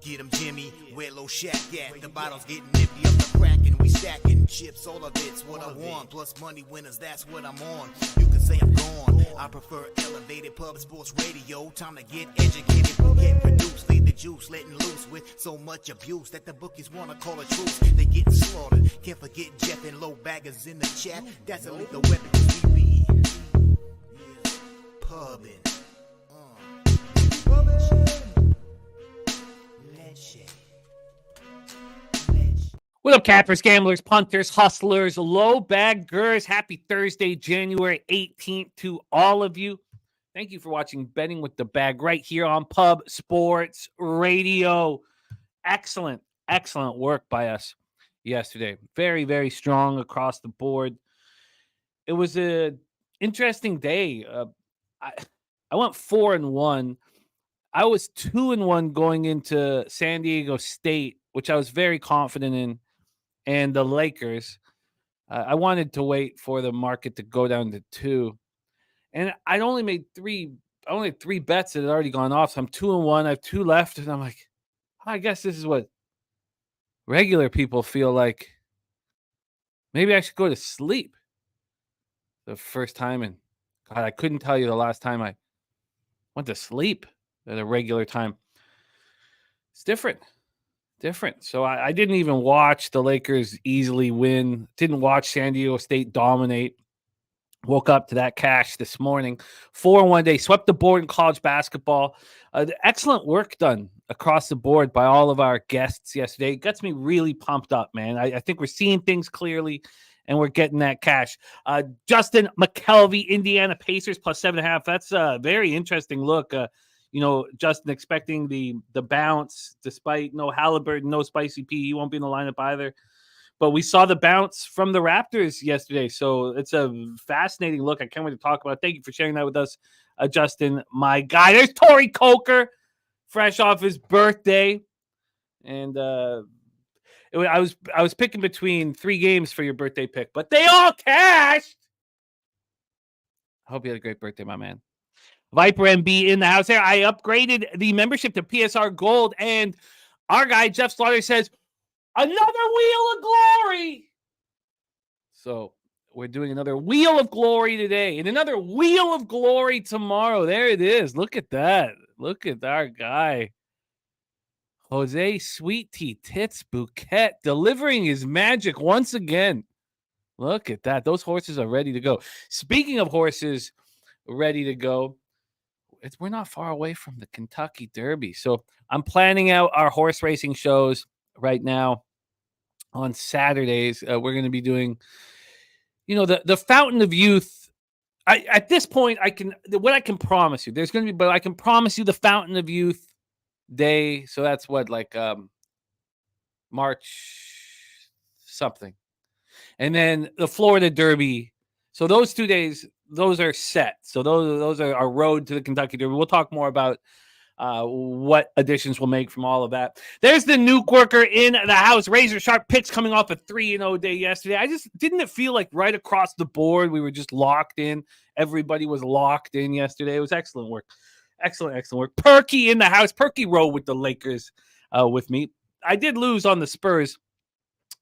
Get 'em, Jimmy, where low shack at? The bottle's getting empty up the crack and we stacking chips, all of it's what I want. Plus money winners, that's what I'm on. You can say I'm gone. I prefer elevated pub sports radio. Time to get educated, get produced, leave the juice, letting loose with so much abuse that the bookies wanna call it truth. They getting slaughtered. Can't forget Jeff and low baggers in the chat. That's a lethal weapon 'cause we be pubbing. What up, cappers, gamblers, punters, hustlers, low baggers? Happy Thursday, January 18th to all of you. Thank you for watching Betting with the Bag right here on Pub Sports Radio. Excellent work by us yesterday. Very, very strong across the board. It was an interesting day. I went 4-1. I was 2-1 going into San Diego State, which I was very confident in, and the Lakers. I wanted to wait for the market to go down to 2, and I only made 3. I only had 3 bets that had already gone off. So I'm 2-1. I have 2 left, and I'm like, I guess this is what regular people feel like. Maybe I should go to sleep. The first time, and God, I couldn't tell you the last time I went to sleep at a regular time. It's different. So I didn't even watch the Lakers easily win. Didn't watch San Diego State dominate. Woke up to that cash this morning. 4-1 day. Swept the board in college basketball. Excellent work done across the board by all of our guests yesterday. It gets me really pumped up, man. I think we're seeing things clearly, and we're getting that cash. Justin McKelvey, Indiana Pacers plus 7.5. That's a very interesting look. Justin expecting the bounce despite no Halliburton, no Spicy P. He won't be in the lineup either. But we saw the bounce from the Raptors yesterday. So it's a fascinating look. I can't wait to talk about it. Thank you for sharing that with us, Justin, my guy. There's Torrey Coker, fresh off his birthday. And I was picking between 3 games for your birthday pick, but they all cashed. I hope you had a great birthday, my man. Viper MB in the house there. I upgraded the membership to PSR Gold, and our guy, Jeff Slaughter, says, another Wheel of Glory. So we're doing another Wheel of Glory today and another Wheel of Glory tomorrow. There it is. Look at that. Look at our guy. Jose Sweet Tea Tits Bouquet delivering his magic once again. Look at that. Those horses are ready to go. Speaking of horses ready to go, we're not far away from the Kentucky Derby. So I'm planning out our horse racing shows right now on Saturdays. We're going to be doing, the Fountain of Youth. At this point, I can promise you, but I can promise you the Fountain of Youth day. So that's what, like March something. And then the Florida Derby. So those 2 days, those are set. So those are our road to the Kentucky Derby. We'll talk more about what additions we'll make from all of that. There's the nuke worker in the house. Razor sharp picks coming off a 3-0 day yesterday. I just didn't it feel like right across the board we were just locked in. Everybody was locked in yesterday. It was excellent work. Excellent work. Perky in the house. Perky rode with the Lakers with me. I did lose on the Spurs,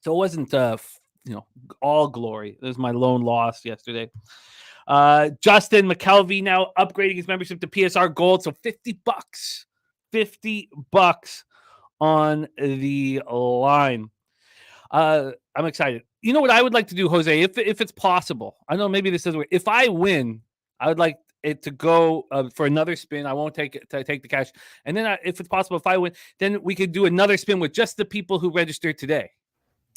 so it wasn't all glory. It was my lone loss yesterday. Justin McKelvey now upgrading his membership to PSR Gold, so $50 on the line. I'm excited. You know what I would like to do, Jose, if it's possible. I know maybe this doesn't work. If I win, I would like it to go for another spin. I won't take the cash, and then if it's possible, if I win, then we could do another spin with just the people who registered today.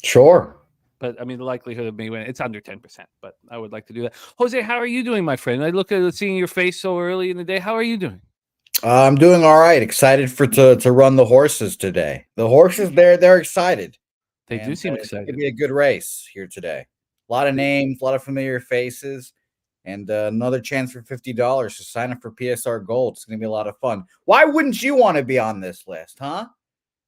Sure. But, I mean, the likelihood of me winning, it's under 10%, but I would like to do that. Jose, how are you doing, my friend? I look at seeing your face so early in the day. How are you doing? I'm doing all right. Excited to run the horses today. The horses, they're excited. They do seem excited. It's going to be a good race here today. A lot of names, a lot of familiar faces. and another chance for $50 to sign up for PSR Gold. It's going to be a lot of fun. Why wouldn't you want to be on this list, huh?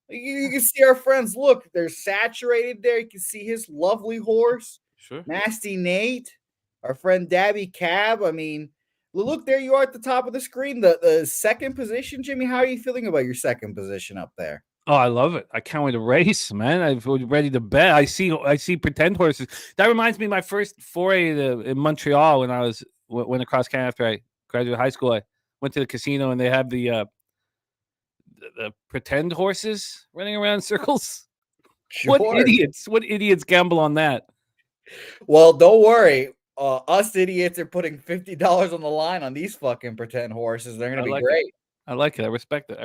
You can see our friends. Look, they're saturated there. You can see his lovely horse. Sure. Nasty Nate, our friend Daby Cab. I mean, look, there you are at the top of the screen. The second position, Jimmy. How are you feeling about your second position up there? Oh, I love it. I can't wait to race, man. I'm ready to bet. I see pretend horses. That reminds me of my first foray in Montreal when I went across Canada after I graduated high school. I went to the casino and they have the pretend horses running around in circles. Sure. What idiots gamble on that? Well, don't worry. Us idiots are putting $50 on the line on these fucking pretend horses. They're going to be great. I like it. I respect it.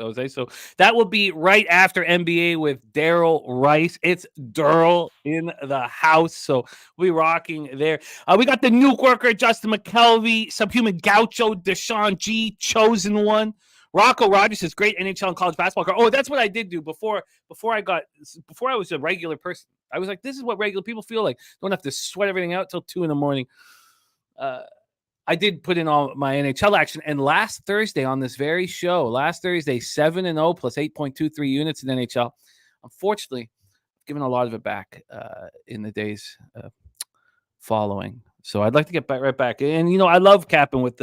Jose. So that will be right after NBA with Darryl Rice. It's Darryl in the house. So we'll be rocking there. We got the nuke worker, Justin McKelvey, Subhuman Gaucho, Deshaun G, Chosen One. Rocco Rogers is great NHL and college basketball card. Oh, that's what I did do before I was a regular person. I was like, this is what regular people feel like. Don't have to sweat everything out till 2 a.m. I did put in all my NHL action, and last Thursday on this very show, 7-0 plus 8.23 units in NHL. Unfortunately, I've given a lot of it back in the days following. So I'd like to get right back. And I love capping with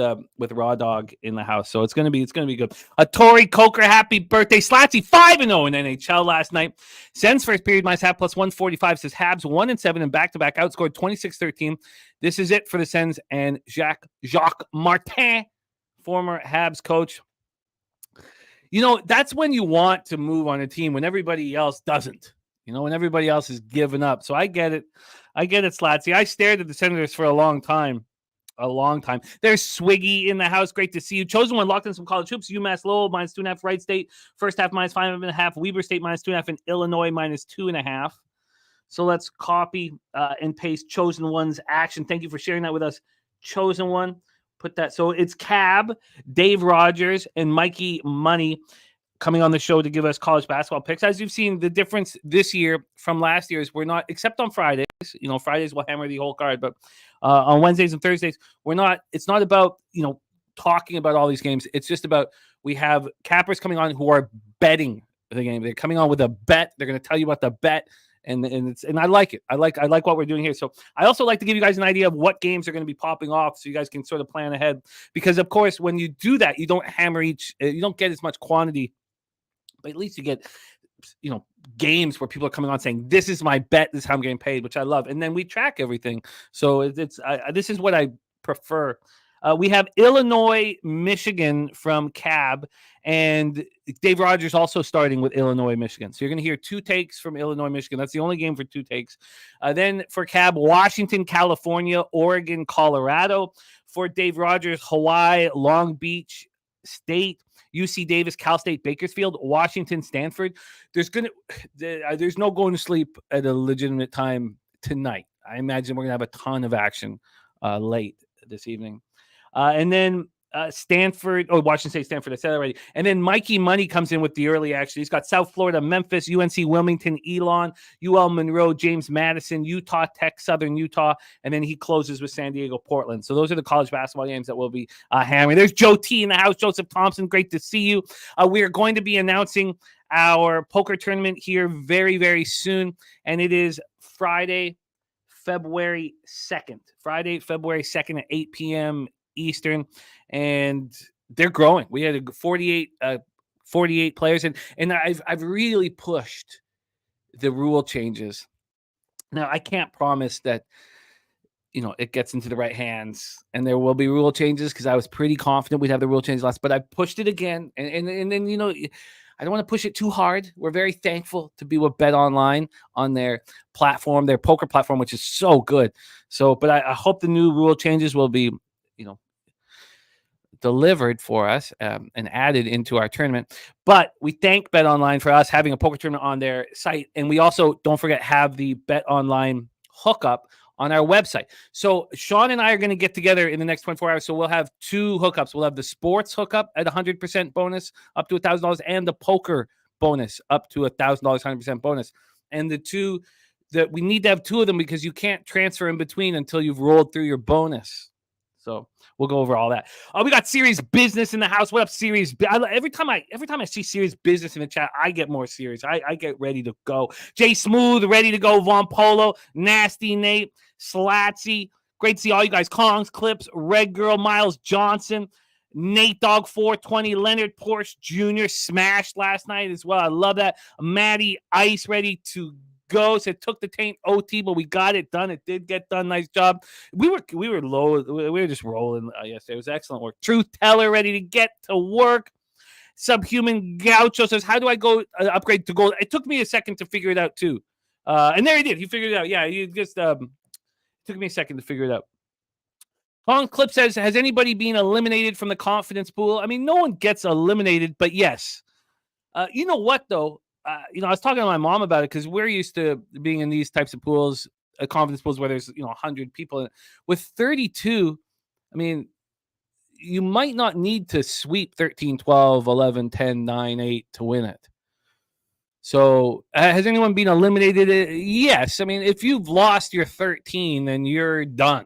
Raw Dog in the house. So it's gonna be good. Tori Coker, happy birthday. Slatsy 5-0 in NHL last night. Sens first period minus half plus 145 says Habs 1-7 and back-to-back outscored 26-13. This is it for the Sens and Jacques Martin, former Habs coach. That's when you want to move on a team when everybody else doesn't. When everybody else is giving up. So I get it. Slatsy. I stared at the Senators for a long time. There's Swiggy in the house. Great to see you. Chosen One locked in some college hoops. UMass Lowell minus 2.5. Wright State first half minus 5.5. Weber State minus 2.5. And Illinois minus 2.5. So let's copy and paste Chosen One's action. Thank you for sharing that with us, Chosen One. Put that. So it's Cab, Dave Rogers, and Mikey Money coming on the show to give us college basketball picks. As you've seen, the difference this year from last year is we're not, except on Fridays. Fridays we'll hammer the whole card, but on Wednesdays and Thursdays, it's not about, talking about all these games. It's just about, we have cappers coming on who are betting the game. They're coming on with a bet. They're going to tell you about the bet. And I like it. I like what we're doing here. So I also like to give you guys an idea of what games are going to be popping off, so you guys can sort of plan ahead. Because of course, when you do that, you don't hammer you don't get as much quantity, but at least you get, games where people are coming on saying, this is my bet, this is how I'm getting paid, which I love. And then we track everything. So this is what I prefer. We have Illinois, Michigan from Cab, and Dave Rogers also starting with Illinois, Michigan. So you're going to hear 2 takes from Illinois, Michigan. That's the only game for 2 takes. Then for Cab, Washington, California, Oregon, Colorado. For Dave Rogers, Hawaii, Long Beach State, UC Davis, Cal State, Bakersfield, Washington, Stanford. There's no going to sleep at a legitimate time tonight. I imagine we're going to have a ton of action late this evening. And then Washington State, Stanford, I said that already. And then Mikey Money comes in with the early action. He's got South Florida, Memphis, UNC, Wilmington, Elon, UL Monroe, James Madison, Utah Tech, Southern Utah, and then he closes with San Diego, Portland. So those are the college basketball games that will be hammering. There's Joe T in the house, Joseph Thompson, great to see you. We are going to be announcing our poker tournament here very, very soon, and it is Friday, February 2nd. Friday, February 2nd at 8 p.m. Eastern, and they're growing. We had 48 players, and I've really pushed the rule changes. Now I can't promise that it gets into the right hands and there will be rule changes, because I was pretty confident we'd have the rule changes last, but I pushed it again, and then I don't want to push it too hard. We're very thankful to be with Bet Online on their platform, their poker platform, which is so good. So, but I hope the new rule changes will be delivered for us and added into our tournament. But we thank Bet Online for us having a poker tournament on their site. And we also, don't forget, have the Bet Online hookup on our website. So Sean and I are going to get together in the next 24 hours. So we'll have 2 hookups. We'll have the sports hookup at 100% bonus up to $1,000, and the poker bonus up to $1,000, 100% bonus. And the 2 that we need to have 2 of them, because you can't transfer in between until you've rolled through your bonus. So we'll go over all that. We got serious business in the house. What up, serious? Every time I see serious business in the chat, I get more serious. I get ready to go. Jay Smooth, ready to go. Von Polo, Nasty Nate, Slatsy. Great to see all you guys. Kongs, Clips, Red Girl, Miles Johnson, Nate Dog 420, Leonard Porsche Jr. smashed last night as well. I love that. Maddie Ice ready to go. Said took the taint OT, but we got it done. It did get done. Nice job. We were low. We were just rolling yesterday. It was excellent work. Truth Teller ready to get to work. Subhuman Gaucho says, how do I go upgrade to gold? It took me a second to figure it out too. And there he did. He figured it out. Yeah, he just took me a second to figure it out. Kong Clip says, has anybody been eliminated from the confidence pool? I mean, no one gets eliminated, but yes. You know what, though? I was talking to my mom about it because we're used to being in these types of pools, confidence pools where there's, 100 people. With 32, I mean, you might not need to sweep 13, 12, 11, 10, 9, 8 to win it. So has anyone been eliminated? Yes. I mean, if you've lost your 13, then you're done.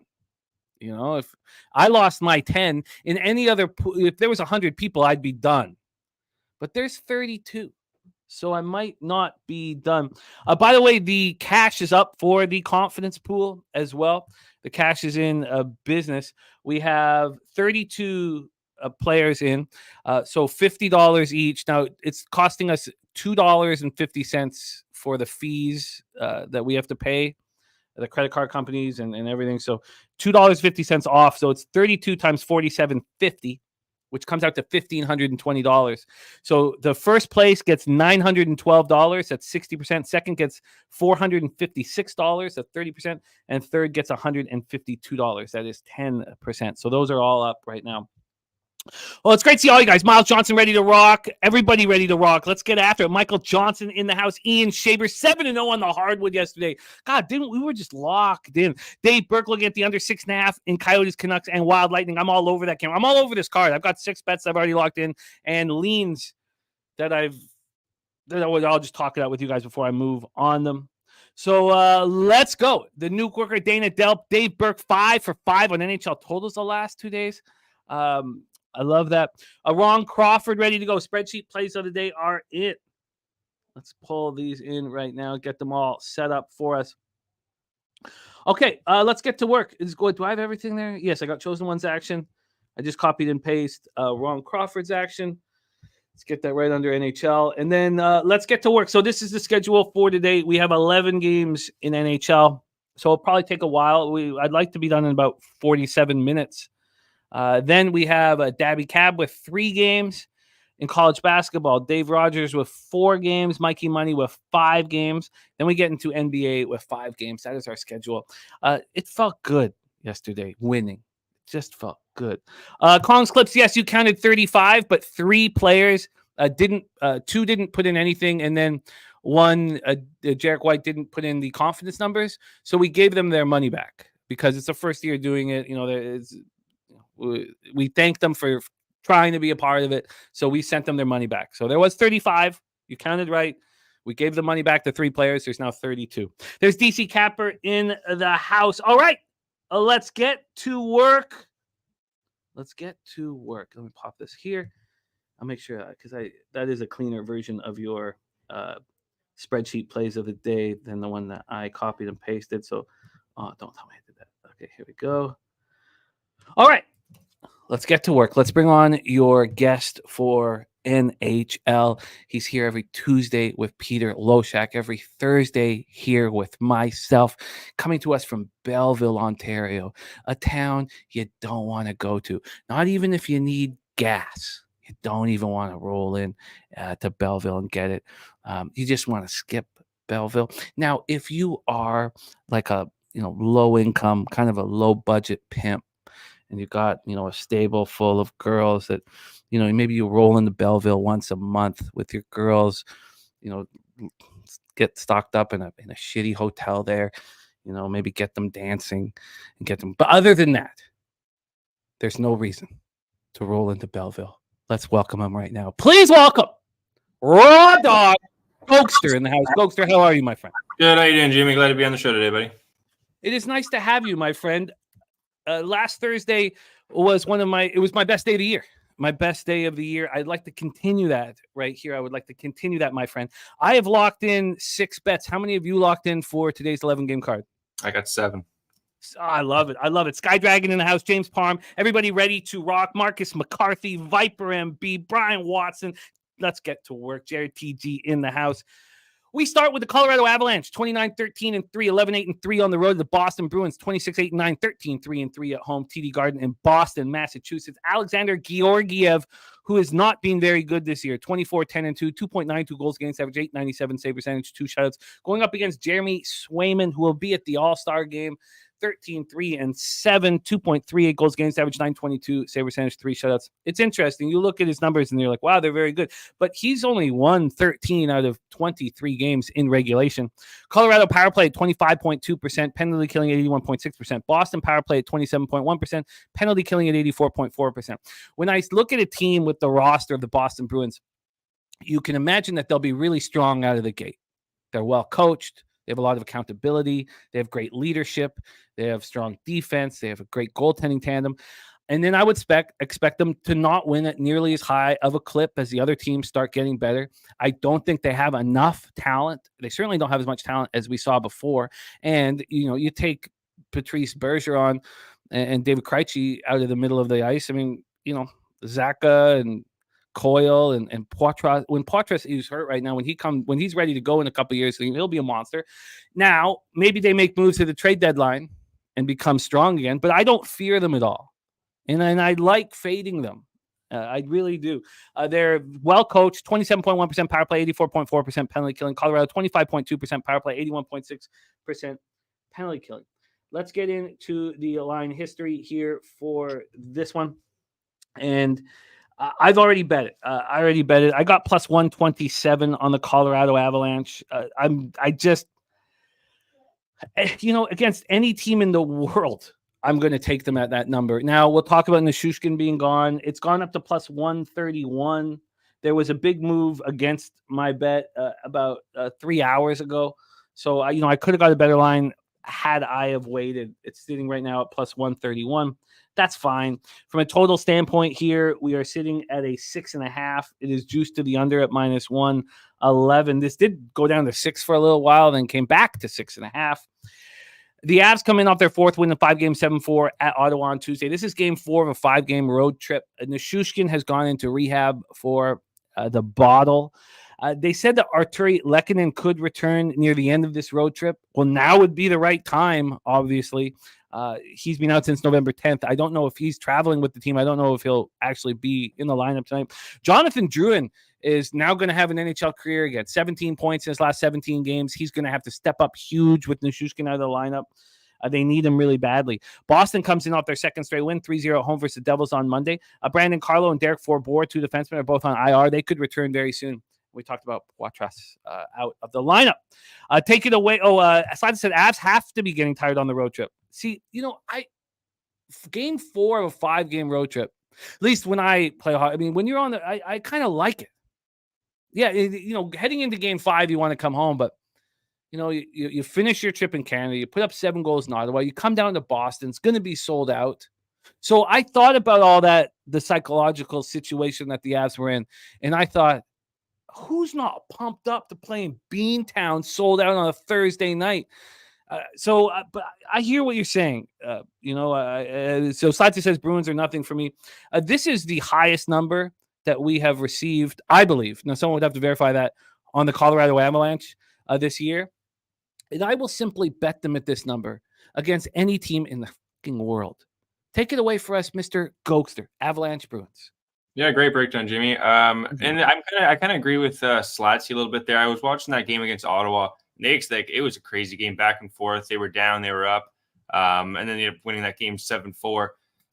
If I lost my 10 in any other pool, if there was 100 people, I'd be done. But there's 32. So I might not be done. By the way, the cash is up for the confidence pool as well. The cash is in business. We have 32 players in, so $50 each. Now, it's costing us $2.50 for the fees that we have to pay, the credit card companies and everything. So $2.50 off. So it's 32 times $47.50. Which comes out to $1,520. So the first place gets $912. That's 60%. Second gets $456. That's 30%. And third gets $152. That is 10%. So those are all up right now. Well, it's great to see all you guys. Miles Johnson ready to rock. Everybody ready to rock. Let's get after it. Michael Johnson in the house. Ian Shaber 7-0 on the hardwood yesterday. God, we were just locked in. Dave Burke looking at the under 6.5 in Coyotes, Canucks, and Wild Lightning. I'm all over that camera. I'm all over this card. I've got 6 bets I've already locked in and leans that I'll just talk it out with you guys before I move on them. So let's go. The Nuke Worker, Dana Delp, Dave Burke 5 for 5 on NHL totals the last 2 days. I love that. Ron Crawford ready to go. Spreadsheet plays of the day are it. Let's pull these in right now. Get them all set up for us. Okay, let's get to work. Do I have everything there? Yes, I got Chosen One's action. I just copied and pasted Ron Crawford's action. Let's get that right under NHL. And then let's get to work. So this is the schedule for today. We have 11 games in NHL. So it'll probably take a while. I'd like to be done in about 47 minutes. Then we have Daby Cab with 3 games in college basketball. Dave Rogers with 4 games. Mikey Money with 5 games. Then we get into NBA with 5 games. That is our schedule. It felt good yesterday, winning. It just felt good. Kongs Clips, yes, you counted 35, but 3 players didn't. 2 didn't put in anything, and then one, Jarek White, didn't put in the confidence numbers. So we gave them their money back because it's the first year doing it. We thank them for trying to be a part of it. So we sent them their money back. So there was 35. You counted right. We gave the money back to 3 players. There's now 32. There's DC Capper in the house. All right. Let's get to work. Let me pop this here. I'll make sure because that is a cleaner version of your spreadsheet plays of the day than the one that I copied and pasted. So don't tell me I did that. Okay, here we go. All right. Let's get to work. Let's bring on your guest for NHL. He's here every Tuesday with Peter Loshak, every Thursday here with myself, coming to us from Belleville, Ontario, a town you don't want to go to. Not even if you need gas. You don't even want to roll in to Belleville and get it. You just want to skip Belleville. Now, if you are like a low income, kind of a low budget pimp, and you got, a stable full of girls that, maybe you roll into Belleville once a month with your girls, get stocked up in a shitty hotel there, maybe get them dancing and get them. But other than that, there's no reason to roll into Belleville. Let's welcome him right now. Please welcome Raw Dog Gogster in the house. Gogster, how are you, my friend? Good. How you doing, Jimmy? Glad to be on the show today, buddy. It is nice to have you, my friend. Last Thursday was my best day of the year. My best day of the year. I'd like to continue that right here. I would like to continue that, my friend. I have locked in 6 bets. How many of you locked in for today's 11-game card? I got 7. Oh, I love it. I love it. Sky Dragon in the house. James Parham. Everybody ready to rock. Marcus McCarthy, Viper MB, Brian Watson. Let's get to work. Jared TG in the house. We start with the Colorado Avalanche, 29-13-3, 11-8-3 on the road to the Boston Bruins, 26-8-9, 13-3-3 at home, TD Garden in Boston, Massachusetts. Alexander Georgiev, who has not been very good this year, 24-10-2, 2.92 goals against average, 897 save percentage, 2 shutouts, going up against Jeremy Swayman, who will be at the All-Star game, 13-3-7, 2.38 goals against average, 922 save percentage, 3 shutouts. It's interesting. You look at his numbers and you're like, wow, they're very good. But he's only won 13 out of 23 games in regulation. Colorado power play at 25.2%, penalty killing at 81.6%. Boston power play at 27.1%, penalty killing at 84.4%. When I look at a team with the roster of the Boston Bruins, you can imagine that they'll be really strong out of the gate. They're well coached. They have a lot of accountability. They have great leadership. They have strong defense. They have a great goaltending tandem. And then I would expect them to not win at nearly as high of a clip as the other teams start getting better. I don't think they have enough talent. They certainly don't have as much talent as we saw before. And, you take Patrice Bergeron and David Krejci out of the middle of the ice. I mean, Zaka and Coyle and Poitras. When Poitras is hurt right now, when he's ready to go in a couple of years, he'll be a monster. Now, maybe they make moves to the trade deadline and become strong again, but I don't fear them at all. And I like fading them. I really do. They're well coached, 27.1% power play, 84.4% penalty killing. Colorado, 25.2% power play, 81.6% penalty killing. Let's get into the line history here for this one. And I've already bet it. I got plus 127 on the Colorado Avalanche. Against any team in the world, I'm going to take them at that number. Now, we'll talk about Nichushkin being gone. It's gone up to plus 131. There was a big move against my bet about 3 hours ago. So, I could have got a better line had I have waited. It's sitting right now at plus 131. That's fine. From a total standpoint here, we are sitting at a 6.5. It is juiced to the under at minus 111. This did go down to 6 for a little while, then came back to 6.5. The Avs come in off their 4th win in 5 games, 7-4 at Ottawa on Tuesday. This is game 4 of a 5-game road trip. Nichushkin has gone into rehab for the bottle. They said that Arturi Lehkonen could return near the end of this road trip. Well, now would be the right time, obviously. He's been out since November 10th. I don't know if he's traveling with the team. I don't know if he'll actually be in the lineup tonight. Jonathan Drouin is now going to have an NHL career again. 17 points in his last 17 games. He's going to have to step up huge with Nichushkin out of the lineup. They need him really badly. Boston comes in off their 2nd straight win, 3-0 at home versus the Devils on Monday. Brandon Carlo and Derek Forbort, 2 defensemen, are both on IR. They could return very soon. We talked about Poitras out of the lineup. Take it away. Slide said Avs have to be getting tired on the road trip. See, game 4 of a 5-game road trip, at least when I play hard. I mean, when you're on I kind of like it. Yeah, heading into game 5, you want to come home, but you finish your trip in Canada, you put up 7 goals in Ottawa, you come down to Boston, it's going to be sold out. So I thought about all that, the psychological situation that the Avs were in, and I thought, who's not pumped up to play in Beantown, sold out on a Thursday night? But I hear what you're saying. So Sachi says Bruins are nothing for me. This is the highest number that we have received, I believe. Now, someone would have to verify that on the Colorado Avalanche this year. And I will simply bet them at this number against any team in the fucking world. Take it away for us, Mr. Gogster, Avalanche Bruins. Yeah, great breakdown, Jimmy. And I kind of agree with Slatsy a little bit there. I was watching that game against Ottawa. It was a crazy game, back and forth. They were down, they were up, and then they ended up winning that game 7-4.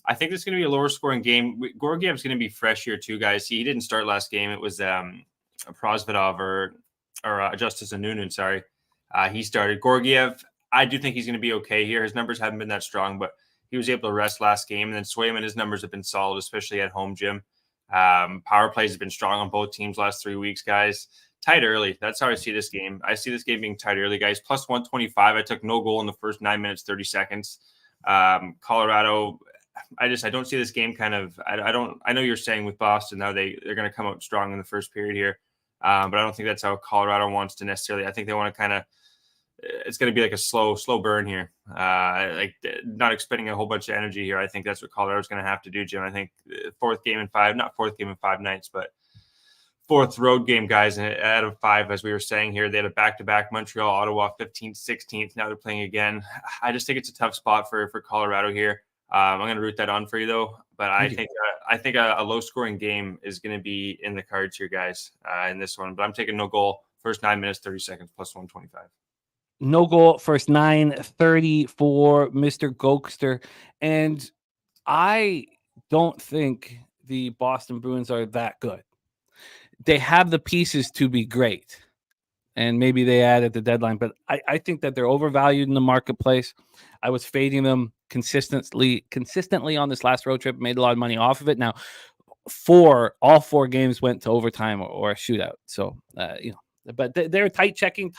I think this is going to be a lower scoring game. Georgiev's going to be fresh here too, guys. He didn't start last game. It was Prosvedov or Justice Anunin, sorry. He started. Georgiev, I do think he's going to be okay here. His numbers haven't been that strong, but he was able to rest last game. And then Swayman, his numbers have been solid, especially at home, Jim. Power plays have been strong on both teams last 3 weeks, guys. Tight early. That's how I see this game. I see this game being tight early, guys. Plus 125. I took no goal in the first 9 minutes, 30 seconds. Colorado, I don't see this game kind of. I know you're saying with Boston now they're going to come out strong in the first period here, but I don't think that's how Colorado wants to necessarily. I think they want to kind of. It's going to be like a slow burn here, like not expending a whole bunch of energy here. I think that's what Colorado's going to have to do, Jim. I think fourth game in 5 nights, but fourth road game, guys, out of 5, as we were saying here. They had a back-to-back Montreal, Ottawa, 15th, 16th. Now they're playing again. I just think it's a tough spot for Colorado here. I'm going to root that on for you, though. But I think a low-scoring game is going to be in the cards here, guys, in this one. But I'm taking no goal, first 9 minutes, 30 seconds, plus 125. No goal, first 9:30 for Mr. Gogster. And I don't think the Boston Bruins are that good. They have the pieces to be great. And maybe they add at the deadline. But I think that they're overvalued in the marketplace. I was fading them consistently on this last road trip, made a lot of money off of it. Now, all four games went to overtime or a shootout. So, but they're tight game.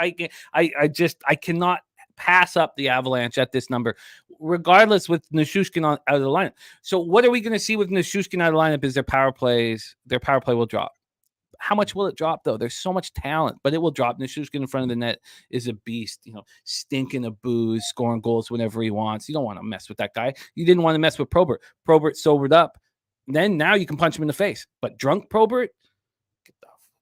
I cannot pass up the Avalanche at this number, regardless with Nichushkin out of the lineup. So what are we going to see with Nichushkin out of the lineup is their power play will drop. How much will it drop, though? There's so much talent, but it will drop. Nichushkin in front of the net is a beast, stinking of booze, scoring goals whenever he wants. You don't want to mess with that guy. You didn't want to mess with Probert. Probert sobered up. Then now you can punch him in the face. But drunk Probert,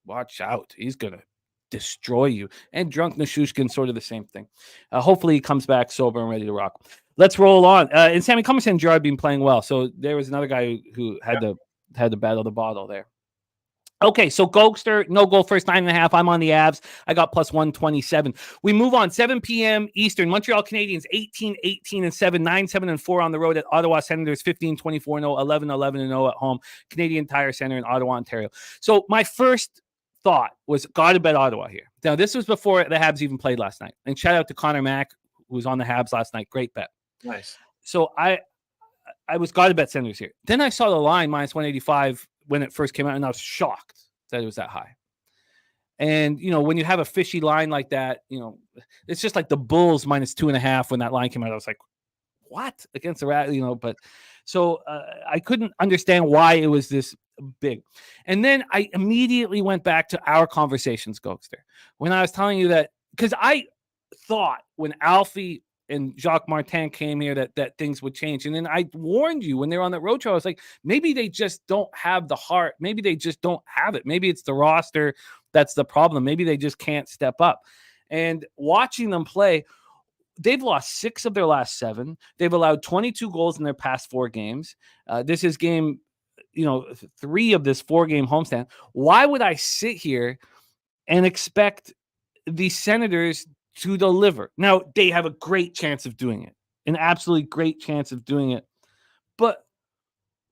watch out. He's going to destroy you. And drunk Nichushkin, sort of the same thing. Hopefully he comes back sober and ready to rock. Let's roll on. And Sammy Cummings and Gerard been playing well. So there was another guy who had to battle the bottle there. Okay, so Gogster, no goal, first 9.5. I'm on the Avs. I got plus 127. We move on. 7 p.m. Eastern. Montreal Canadiens 18-18-7, 9-7-4 on the road at Ottawa Senators 15-24-0, 11-11-0 at home. Canadian Tire Center in Ottawa, Ontario. So my first thought was got to bet Ottawa here. Now this was before the Habs even played last night. And shout out to Connor Mack, who was on the Habs last night. Great bet. Nice. So I was got to bet Senators here. Then I saw the line minus 185 when it first came out, and I was shocked that it was that high. And, when you have a fishy line like that, it's just like the Bulls minus 2.5 when that line came out. I was like, what? Against the Rat, but so I couldn't understand why it was this big. And then I immediately went back to our conversations, Gogster, when I was telling you that, because I thought when Alfie and Jacques Martin came here that things would change. And then I warned you when they were on that road show, I was like, maybe they just don't have the heart. Maybe they just don't have it. Maybe it's the roster that's the problem. Maybe they just can't step up. And watching them play, they've lost 6 of their last 7. They've allowed 22 goals in their past 4 games. This is game, 3 of this 4-game homestand. Why would I sit here and expect the Senators to deliver? Now, they have a great chance of doing it, an absolutely great chance of doing it. But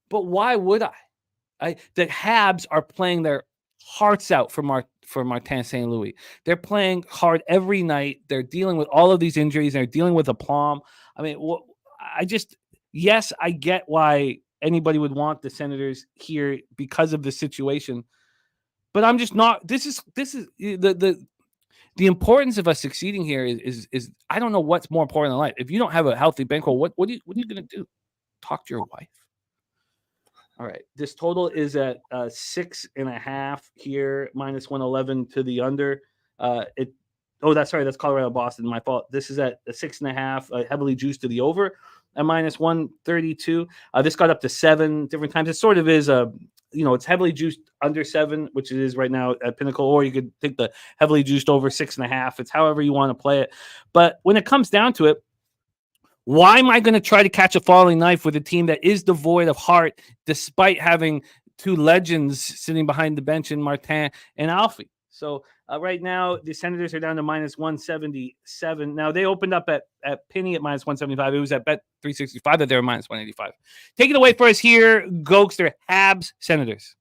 why would I? The Habs are playing their hearts out for Martin St. Louis. They're playing hard every night. They're dealing with all of these injuries. They're dealing with aplomb. I mean, yes, I get why anybody would want the Senators here because of the situation, but I'm just not. This is the importance of us succeeding here is I don't know what's more important in life. If you don't have a healthy bankroll, what are you going to do? Talk to your wife. All right. This total is at 6.5 here, minus 111 to the under. That's Colorado Boston. My fault. This is at 6.5, heavily juiced to the over at minus 132. This got up to 7 different times. It sort of is it's heavily juiced under 7, which it is right now at Pinnacle, or you could take the heavily juiced over 6.5. It's however you want to play it. But when it comes down to it, why am I going to try to catch a falling knife with a team that is devoid of heart, despite having 2 legends sitting behind the bench in Martin and Alfie? So right now, the Senators are down to minus 177. Now, they opened up at Penny at minus 175. It was at Bet 365 that they were minus 185. Take it away for us here, Gogster. Habs, Senators.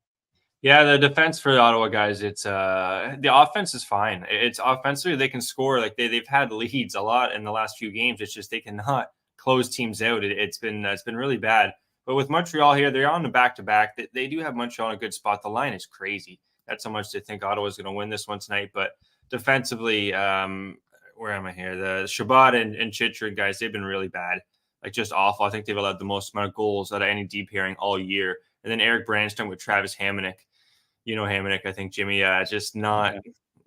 Yeah, the defense for the Ottawa guys, it's the offense is fine. It's offensively they can score. Like they've had leads a lot in the last few games. It's just they cannot close teams out. It's been really bad. But with Montreal here, they're on the back-to-back. They do have Montreal in a good spot. The line is crazy. That's how much they think Ottawa's going to win this one tonight. But defensively, where am I here? The Shabbat and Chychrun guys, they've been really bad. like just awful. I think they've allowed the most amount of goals out of any D pairing all year. And then Eric Brandstrom with Travis Hamonic. You know Hamonic, I think, Jimmy. Just not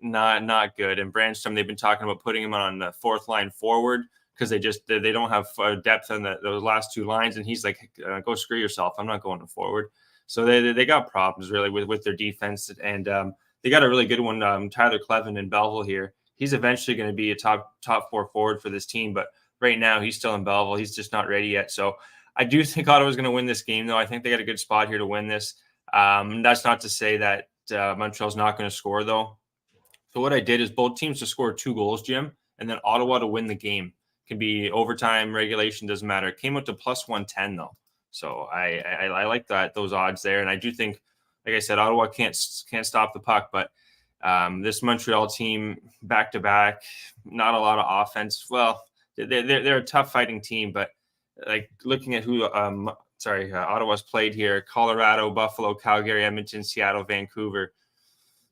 good. And Brandstrom, they've been talking about putting him on the fourth line forward because they don't have depth on those last two lines. And he's like, go screw yourself. I'm not going to forward. So they got problems really with their defense. And they got a really good one, Tyler Clevin in Belleville here. He's eventually going to be a top four forward for this team, but right now he's still in Belleville. He's just not ready yet. So I do think Ottawa's going to win this game, though. I think they got a good spot here to win this. That's not to say that Montreal's not going to score, though. So what I did is both teams to score 2 goals, Jim, and then Ottawa to win the game. Can be overtime, regulation, doesn't matter. It came out to plus 110, though. So I like those odds there, and I do think, like I said, Ottawa can't stop the puck, but this Montreal team back to back, not a lot of offense. Well, they're a tough fighting team, but like looking at who Ottawa's played here: Colorado, Buffalo, Calgary, Edmonton, Seattle, Vancouver.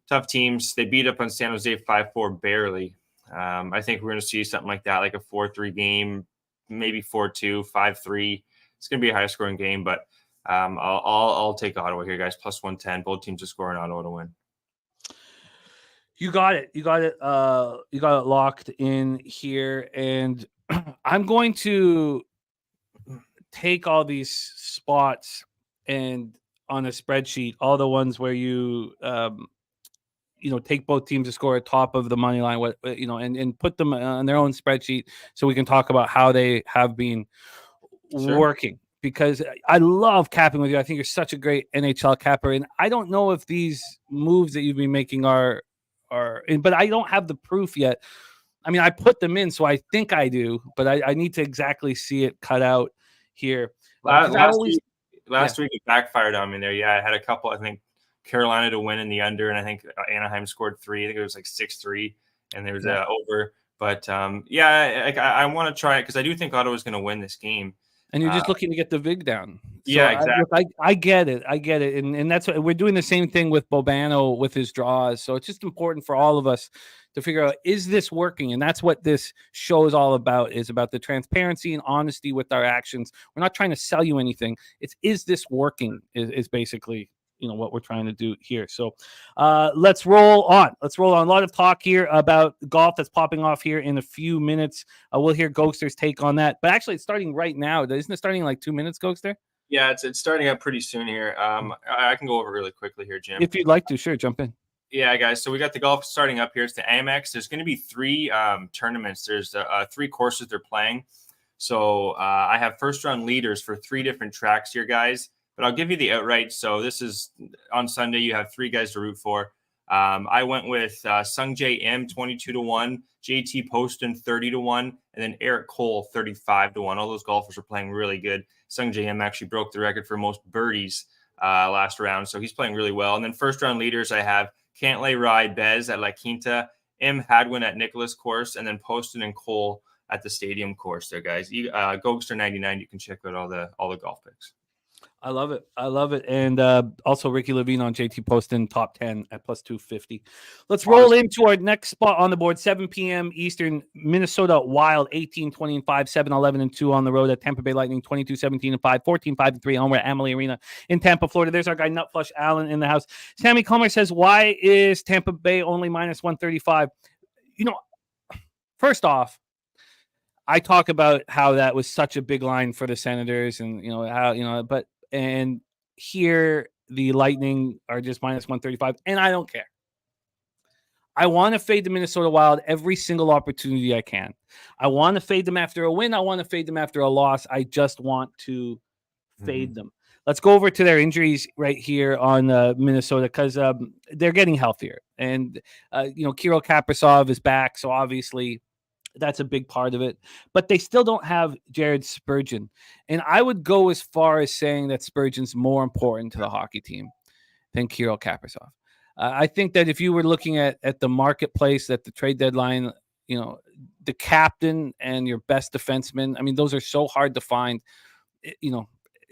Tough teams. They beat up on San Jose 5-4 barely. I think we're going to see something like that, like a 4-3 game, maybe 4-2, 5-3. It's going to be a high scoring game, but I'll take Ottawa here, guys. Plus 110. Both teams to score in Ottawa to win. You got it. You got it locked in here. And I'm going to take all these spots and on a spreadsheet, all the ones where you take both teams to score at top of the money line, and put them on their own spreadsheet so we can talk about how they have been working. Because I love capping with you. I think you're such a great NHL capper. And I don't know if these moves that you've been making are but I don't have the proof yet. I mean, I put them in, so I think I do, but I need to exactly see it cut out here. Last week it backfired on me there. Yeah, I had a couple, I think Carolina to win in the under, and I think Anaheim scored 3. I think it was like 6-3, and there was over. But I want to try it because I do think Ottawa's going to win this game. And you're just looking to get the VIG down. So exactly. I get it. And that's what we're doing, the same thing with Bobano with his draws. So it's just important for all of us to figure out, is this working? And that's what this show is all about, is about the transparency and honesty with our actions. We're not trying to sell you anything. Is this working is basically what we're trying to do here. So let's roll on. A lot of talk here about golf that's popping off here in a few minutes. We'll hear Gogster's take on that. But actually, it's starting right now. Isn't it starting in like 2 minutes, Gogster? Yeah, it's starting up pretty soon here. I can go over really quickly here, Jim. If you'd like to, sure, jump in. Yeah, guys. So we got the golf starting up here. It's the Amex. There's going to be 3 tournaments. There's 3 courses they're playing. So I have first-round leaders for 3 different tracks here, guys. But I'll give you the outright. So this is on Sunday. You have 3 guys to root for. I went with Sungjae M 22-1, JT Poston 30-1, and then Eric Cole 35-1. All those golfers are playing really good. Sungjae M actually broke the record for most birdies last round, so he's playing really well. And then first round leaders, I have Cantlay, Rye, Bez at La Quinta, M Hadwin at Nicholas Course, and then Poston and Cole at the Stadium Course. There, guys. Gogster 99. You can check out all the golf picks. I love it. And also Ricky Levine on JT Poston, top 10 at plus 250. Let's roll into our next spot on the board, 7 p.m. Eastern. Minnesota Wild, 18-20-5, 7-11-2 on the road at Tampa Bay Lightning, 22-17-5, 14-5-3 home at Amalie Arena in Tampa, Florida. There's our guy, Nutflush Allen, in the house. Sammy Comer says, why is Tampa Bay only minus 135? First off, I talk about how that was such a big line for the Senators and, and here the Lightning are just minus 135, and I don't care. I want to fade the Minnesota Wild every single opportunity I can. I want to fade them after a win. I want to fade them after a loss. I just want to fade them. Let's go over to their injuries right here on Minnesota because they're getting healthier. And, Kirill Kaprizov is back, so obviously that's a big part of it. But they still don't have Jared Spurgeon. And I would go as far as saying that Spurgeon's more important to the hockey team than Kirill Kaprizov. I think that if you were looking at the marketplace, at the trade deadline, the captain and your best defenseman, I mean, those are so hard to find.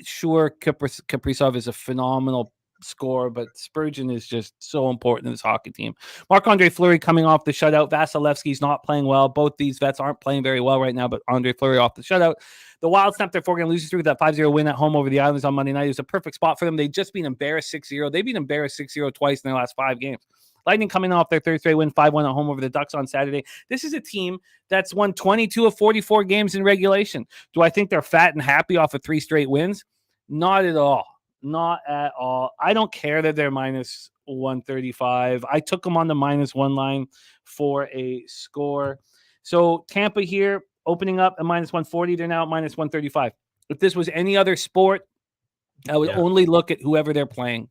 Sure, Kaprizov is a phenomenal score, but Spurgeon is just so important in this hockey team. Marc-Andre Fleury coming off the shutout. Vasilevsky's not playing well. Both these vets aren't playing very well right now, but Andre Fleury off the shutout. The Wild snapped their 4-game losing streak with that 5-0 win at home over the Islanders on Monday night. It was a perfect spot for them. They'd just been embarrassed 6-0. They've been embarrassed 6-0 twice in their last 5 games. Lightning coming off their third straight win, 5-1 at home over the Ducks on Saturday. This is a team that's won 22 of 44 games in regulation. Do I think they're fat and happy off of 3 straight wins? Not at all. Not at all. I don't care that they're minus 135. I took them on the -1 line for a score. So Tampa here opening up at minus 140. They're now at minus 135. If this was any other sport, I would only look at whoever they're playing,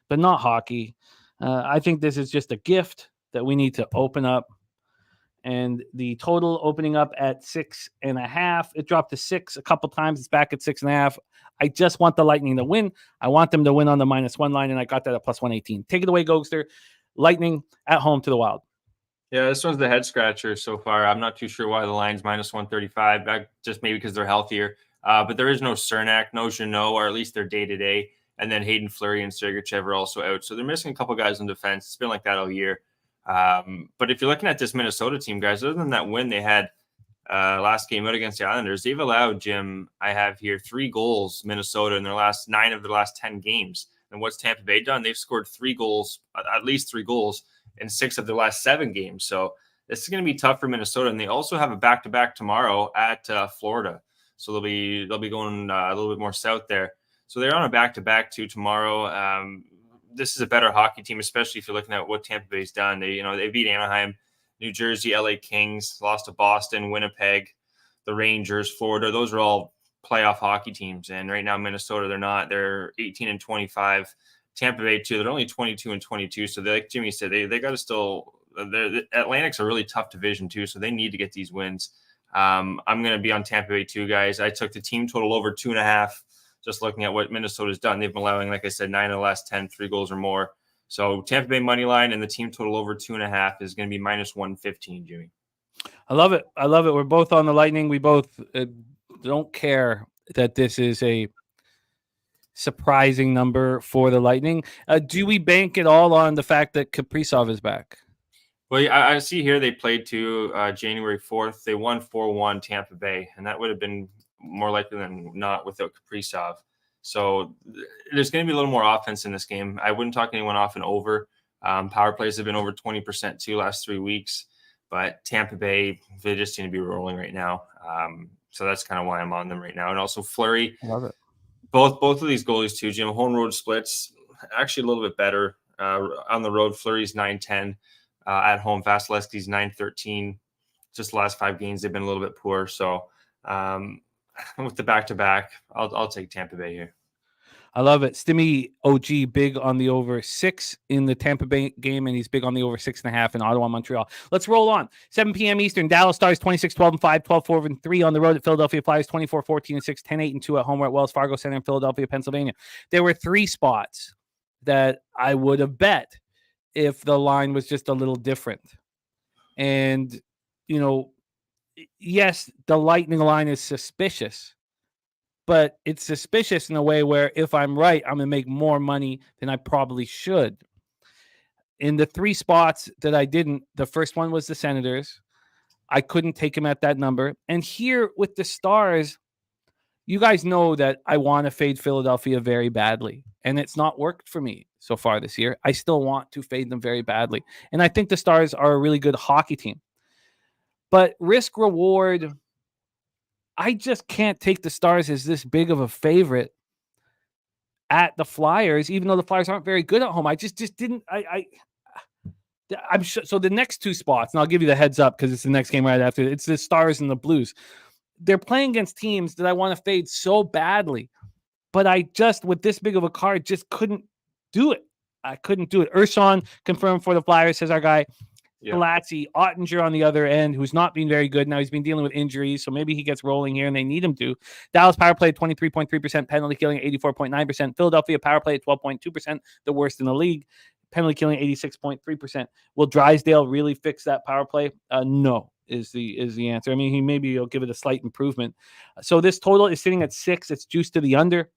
but not hockey. I think this is just a gift that we need to open up. And the total opening up at 6.5. It dropped to 6 a couple times. It's back at 6.5. I just want the Lightning to win. I want them to win on the -1 line, and I got that at +118. Take it away, Gogster. Lightning at home to the Wild. Yeah, this one's the head scratcher so far. I'm not too sure why the line's -135. Just maybe because they're healthier. But there is no Cernak, no Jeannot, or at least they're day-to-day. And then Hayden Fleury and Sergachev are also out. So they're missing a couple guys in defense. It's been like that all year. But if you're looking at this Minnesota team, guys, other than that win they had last game out against the Islanders, they've allowed, Jim, I have here 3 goals, Minnesota, in their last 9 of their last 10 games. And what's Tampa Bay done? They've scored 3 goals, at least 3 goals in 6 of their last 7 games. So this is going to be tough for Minnesota. And they also have a back-to-back tomorrow at Florida. So they'll be going a little bit more south there. So they're on a back-to-back too tomorrow. This is a better hockey team, especially if you're looking at what Tampa Bay's done. They beat Anaheim, New Jersey, LA Kings, lost to Boston, Winnipeg, the Rangers, Florida. Those are all playoff hockey teams. And right now, Minnesota, they're not. They're 18-25. Tampa Bay too. They're only 22-22. So like Jimmy said, they got to still. The Atlantic's a really tough division too, so they need to get these wins. I'm going to be on Tampa Bay too, guys. I took the team total over 2.5. Just looking at what Minnesota's done, they've been allowing, like I said, 9 of the last 10, 3 goals or more. So Tampa Bay money line and the team total over 2.5 is going to be -115, Jimmy. I love it. I love it. We're both on the Lightning. We both don't care that this is a surprising number for the Lightning. Do we bank it all on the fact that Kaprizov is back? Well, I see here they played to January 4th. They won 4-1 Tampa Bay, and that would have been more likely than not without Kaprizov. So there's going to be a little more offense in this game. I wouldn't talk anyone off and over. Power plays have been over 20% too last 3 weeks. But Tampa Bay, they just seem to be rolling right now. So that's kind of why I'm on them right now. And also Fleury. I love it. Both of these goalies too, Jim. Home road splits, actually a little bit better. On the road, Fleury's 9-10. At home, Vasilevsky's 9-13. Just the last 5 games, they've been a little bit poor. So with the back-to-back, I'll take Tampa Bay here. I love it. Stimmy OG big on the over 6 in the Tampa Bay game, and he's big on the over 6.5 in Ottawa, Montreal. Let's roll on. 7 p.m. Eastern. Dallas Stars 26-12-5, 12-4-3 on the road at Philadelphia Flyers, 24-14-6, 10-8-2 at home. We're at Wells Fargo Center in Philadelphia, Pennsylvania. There were 3 spots that I would have bet if the line was just a little different. And, yes, the Lightning line is suspicious, but it's suspicious in a way where if I'm right, I'm going to make more money than I probably should. In the 3 spots that I didn't, the first one was the Senators. I couldn't take him at that number. And here with the Stars, you guys know that I want to fade Philadelphia very badly, and it's not worked for me so far this year. I still want to fade them very badly. And I think the Stars are a really good hockey team. But risk reward, I just can't take the Stars as this big of a favorite at the Flyers, even though the Flyers aren't very good at home. I just didn't. I'm sure. So the next 2 spots, and I'll give you the heads up because it's the next game right after. It's the Stars and the Blues. They're playing against teams that I want to fade so badly, but I just, with this big of a card, just couldn't do it. I couldn't do it. Urshon confirmed for the Flyers, says our guy. Palatsi, Ottinger on the other end, who's not been very good. Now he's been dealing with injuries, so maybe he gets rolling here, and they need him to. Dallas power play at 23.3%, penalty killing at 84.9%. Philadelphia power play at 12.2%, the worst in the league. Penalty killing 86.3%. Will Drysdale really fix that power play? No, is the answer. I mean, he'll give it a slight improvement. So this total is sitting at 6. It's juiced to the under.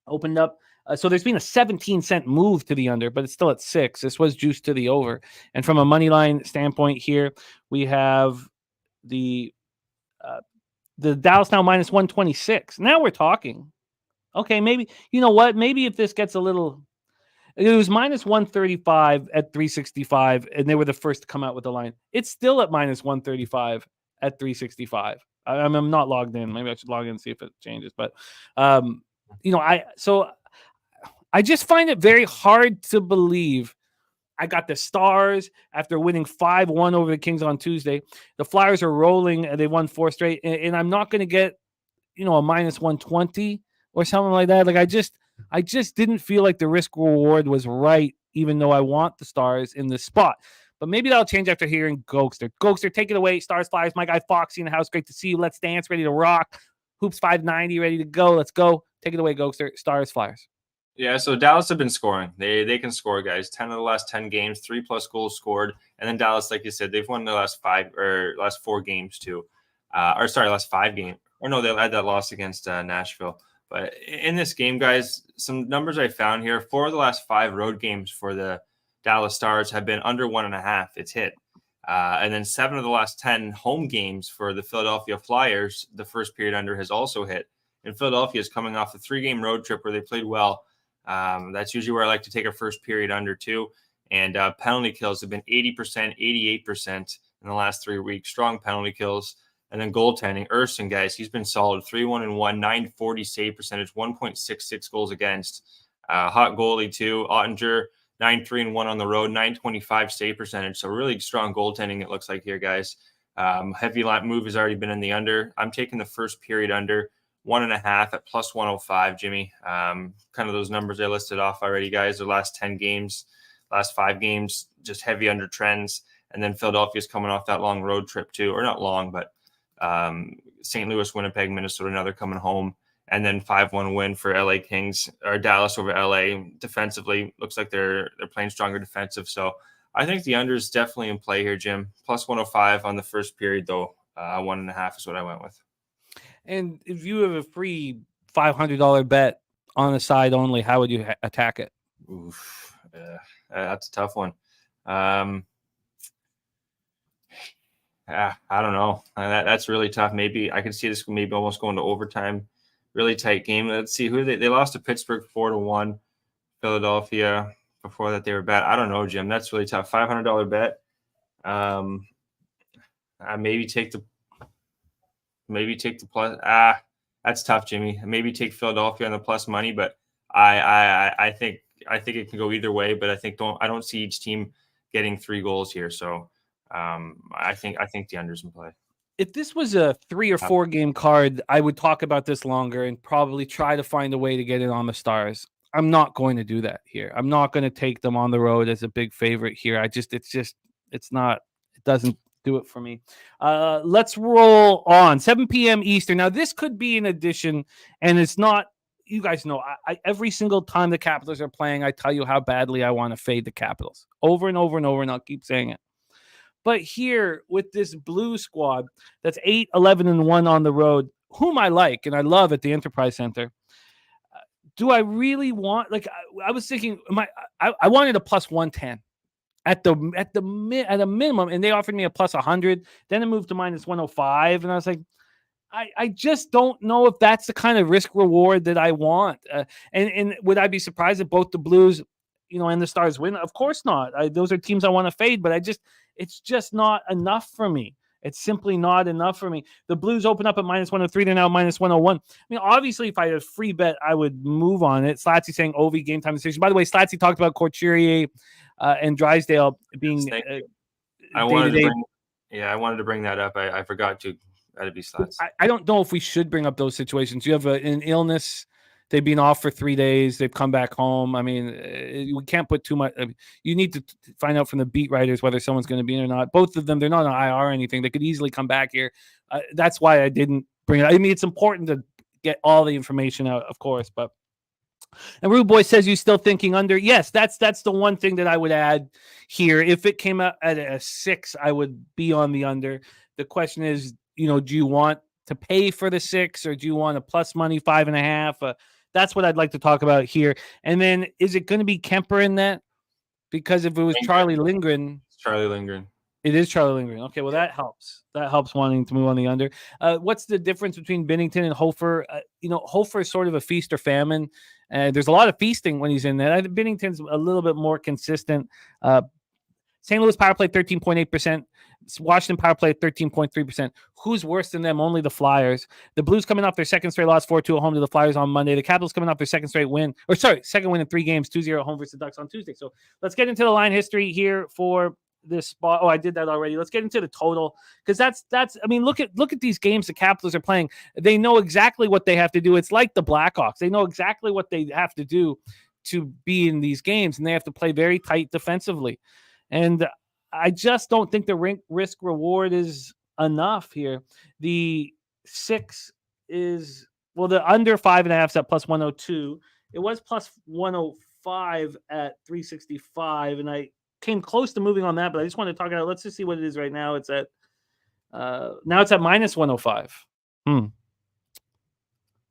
Opened up So there's been a 17-cent move to the under, but it's still at 6. This was juiced to the over. And from a money line standpoint here, we have the Dallas now minus 126. Now we're talking. Okay, maybe, you know what? Maybe if this gets a little, it was minus 135 at 365, and they were the first to come out with the line. It's still at minus 135 at 365. I'm not logged in. Maybe I should log in and see if it changes. But, I just find it very hard to believe. I got the Stars after winning 5-1 over the Kings on Tuesday. The Flyers are rolling, and they won 4 straight. And I'm not going to get, a minus 120 or something like that. Like I just didn't feel like the risk reward was right, even though I want the Stars in this spot. But maybe that'll change after hearing Gogster. Gogster, take it away. Stars, Flyers. My guy Foxy in the house. Great to see you. Let's dance. Ready to rock. Hoops 590. Ready to go. Let's go. Take it away, Gogster. Stars, Flyers. Yeah, so Dallas have been scoring. They can score, guys. 10 of the last 10 games, 3+ goals scored. And then Dallas, like you said, they've won the last 4 games too. Last 5 games. Or no, they had that loss against Nashville. But in this game, guys, some numbers I found here. 4 of the last 5 road games for the Dallas Stars have been under 1.5. It's hit. And then 7 of the last 10 home games for the Philadelphia Flyers, the first period under has also hit. And Philadelphia is coming off a 3-game road trip where they played well. That's usually where I like to take a first period under too. And penalty kills have been 80%, 88% in the last 3 weeks. Strong penalty kills. And then goaltending, Erson, guys, he's been solid. 3-1-1, 940 save percentage, 1.66 goals against. Hot goalie too. Ottinger, 9-3-1 on the road, 925 save percentage. So really strong goaltending it looks like here, guys. Heavy line move has already been in the under. I'm taking the first period under 1.5 at plus 105, Jimmy. Kind of those numbers I listed off already, guys. The last 10 games, last 5 games, just heavy under trends. And then Philadelphia's coming off that long road trip too, or not long, but St. Louis, Winnipeg, Minnesota, now they're coming home. And then 5-1 win for LA Kings or Dallas over LA. Defensively, looks like they're playing stronger defensive. So I think the under is definitely in play here, Jim. Plus 105 on the first period, though. 1.5 is what I went with. And if you have a free $500 bet on the side only, how would you attack it? Oof, that's a tough one. I don't know. That's really tough. Maybe I could see this maybe almost going to overtime. Really tight game. Let's see who they lost to Pittsburgh 4-1. Philadelphia before that they were bad. I don't know, Jim. That's really tough. $500 bet. Maybe take the plus. That's tough, Jimmy. Maybe take Philadelphia on the plus money, but I think it can go either way. But I don't see each team getting 3 goals here. So I think the under's in play. If this was a 3 or 4 game card, I would talk about this longer and probably try to find a way to get it on the Stars. I'm not going to do that here. I'm not going to take them on the road as a big favorite here. It doesn't do it for me. Let's roll on. 7 p.m. Eastern. Now, this could be an addition, and it's not, you guys know, I every single time the Capitals are playing, I tell you how badly I want to fade the Capitals. Over and over and over, and I'll keep saying it. But here, with this blue squad that's 8-11-1 on the road, whom I like and I love at the Enterprise Center, do I really want, like, I was thinking, I wanted a plus 110 at a minimum, and they offered me a plus 100. Then it moved to minus 105, and I was like, I just don't know if that's the kind of risk reward that I want. And would I be surprised if both the Blues, and the Stars win? Of course not. Those are teams I want to fade, but it's just not enough for me. It's simply not enough for me. The Blues open up at minus 103. They're now minus 101. I mean, obviously, if I had a free bet, I would move on it. Slatsy saying Ovi game time decision. By the way, Slatsy talked about Couturier and Drysdale being I wanted to bring that up. I forgot to. That'd be Slats. I don't know if we should bring up those situations. You have an illness. They've been off for 3 days. They've come back home. I mean, we can't put too much. You need to find out from the beat writers whether someone's going to be in or not. Both of them, they're not on IR or anything. They could easily come back here. That's why I didn't bring it. I mean, it's important to get all the information out, of course. But and Rude Boy says you still thinking under. Yes, that's the one thing that I would add here. If it came out at a 6, I would be on the under. The question is, do you want to pay for the 6 or do you want a plus money 5.5? that's what I'd like to talk about here. And then is it going to be Kemper in that? Because if it was Charlie Lindgren, it is Charlie Lindgren. Okay, well, that helps. That helps wanting to move on the under. What's the difference between Binnington and Hofer? Hofer is sort of a feast or famine. There's a lot of feasting when he's in there. Binnington's a little bit more consistent. St. Louis power play 13.8%. Washington power play 13.3%. Who's worse than them? Only the Flyers. The Blues coming off their second straight loss 4-2 at home to the Flyers on Monday. The Capitals coming off their second win in 3 games, 2-0 at home versus the Ducks on Tuesday. So let's get into the line history here for this spot. Oh, I did that already. Let's get into the total, because that's I mean, look at these games the Capitals are playing. They know exactly what they have to do. It's like the Blackhawks. They know exactly what they have to do to be in these games, and they have to play very tight defensively. And I just don't think the risk reward is enough here. The 6 is, well, the under 5.5 is at plus 102. It was plus 105 at 365, and I came close to moving on that, but I just want to talk about it. Let's just see what it is right now. It's at minus 105.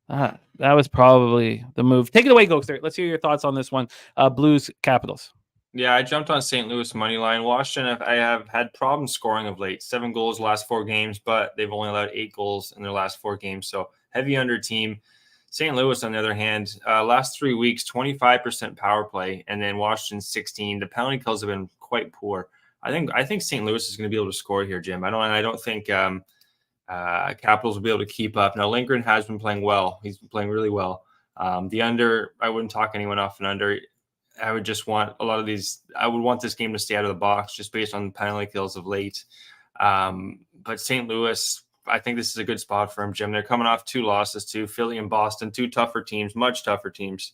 That was probably the move. Take it away, Gogster. Let's hear your thoughts on this one. Blues Capitals. Yeah, I jumped on St. Louis money line. Washington, I have had problems scoring of late. 7 goals last 4 games, but they've only allowed 8 goals in their last 4 games. So heavy under team. St. Louis, on the other hand, last 3 weeks, 25% power play, and then Washington 16. The penalty kills have been quite poor. I think St. Louis is going to be able to score here, Jim. I don't think Capitals will be able to keep up. Now, Lindgren has been playing well. He's been playing really well. The under, I wouldn't talk anyone off an under. I would just want a lot of these. I would want this game to stay out of the box just based on the penalty kills of late. But St. Louis, I think this is a good spot for him, Jim. They're coming off 2 losses to Philly and Boston, 2 tougher teams, much tougher teams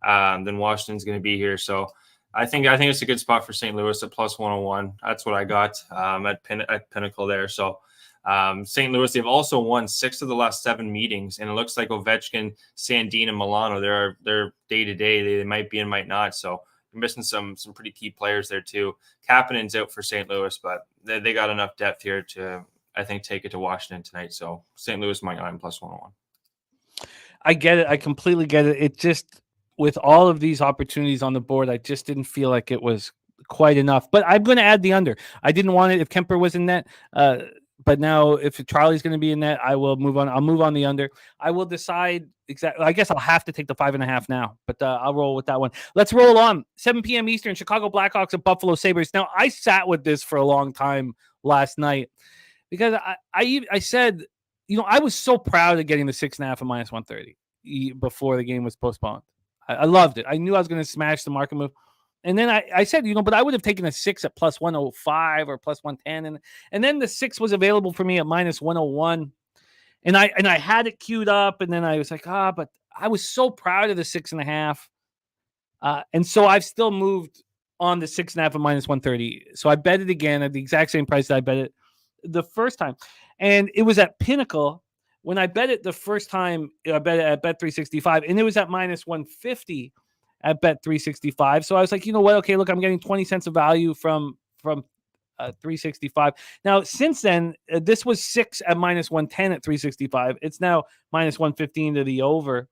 than Washington's going to be here. So I think it's a good spot for St. Louis at plus 101. That's what I got at Pinnacle there. So St. Louis, they've also won 6 of the last 7 meetings, and it looks like Ovechkin, Sandin, and Milano, they're day-to-day. They might be and might not. So you're missing some pretty key players there too. Kapanen's out for St. Louis, but they got enough depth here to, I think, take it to Washington tonight. So St. Louis money line plus 101. I get it. I completely get it. It just, with all of these opportunities on the board, I just didn't feel like it was quite enough. But I'm going to add the under. I didn't want it if Kemper was in net. But now, if Charlie's going to be in that, I will move on. I'll move on the under. I will decide exactly. I guess I'll have to take the 5.5 now, but I'll roll with that one. Let's roll on. 7 p.m. Eastern, Chicago Blackhawks at Buffalo Sabres. Now, I sat with this for a long time last night because I said, I was so proud of getting the 6.5 at minus 130 before the game was postponed. I loved it. I knew I was going to smash the market move. And then I said, but I would have taken a 6 at plus 105 or plus 110. And then the 6 was available for me at minus 101. And I had it queued up. And then I was like, but I was so proud of the 6.5. And so I've still moved on the 6.5 at minus 130. So I bet it again at the exact same price that I bet it the first time. And it was at Pinnacle. When I bet it the first time, I bet it at Bet365. And it was at minus 150. At Bet365. So I was like, you know what? Okay, look, I'm getting 20 cents of value from 365. Now, since then, this was 6 at minus 110 at 365. It's now minus 115 to the over.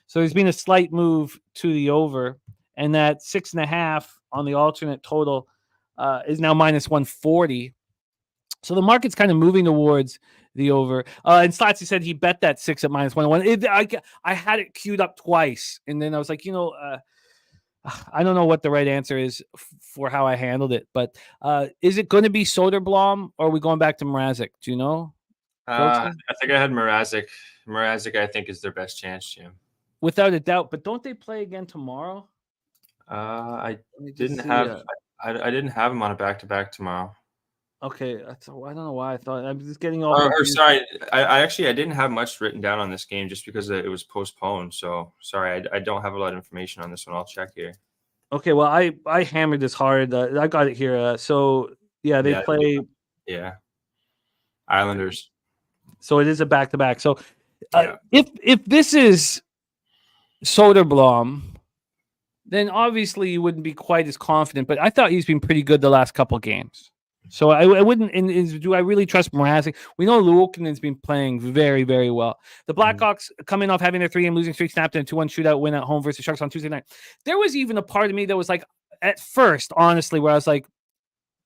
So there's been a slight move to the over. And that 6.5 on the alternate total is now minus 140. So the market's kind of moving towards the over. And Slatsy said he bet that 6 at minus 101. I had it queued up twice. And then I was like, I don't know what the right answer is for how I handled it, but is it going to be Soderblom or are we going back to Mrazek? Do you know? I think I had Mrazek. Mrazek, I think, is their best chance, Jim. Without a doubt. But don't they play again tomorrow? I didn't have him on a back-to-back tomorrow. Okay, I don't know why I thought I'm just getting all. Sorry, I didn't have much written down on this game just because it was postponed. So sorry, I don't have a lot of information on this one. I'll check here. Okay, well I hammered this hard. I got it here. So yeah, they play. Yeah, Islanders. So it is a back-to-back. So if this is Soderblom, then obviously you wouldn't be quite as confident. But I thought he's been pretty good the last couple games. So I wouldn't. Do I really trust Mrazek? We know Luukkonen's been playing very, very well. The Blackhawks coming off having their 3-game losing streak snapped in a 2-1 shootout win at home versus Sharks on Tuesday night. There was even a part of me that was like, at first, honestly, where I was like,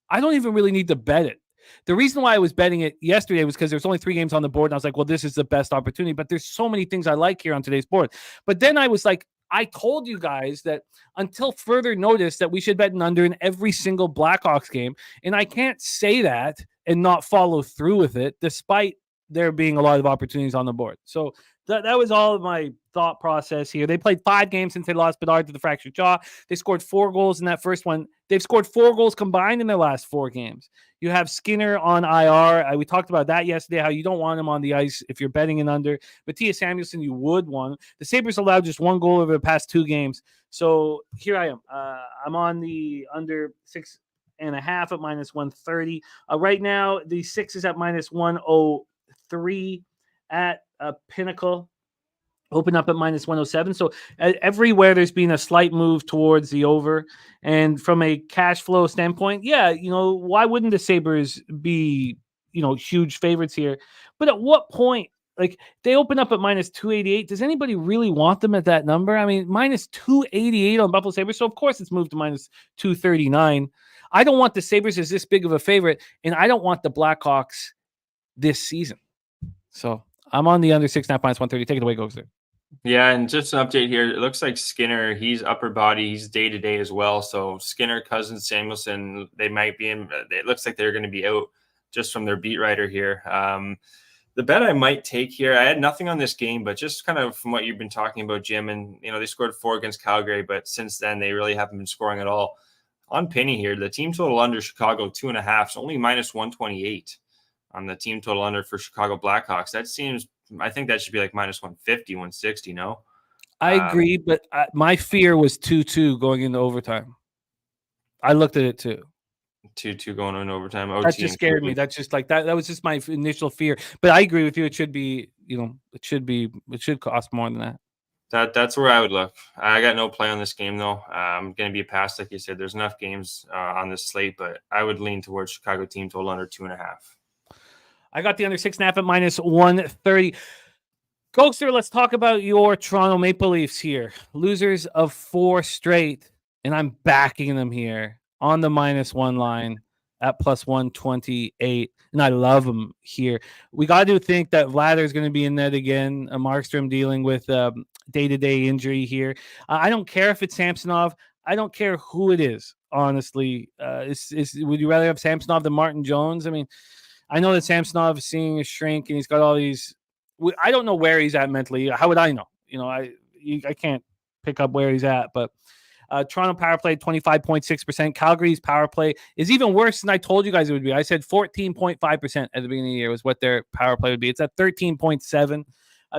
I don't even really need to bet it. The reason why I was betting it yesterday was because there's only 3 games on the board, and I was like, well, this is the best opportunity. But there's so many things I like here on today's board. But then I was like, I told you guys that until further notice that we should bet an under in every single Blackhawks game. And I can't say that and not follow through with it, despite there being a lot of opportunities on the board. So that was all of my thought process here. They played 5 games since they lost Bedard to the fractured jaw. They scored 4 goals in that first one. They've scored 4 goals combined in their last 4 games. You have Skinner on IR. We talked about that yesterday, how you don't want him on the ice if you're betting an under. Mattias Samuelsson, you would want. The Sabres allowed just 1 goal over the past 2 games. So here I am. I'm on the under 6.5 at -130. Right now, the 6 is at -103 at Pinnacle. Open up at -107. So everywhere there's been a slight move towards the over. And from a cash flow standpoint, yeah, why wouldn't the Sabres be, huge favorites here? But at what point, like they open up at -288. Does anybody really want them at that number? I mean, -288 on Buffalo Sabres. So of course it's moved to -239. I don't want the Sabres as this big of a favorite, and I don't want the Blackhawks this season. So I'm on the under 6.5 -130. Take it away, Gogster. Yeah, and just an update here. It looks like Skinner, he's upper body, he's day-to-day as well. So Skinner, Cousins, Samuelsson, they might be in. It looks like they're going to be out just from their beat writer here. The bet I might take here, I had nothing on this game, but just kind of from what you've been talking about, Jim, and they scored 4 against Calgary, but since then they really haven't been scoring at all. On Penny here, the team total under Chicago 2.5, so only -128 on the team total under for Chicago Blackhawks. That seems, I think that should be like -150, 160, no? I agree, but my fear was 2-2 going into overtime. I looked at it too. 2-2 going into overtime. That just scared me. That's just like that. That was just my initial fear. But I agree with you. It should be, it should cost more than that. That's where I would look. I got no play on this game though. I'm going to be a pass, like you said. There's enough games on this slate, but I would lean towards Chicago team total under 2.5. I got the under 6.5 at -130. Gogster, let's talk about your Toronto Maple Leafs here. Losers of 4 straight, and I'm backing them here on the -1 line at +128, and I love them here. We got to think that Vladar is going to be in net again. Markstrom dealing with day-to-day injury here. I don't care if it's Samsonov. I don't care who it is, honestly. Would you rather have Samsonov than Martin Jones? I mean, I know that Samsonov is seeing a shrink, and he's got all these. I don't know where he's at mentally. How would I know? I can't pick up where he's at. But Toronto power play 25.6%. Calgary's power play is even worse than I told you guys it would be. I said 14.5% at the beginning of the year was what their power play would be. It's at 13.7.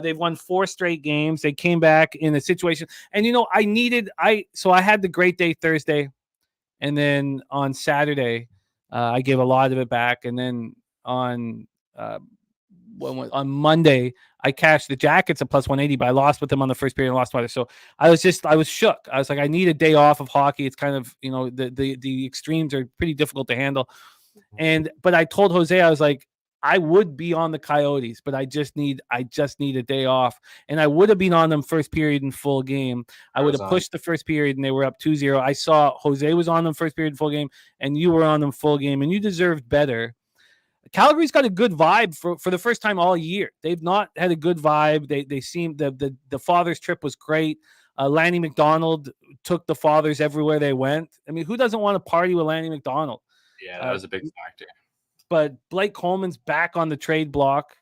They've won 4 straight games. They came back in a situation, and I had the great day Thursday, and then on Saturday, I gave a lot of it back, and then on Monday, I cashed the Jackets at +180, but I lost with them on the first period and lost by it. So I was shook. I was like, I need a day off of hockey. It's kind of, the extremes are pretty difficult to handle. But I told Jose, I was like, I would be on the Coyotes, but I just need a day off. And I would have been on them first period in full game. I would have pushed the first period, and they were up 2-0. I saw Jose was on them first period full game, and you were on them full game, and you deserved better. Calgary's got a good vibe for the first time all year. They've not had a good vibe. They seem the father's trip was great. Lanny McDonald took the fathers everywhere they went. I mean, who doesn't want to party with Lanny McDonald? Yeah, that was a big factor. But Blake Coleman's back on the trade block.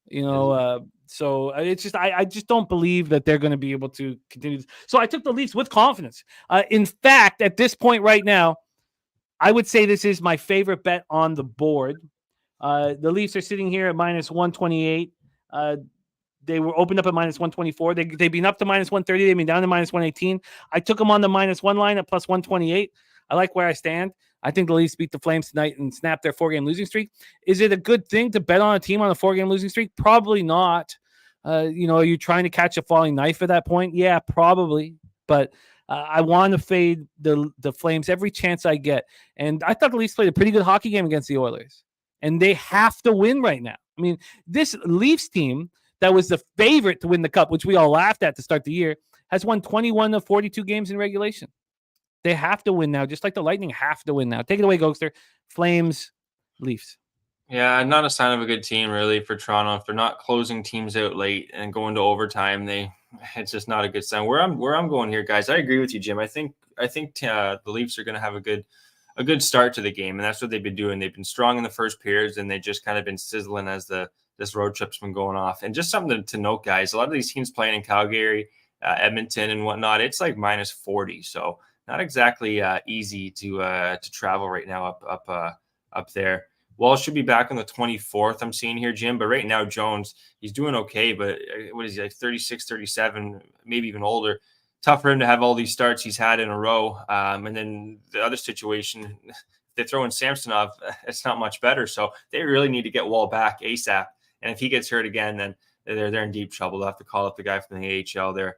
So it's just I just don't believe that they're going to be able to continue. So I took the Leafs with confidence. In fact, at this point right now, I would say this is my favorite bet on the board. The Leafs are sitting here at -128. They were opened up at -124. They've been up to -130. They've been down to -118. I took them on the -1 line at +128. I like where I stand. I think the Leafs beat the Flames tonight and snap their 4-game losing streak. Is it a good thing to bet on a team on a 4-game losing streak? Probably not. Are you trying to catch a falling knife at that point? Yeah, probably. But I want to fade the Flames every chance I get. And I thought the Leafs played a pretty good hockey game against the Oilers. And they have to win right now. I mean, this Leafs team that was the favorite to win the Cup, which we all laughed at to start the year, has won 21 of 42 games in regulation. They have to win now, just like the Lightning have to win now. Take it away, Gogster. Flames, Leafs. Yeah, not a sign of a good team really for Toronto. If they're not closing teams out late and going to overtime, it's just not a good sign. Where I'm going here, guys, I agree with you, Jim. I think the Leafs are going to have a good start to the game, and that's what they've been doing. They've been strong in the first periods, and they've just kind of been sizzling as this road trip's been going off. And just something to note, guys, a lot of these teams playing in Calgary, Edmonton, and whatnot, it's like minus 40, so not exactly easy to travel right now up there. Walsh should be back on the 24th, I'm seeing here, Jim. But right now, Jones, he's doing okay. But what is he, like 36, 37, maybe even older? Tough for him to have all these starts he's had in a row. And then the other situation, they throw in Samsonov, it's not much better. So they really need to get Wall back ASAP. And if he gets hurt again, then they're in deep trouble. They'll have to call up the guy from the AHL there.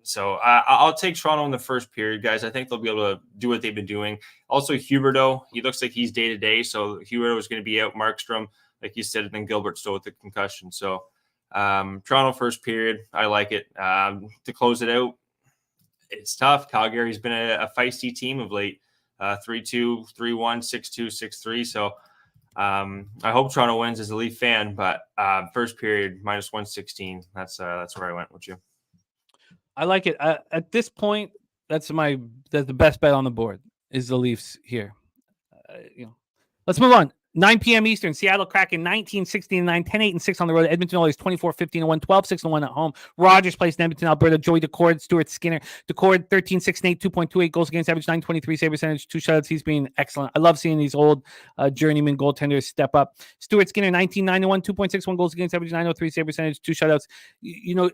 So I'll take Toronto in the first period, guys. I think they'll be able to do what they've been doing. Also, Huberdeau, he looks like he's day-to-day, so Huberdeau is going to be out. Markstrom, like you said, and then Gilbert still with the concussion. So Toronto first period, I like it. To close it out, it's tough. Calgary's been a feisty team of late, 3-2, 3-1, 6-2, 6-3. So I hope Toronto wins as a Leaf fan, but first period, minus 116. That's where I went with you. I like it. At this point, that's the best bet on the board is the Leafs here. Let's move on. 9 p.m. Eastern, Seattle Kraken 19-16-9, 10-8-6 on the road. Edmonton Oilers 24-15-1, 12-6-1 at home. Rogers plays in Edmonton, Alberta. Joey Decord, Stuart Skinner. Decord 13-6-8, 2.28 goals against average, 923 save percentage, 2 shutouts. He's been excellent. I love seeing these old journeyman goaltenders step up. Stuart Skinner 19-9-1, 2.61 goals against average, 903 save percentage, 2 shutouts.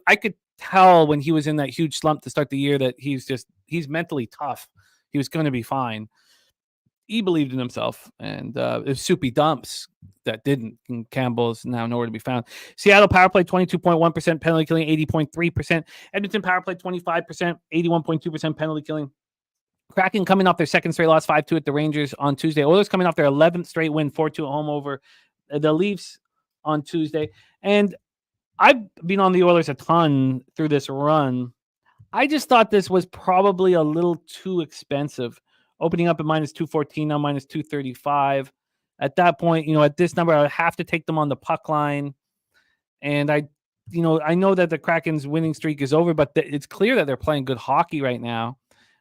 I could tell when he was in that huge slump to start the year that he's mentally tough. He was going to be fine. He believed in himself, and it was Soupy Dumps that didn't. And Campbell's now nowhere to be found. Seattle power play 22.1%, penalty killing 80.3%. Edmonton power play 25%, 81.2% penalty killing. Kraken coming off their second straight loss, 5-2 at the Rangers on Tuesday. Oilers coming off their 11th straight win, 4-2 at home over the Leafs on Tuesday. And I've been on the Oilers a ton through this run. I just thought this was probably a little too expensive. Opening up at minus 214, now minus 235. At that point, at this number, I would have to take them on the puck line. And I know that the Kraken's winning streak is over, but it's clear that they're playing good hockey right now.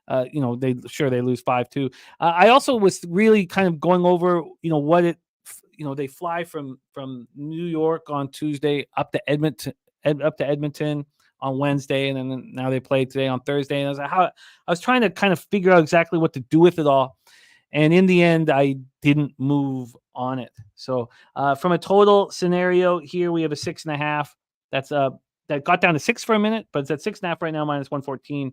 They lose 5-2. I also was really kind of going over, they fly from New York on Tuesday up to Edmonton on Wednesday, and then now they play today on Thursday. And I was trying to kind of figure out exactly what to do with it all. And in the end, I didn't move on it. So from a total scenario here, we have a 6.5. That got down to 6 for a minute, but it's at 6.5 right now, minus 114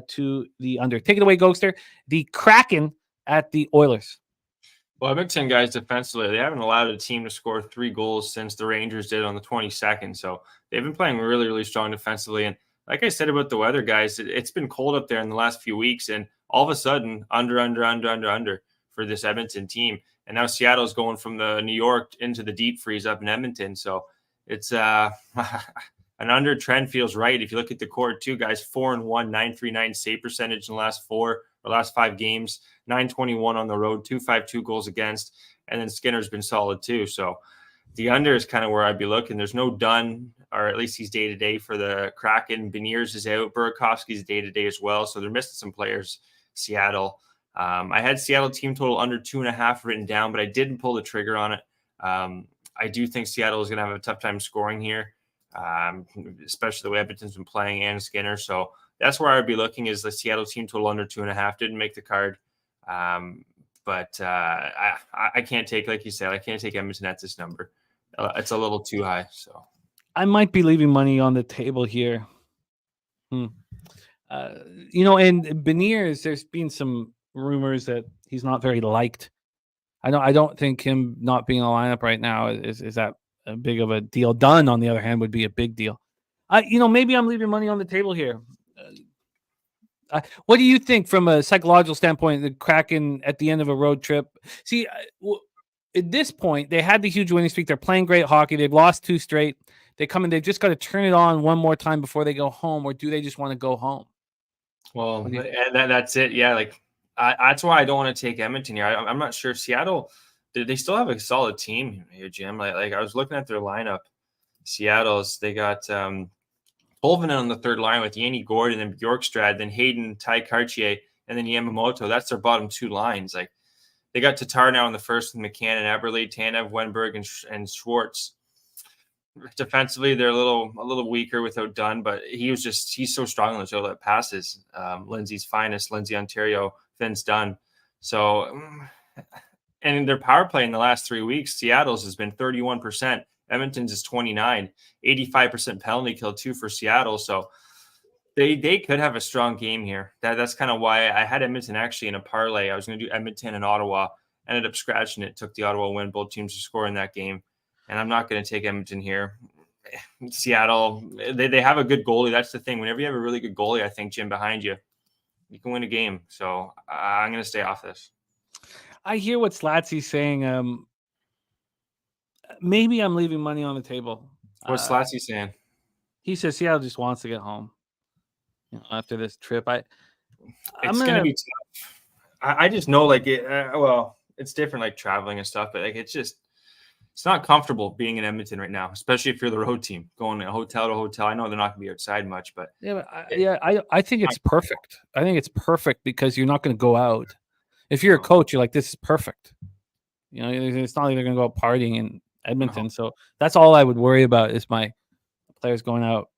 to the under. Take it away, Gogster. The Kraken at the Oilers. Well, Edmonton, guys, defensively, they haven't allowed a team to score 3 goals since the Rangers did on the 22nd. So they've been playing really, really strong defensively. And like I said about the weather, guys, it's been cold up there in the last few weeks. And all of a sudden, under for this Edmonton team. And now Seattle's going from the New York into the deep freeze up in Edmonton. So it's an under trend feels right. If you look at the core too, guys, 4-1, 939 save percentage in the last 5 games, 921 on the road, 252 goals against, and then Skinner's been solid too. So the under is kind of where I'd be looking. There's no Dunn, or at least he's day-to-day for the Kraken. Beniers is out. Burakovsky's day-to-day as well. So they're missing some players, Seattle. I had Seattle team total under 2.5 written down, but I didn't pull the trigger on it. I do think Seattle is going to have a tough time scoring here, especially the way Edmonton's been playing and Skinner. So that's where I would be looking, is the Seattle team total under 2.5. Didn't make the card. But I can't take, like you said, I can't take Edmonton at this number. It's a little too high. So I might be leaving money on the table here. And Beniers, there's been some rumors that he's not very liked. I don't think him not being in the lineup right now is that a big of a deal. Dunn, on the other hand, would be a big deal. Maybe I'm leaving money on the table here. What do you think from a psychological standpoint, the Kraken at the end of a road trip? See, at this point, they had the huge winning streak. They're playing great hockey. They've lost 2 straight. They come in, they've just got to turn it on one more time before they go home, or do they just want to go home? Well, and that's it. Yeah, like that's why I don't want to take Edmonton here. I'm not sure. Seattle, they still have a solid team here, Jim. Like I was looking at their lineup. Seattle's, they got Holvinen on the third line with Yanni Gordon and Bjorkstrad, then Hayden, Ty Cartier, and then Yamamoto. That's their bottom 2 lines. Like they got Tatar now in the first with McCann and Eberle, Tanev, Wenberg, and Schwartz. Defensively, they're a little weaker without Dunn, but he's so strong on the show that passes. Lindsay's finest, Lindsay Ontario, Vince Dunn. So, and in their power play in the last 3 weeks, Seattle's has been 31%. Edmonton's is 29, 85% penalty kill too for Seattle. So they could have a strong game here. That's kind of why I had Edmonton actually in a parlay. I was going to do Edmonton and Ottawa. Ended up scratching it. Took the Ottawa win. Both teams to score in that game. And I'm not going to take Edmonton here. Seattle, they have a good goalie. That's the thing. Whenever you have a really good goalie, I think, Jim, behind you, you can win a game. So I'm going to stay off this. I hear what Slatsy's saying. Maybe I'm leaving money on the table. What's Slatsy saying? He says Seattle just wants to get home. After this trip, it's going to be tough. I just know, like, it's different, like traveling and stuff, but like it's not comfortable being in Edmonton right now, especially if you're the road team going hotel to hotel. I know they're not going to be outside much, but I think it's perfect. I think it's perfect because you're not going to go out. If you're a coach, you're like, this is perfect. It's not like they're going to go out partying in Edmonton. So that's all I would worry about is my players going out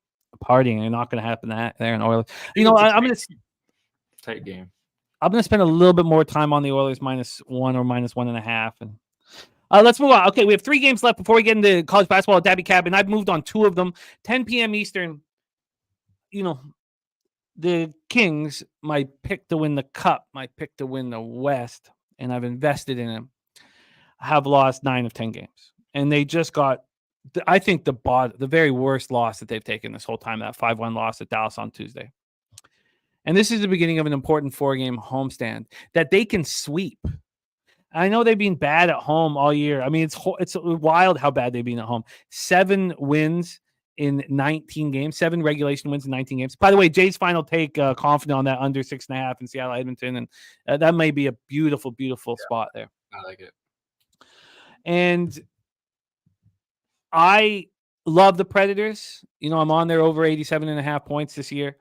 partying. They're not going to happen there in Oilers. I'm going to tight game. I'm going to spend a little bit more time on the Oilers -1 or -1.5. And let's move on. Okay, we have 3 games left before we get into college basketball at Daby Cab, and I've moved on 2 of them. 10 p.m. Eastern. The Kings, my pick to win the Cup, my pick to win the West, and I've invested in them, have lost 9 of 10 games. And they just got, I think, the very worst loss that they've taken this whole time, that 5-1 loss at Dallas on Tuesday. And this is the beginning of an important 4-game homestand that they can sweep. I know they've been bad at home all year. I mean, it's wild how bad they've been at home. 7 wins in 19 games, 7 regulation wins in 19 games. By the way, Jay's final take, confident on that under 6.5 in Seattle, Edmonton. And that may be a beautiful, beautiful spot there. I like it. And I love the Predators. I'm on there over 87.5 points this year.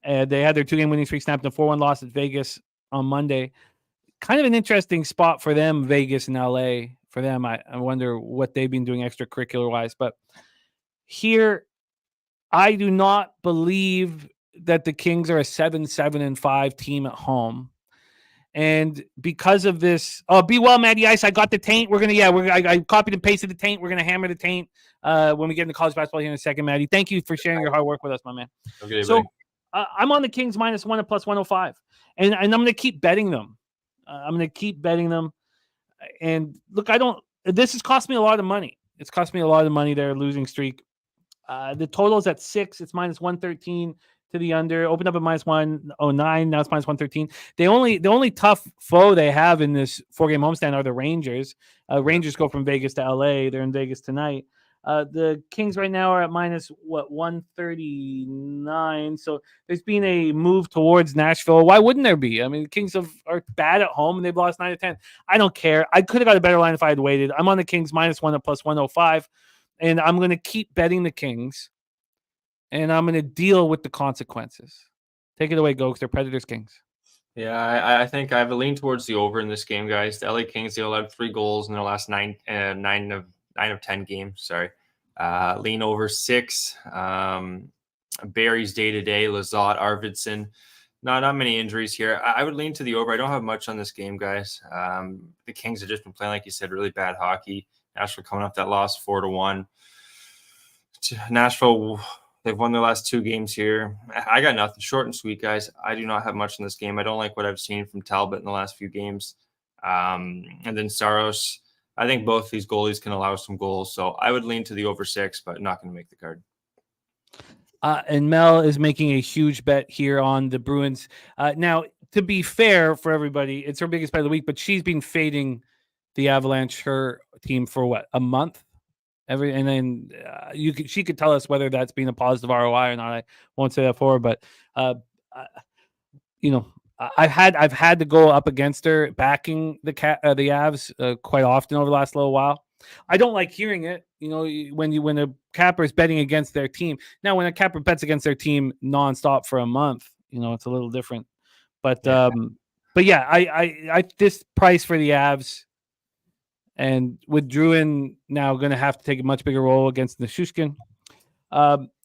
They had their 2-game winning streak snapped in a 4-1 loss at Vegas on Monday. Kind of an interesting spot for them, Vegas and LA. For them, I wonder what they've been doing extracurricular-wise. But here, I do not believe that the Kings are a 7-5 team at home. And because of this, be well, Matty Ice. I got the taint. I copied and pasted the taint. We're gonna hammer the taint when we get into college basketball here in a second, Matty. Thank you for sharing your hard work with us, my man. Okay, so I'm on the Kings -1 at +105, and I'm gonna keep betting them. And look, this has cost me a lot of money. It's cost me a lot of money. Their losing streak. The total is at 6. It's -113 to the under. Opened up at -109. Now it's -113. The only tough foe they have in this 4-game homestand are the Rangers. Rangers go from Vegas to LA. They're in Vegas tonight. The Kings right now are at -139. So there's been a move towards Nashville. Why wouldn't there be? I mean, the Kings are bad at home and they've lost 9 of 10. I don't care. I could have got a better line if I had waited. I'm on the Kings -1 at +105, and I'm going to keep betting the Kings, and I'm going to deal with the consequences. Take it away, Gogster. Predators, Kings. Yeah, I think I have a lean towards the over in this game, guys. The LA Kings, they allowed 3 goals in their last 9 of 10 games. Sorry. Lean over 6. Barry's day-to-day, Lizotte, Arvidsson. Not many injuries here. I would lean to the over. I don't have much on this game, guys. The Kings have just been playing, like you said, really bad hockey. Nashville coming off that loss 4-1. Nashville, they've won their last 2 games here. I got nothing. Short and sweet, guys. I do not have much in this game. I don't like what I've seen from Talbot in the last few games. And then Saros. I think both these goalies can allow some goals. So I would lean to the over 6, but not going to make the card. And Mel is making a huge bet here on the Bruins. Now, to be fair for everybody, it's her biggest bet of the week, but she's been fading the Avalanche, her team, for what, a month? And then she could tell us whether that's been a positive ROI or not. I won't say that for her, but I've had to go up against her backing the Avs quite often over the last little while. I don't like hearing it, when a capper is betting against their team. Now, when a capper bets against their team nonstop for a month, it's a little different. But yeah, I this price for the Avs, and with Druin now going to have to take a much bigger role against Nichushkin.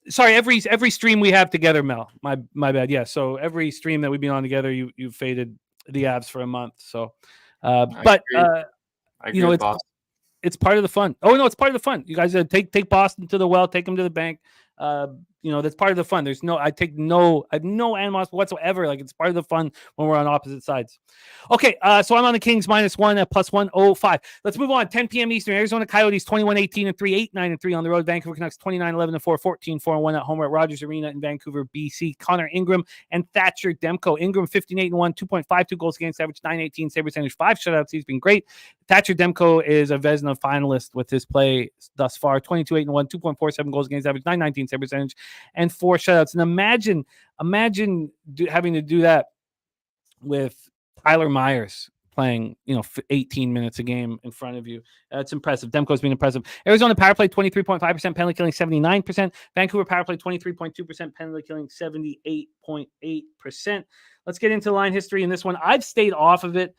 Sorry, every stream we have together, Mel. My bad. Yeah, so every stream that we've been on together, you faded the Avs for a month. So, but I agree with it's part of the fun. Oh no, it's part of the fun. You guys take Boston to the well, take them to the bank. That's part of the fun. I have no animosity whatsoever. Like, it's part of the fun when we're on opposite sides. Okay, so I'm on the Kings -1 at +105. Let's move on. 10 p.m. Eastern. Arizona Coyotes 21-18-3, 8-9-3 on the road. Vancouver Canucks 29-11-4, 14-4-1 at home at Rogers Arena in Vancouver, BC. Connor Ingram and Thatcher Demko. Ingram 15-8-1, 2.52 goals against average, .918 save percentage, 5 shutouts. He's been great. Thatcher Demko is a Vezina finalist with his play thus far. 22-8-1, 2.47 goals against average, .919 save percentage, and 4 shutouts. And imagine having to do that with Tyler Myers playing, 18 minutes a game in front of you. It's impressive. Demko's been impressive. Arizona power play 23.5%, penalty killing 79%. Vancouver power play 23.2%, penalty killing 78.8%. Let's get into line history in this one. I've stayed off of it.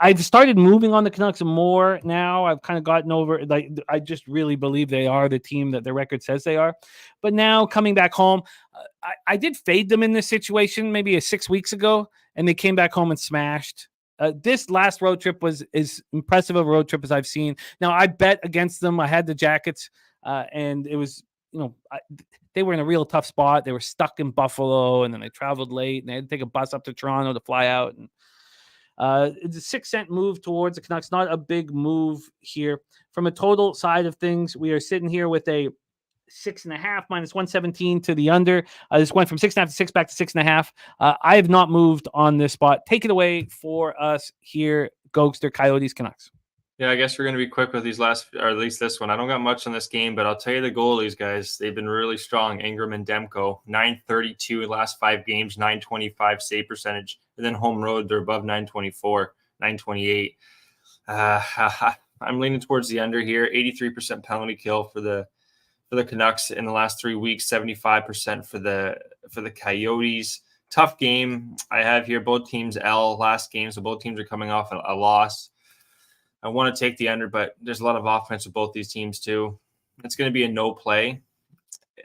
I've started moving on the Canucks more now. I've kind of gotten over, I just really believe they are the team that their record says they are. But now coming back home, I did fade them in this situation maybe 6 weeks ago, and they came back home and smashed. This last road trip was as impressive of a road trip as I've seen. Now, I bet against them. I had the Jackets, and it was, they were in a real tough spot. They were stuck in Buffalo, and then they traveled late, and they had to take a bus up to Toronto to fly out. And it's a 6-cent move towards the Canucks. Not a big move here. From a total side of things, we are sitting here with a 6.5 -117 to the under. This went from 6.5 to 6 back to 6.5. I have not moved on this spot. Take it away for us here, Gogster, Coyotes, Canucks. Yeah, I guess we're going to be quick with these last, or at least this one. I don't got much on this game, but I'll tell you the goalies, guys. They've been really strong. Ingram and Demko, 932 in the last 5 games, 925 save percentage. And then home road, they're above 924, 928. I'm leaning towards the under here. 83% penalty kill for the Canucks in the last 3 weeks, 75% for the Coyotes. Tough game. I have here both teams last game, so both teams are coming off a loss. I want to take the under, but there's a lot of offense with both these teams too. It's going to be a no play.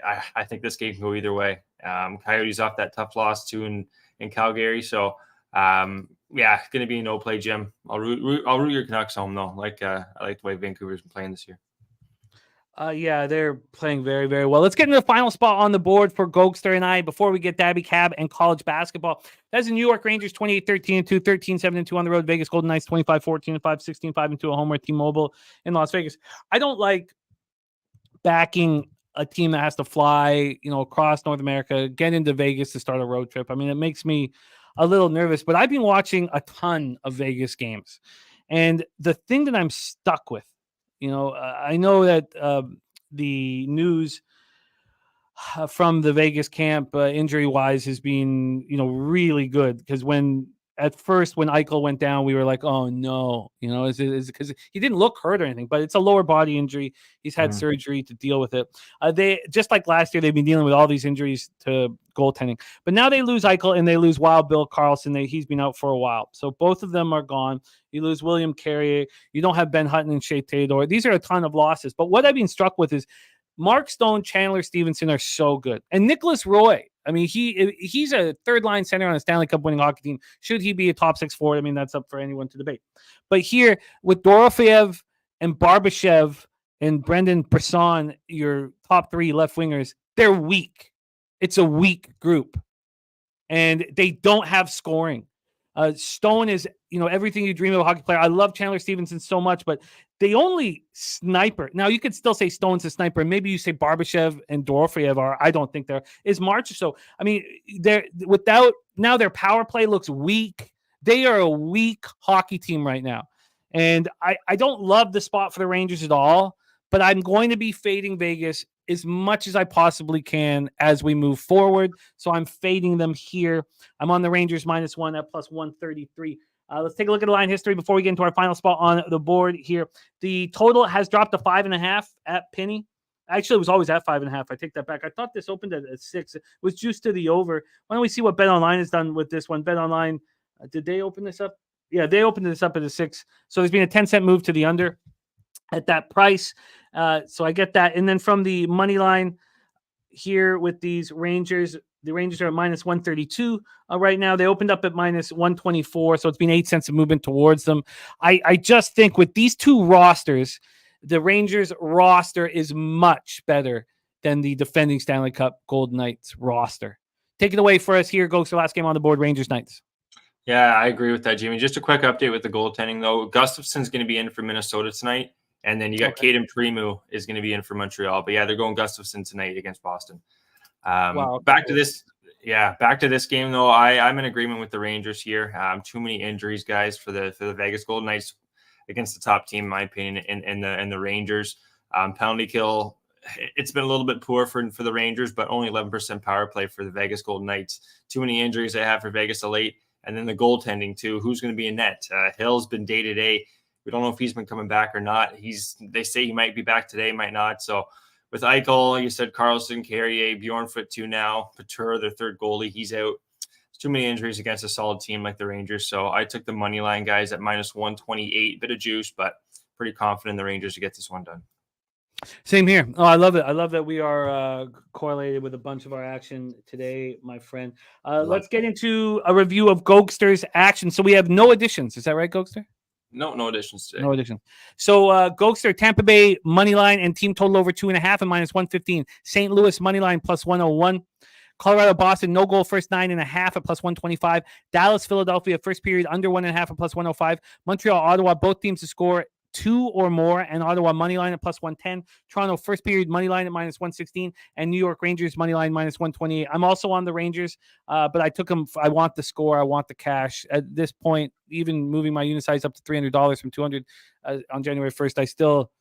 I think this game can go either way. Coyotes off that tough loss too in Calgary, so it's going to be a no play, Jim. I'll root your Canucks home though. I like the way Vancouver's been playing this year. Yeah, they're playing very, very well. Let's get into the final spot on the board for Gogster and I before we get Daby Cab and college basketball. That's the New York Rangers 28-13-2, 13-7-2 on the road. Vegas Golden Knights 25-14-5, 16-5-2 at home at T-Mobile in Las Vegas. I don't like backing a team that has to fly, across North America, get into Vegas to start a road trip. I mean, it makes me a little nervous, but I've been watching a ton of Vegas games. And the thing that I'm stuck with, I know that the news from the Vegas camp injury-wise has been, really good, because at first when Eichel went down, we were like, oh no, is it because he didn't look hurt or anything, but it's a lower body injury. He's had surgery to deal with it. They, just like last year, they've been dealing with all these injuries to goaltending, but now they lose Eichel and they lose Wild Bill Karlsson. He's been out for a while. So both of them are gone. You lose William Carrier. You don't have Ben Hutton and Shea Theodore. These are a ton of losses. But what I've been struck with is Mark Stone, Chandler Stevenson are so good. And Nicholas Roy, I mean, he's a third-line center on a Stanley Cup winning hockey team. Should he be a top 6 forward? I mean, that's up for anyone to debate. But here, with Dorofeyev and Barbashev and Brendan Brisson, your top 3 left wingers, they're weak. It's a weak group. And they don't have scoring. Stone is, everything you dream of a hockey player. I love Chandler Stevenson so much, but the only sniper, now you could still say Stone's a sniper. Maybe you say Barbashev and Dorofeyev are, I don't think there is March. So, I mean, now their power play looks weak. They are a weak hockey team right now. And I don't love the spot for the Rangers at all, but I'm going to be fading Vegas as much as I possibly can as we move forward. So I'm fading them here. I'm on the Rangers -1 at +133. Let's take a look at the line history before we get into our final spot on the board here. The total has dropped to 5.5 at Penny. Actually, it was always at 5.5. I take that back. I thought this opened at 6. It was juiced to the over. Why don't we see what BetOnline has done with this one? BetOnline, did they open this up? Yeah, they opened this up at a 6. So there's been a 10-cent move to the under at that price. So I get that. And then from the money line here with these Rangers, the Rangers are at -132 right now. They opened up at -124. So it's been 8 cents of movement towards them. I just think with these two rosters, the Rangers roster is much better than the defending Stanley Cup Golden Knights roster. Take it away for us here. Goes to the last game on the board, Rangers Knights. Yeah, I agree with that, Jimmy. Just a quick update with the goaltending, though. Gustafson's going to be in for Minnesota tonight. And then you got Caden Primo is going to be in for Montreal. But yeah, they're going Gustafson tonight against Boston. Back to this game though. I'm in agreement with the Rangers here. Too many injuries, guys, for the Vegas Golden Knights against the top team, in my opinion, and the Rangers. Penalty kill, it's been a little bit poor for the Rangers, but only 11% power play for the Vegas Golden Knights. Too many injuries they have for Vegas of late. And then the goaltending too. Who's going to be in net? Hill's been day-to-day. We don't know if he's been coming back or not. They say he might be back today, might not. So with Eichel, you said Carlson, Carrier, Bjornfoot too now. Thur, their third goalie, he's out. There's too many injuries against a solid team like the Rangers. So I took the money line, guys, at -128. Bit of juice, but pretty confident in the Rangers to get this one done. Same here. Oh, I love it. I love that we are correlated with a bunch of our action today, my friend. Let's get into a review of Gogster's action. So we have no additions. Is that right, Gogster? No additions today. No addition. So Gogster, Tampa Bay money line and team total over 2.5 and -115. St. Louis money line +101. Colorado, Boston, no goal first 9.5 at +125. Dallas, Philadelphia, first period under 1.5 at +105. Montreal, Ottawa, both teams to score 2 or more, and Ottawa money line at +110. Toronto first period money line at -116, and New York Rangers money line -128. I'm also on the Rangers, but I took them. I want the score. I want the cash at this point. Even moving my unit size up to $300 from $200 on January 1st, I still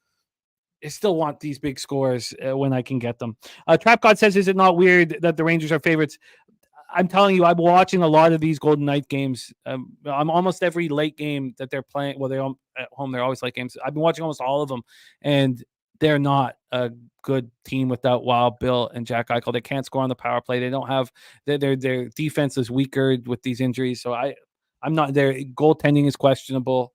want these big scores when I can get them. Trap God says, "Is it not weird that the Rangers are favorites?" I'm telling you, I'm watching a lot of these Golden Knight games. I'm almost every late game that they're playing. Well, they're at home. They're always late games. I've been watching almost all of them, and they're not a good team without Wild Bill and Jack Eichel. They can't score on the power play. They don't have their defense is weaker with these injuries. So I'm not. Their goaltending is questionable.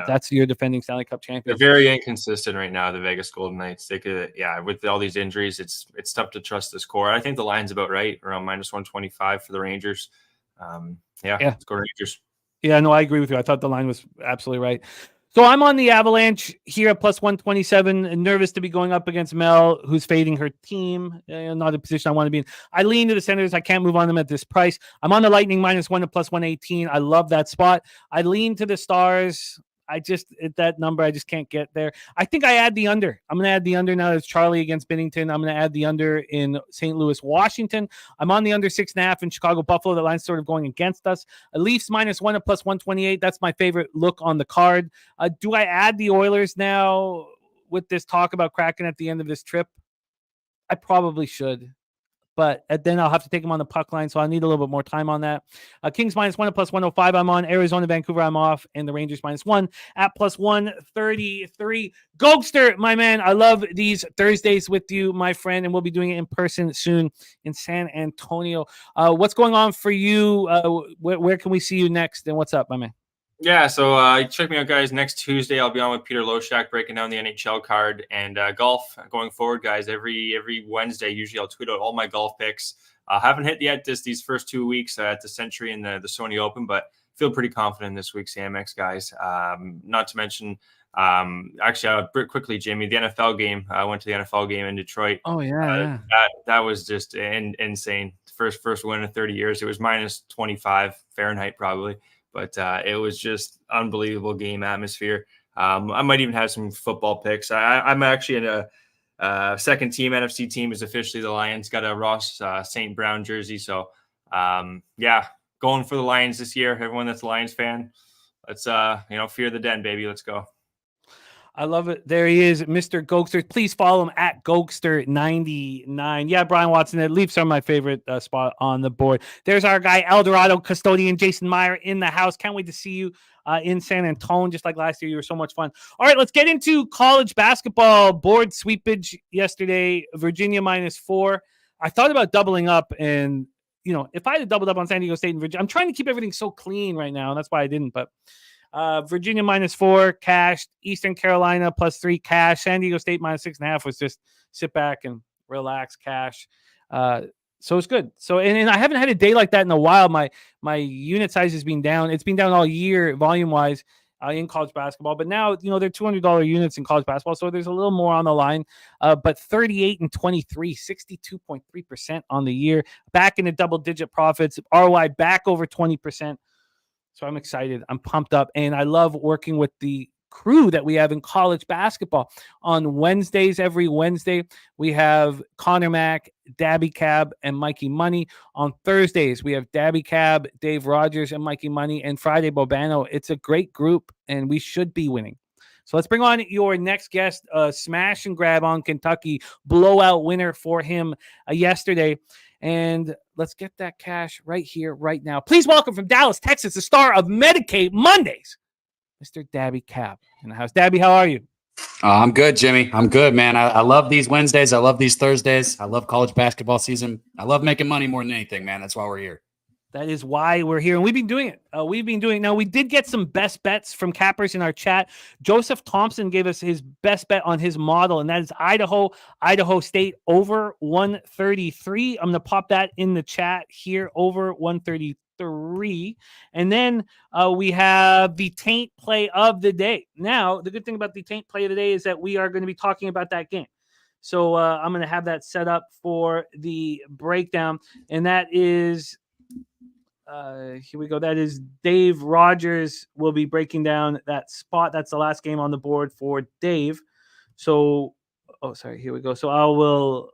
That's your defending Stanley Cup champion. They're very inconsistent right now, the Vegas Golden Knights. They could, with all these injuries, it's tough to trust the score. I think the line's about right, around -125 for the Rangers. Let's go Rangers. Yeah, no, I agree with you. I thought the line was absolutely right. So I'm on the Avalanche here at +127, and nervous to be going up against Mel, who's fading her team. Not a position I want to be in. I lean to the Senators. I can't move on them at this price. I'm on the Lightning -1 at +118. I love that spot. I lean to the Stars. At that number, I just can't get there. I think I add the under. I'm going to add the under now. It's Charlie against Binnington. I'm going to add the under in St. Louis, Washington. I'm on the under 6.5 in Chicago, Buffalo. The line's sort of going against us. Leafs -1 at +128. That's my favorite look on the card. Do I add the Oilers now with this talk about Kraken at the end of this trip? I probably should. But then I'll have to take them on the puck line, so I need a little bit more time on that. Kings -1 at +105. I'm on. Arizona, Vancouver, I'm off. And the Rangers -1 at +133. Gogster, my man, I love these Thursdays with you, my friend, and we'll be doing it in person soon in San Antonio. What's going on for you? Where can we see you next? And what's up, my man? Yeah, so check me out, guys. Next Tuesday, I'll be on with Peter Loshak breaking down the NHL card and golf going forward, guys. Every Wednesday, usually I'll tweet out all my golf picks. Haven't hit yet these first 2 weeks at the Century and the Sony Open, but feel pretty confident this week's Amex, guys. Not to mention Actually, quickly, Jimmy, the NFL game. I went to the NFL game in Detroit. Oh yeah. That was just insane. First win in 30 years. It was minus 25 Fahrenheit probably, but it was just unbelievable game atmosphere. I might even have some football picks. I'm actually in a second team. NFC team is officially the Lions. Got a Ross St. Brown jersey. So yeah, going for the Lions this year. Everyone that's a Lions fan, let's fear the den, baby. Let's go. I love it. There he is, Mr. Gogster. Please follow him at Gogster99. Yeah, Brian Watson. The Leafs are my favorite spot on the board. There's our guy, Eldorado custodian Jason Meyer in the house. Can't wait to see you in San Antonio, just like last year. You were so much fun. All right, let's get into college basketball board sweepage yesterday. Virginia -4. I thought about doubling up, and if I had doubled up on San Diego State and Virginia, I'm trying to keep everything so clean right now, and that's why I didn't. But Virginia -4 cashed. Eastern Carolina +3 cash. San Diego State -6.5 was just sit back and relax cash. So it's good. So and I haven't had a day like that in a while. My unit size has been down. It's been down all year volume wise in college basketball. But now they're $200 units in college basketball, so there's a little more on the line. But 38 and 23, 62.3% on the year. Back in the double digit profits. ROI back over 20%. So I'm excited. I'm pumped up. And I love working with the crew that we have in college basketball. On Wednesdays, every Wednesday, we have Connor Mack, Daby Cab, and Mikey Money. On Thursdays, we have Daby Cab, Dave Rogers, and Mikey Money. And Friday, Bobano. It's a great group, and we should be winning. So let's bring on your next guest, smash and grab on Kentucky, blowout winner for him yesterday. And let's get that cash right here, right now. Please welcome from Dallas, Texas, the star of Medicaid Mondays, Mr. Daby Cab in the house. Daby, how are you? I'm good, Jimmy. I'm good, man. I love these Wednesdays. I love these Thursdays. I love college basketball season. I love making money more than anything, man. That's why we're here. That is why we're here. And we've been doing it. Now, we did get some best bets from cappers in our chat. Joseph Thompson gave us his best bet on his model, and that is Idaho State over 133. I'm going to pop that in the chat here, over 133. And then we have the Taint play of the day. Now, the good thing about the Taint play of the day is that we are going to be talking about that game. So I'm going to have that set up for the breakdown, and that is... here we go. That is Dave Rogers will be breaking down that spot. That's the last game on the board for Dave. So, here we go. So I will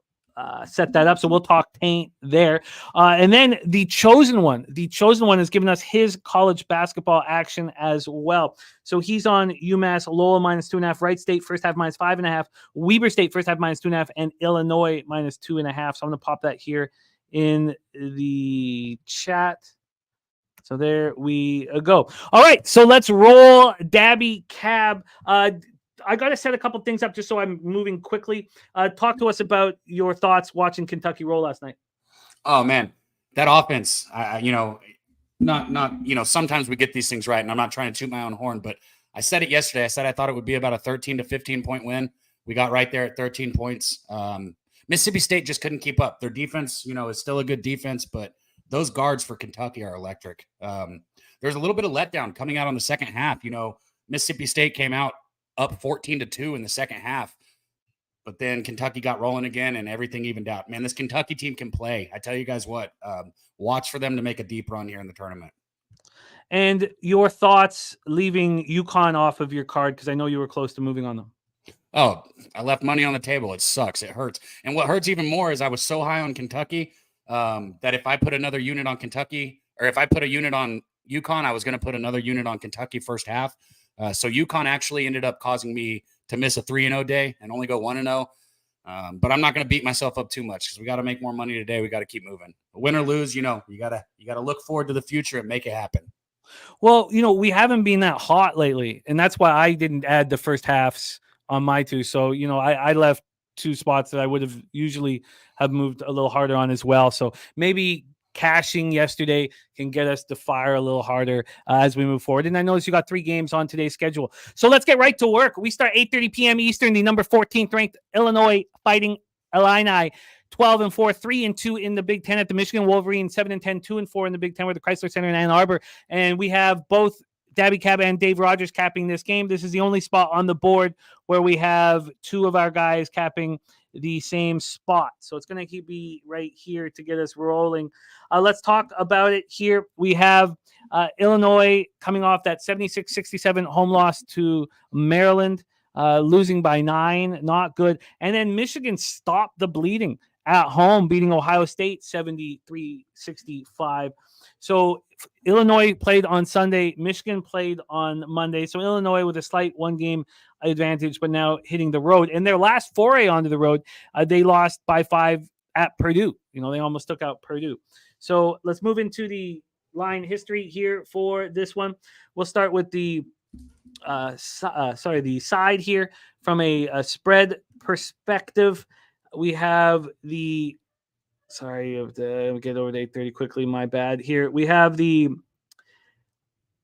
set that up. So we'll talk Taint there. And then the chosen one has given us his college basketball action as well. So he's on UMass Lowell -2.5, Wright State first half -5.5, Weber State first half -2.5, and Illinois -2.5. So I'm going to pop that here in the chat. So there we go. All right, so let's roll Daby Cab. I got to set a couple things up just so I'm moving quickly. Talk to us about your thoughts watching Kentucky roll last night. Oh, man, that offense, sometimes we get these things right, and I'm not trying to toot my own horn, but I said it yesterday. I said I thought it would be about a 13 to 15-point win. We got right there at 13 points. Mississippi State just couldn't keep up. Their defense, is still a good defense, but those guards for Kentucky are electric. There's a little bit of letdown coming out on the second half. Mississippi State came out up 14-2 in the second half, but then Kentucky got rolling again and everything evened out. Man, this Kentucky team can play. I tell you guys what, watch for them to make a deep run here in the tournament. And your thoughts leaving UConn off of your card, because I know you were close to moving on them. Oh, I left money on the table. It sucks. It hurts. And what hurts even more is I was so high on Kentucky that if I put another unit on Kentucky, or if I put a unit on UConn, I was going to put another unit on Kentucky first half. So UConn actually ended up causing me to miss a 3-0 day and only go 1-0. But I'm not going to beat myself up too much because we got to make more money today. We got to keep moving. Win or lose, you got to look forward to the future and make it happen. Well, we haven't been that hot lately, and that's why I didn't add the first halves on my two. So, I left two spots that I would have usually have moved a little harder on as well. So maybe cashing yesterday can get us to fire a little harder as we move forward. And I noticed you got 3 games on today's schedule. So let's get right to work. We start 8:30 p.m. Eastern, the number 14th ranked Illinois Fighting Illini, 12-4, 3-2 in the Big Ten at the Michigan Wolverines, 7-10, 2-4 in the Big Ten with the Chrysler Center in Ann Arbor. And we have both Daby Cab and Dave Rogers capping this game. This is the only spot on the board where we have two of our guys capping the same spot. So it's going to be right here to get us rolling. Let's talk about it here. We have Illinois coming off that 76-67 home loss to Maryland, losing by 9. Not good. And then Michigan stopped the bleeding at home, beating Ohio State 73-65. So Illinois played on Sunday. Michigan played on Monday. So Illinois with a slight one-game advantage, but now hitting the road. And their last foray onto the road, they lost by 5 at Purdue. They almost took out Purdue. So let's move into the line history here for this one. We'll start with the side here from a spread perspective. We have the get over to 8:30 quickly. My bad. Here we have the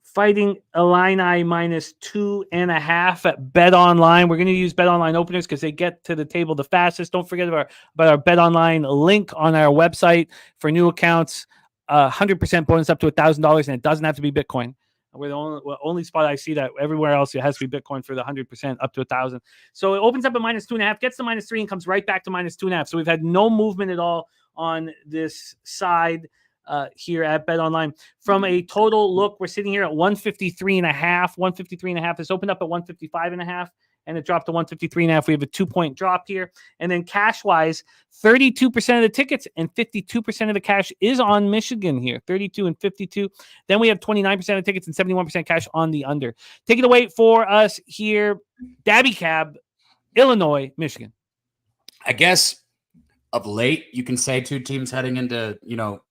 Fighting Illini -2.5 at Bet Online. We're going to use Bet Online openers because they get to the table the fastest. Don't forget about our Bet Online link on our website for new accounts. 100% bonus up to $1,000, and it doesn't have to be Bitcoin. We're the only spot I see that. Everywhere else it has to be Bitcoin for the 100% up to 1,000. So it opens up at -2.5, gets to -3, and comes right back to -2.5. So we've had no movement at all on this side here at Bet Online. From a total look, we're sitting here at 153.5. 153.5. This opened up at 155.5. And it dropped to 153.5. We have a 2-point drop here. And then cash-wise, 32% of the tickets and 52% of the cash is on Michigan here, 32 and 52. Then we have 29% of tickets and 71% cash on the under. Take it away for us here, Daby Cab, Illinois, Michigan. I guess of late, you can say two teams heading into,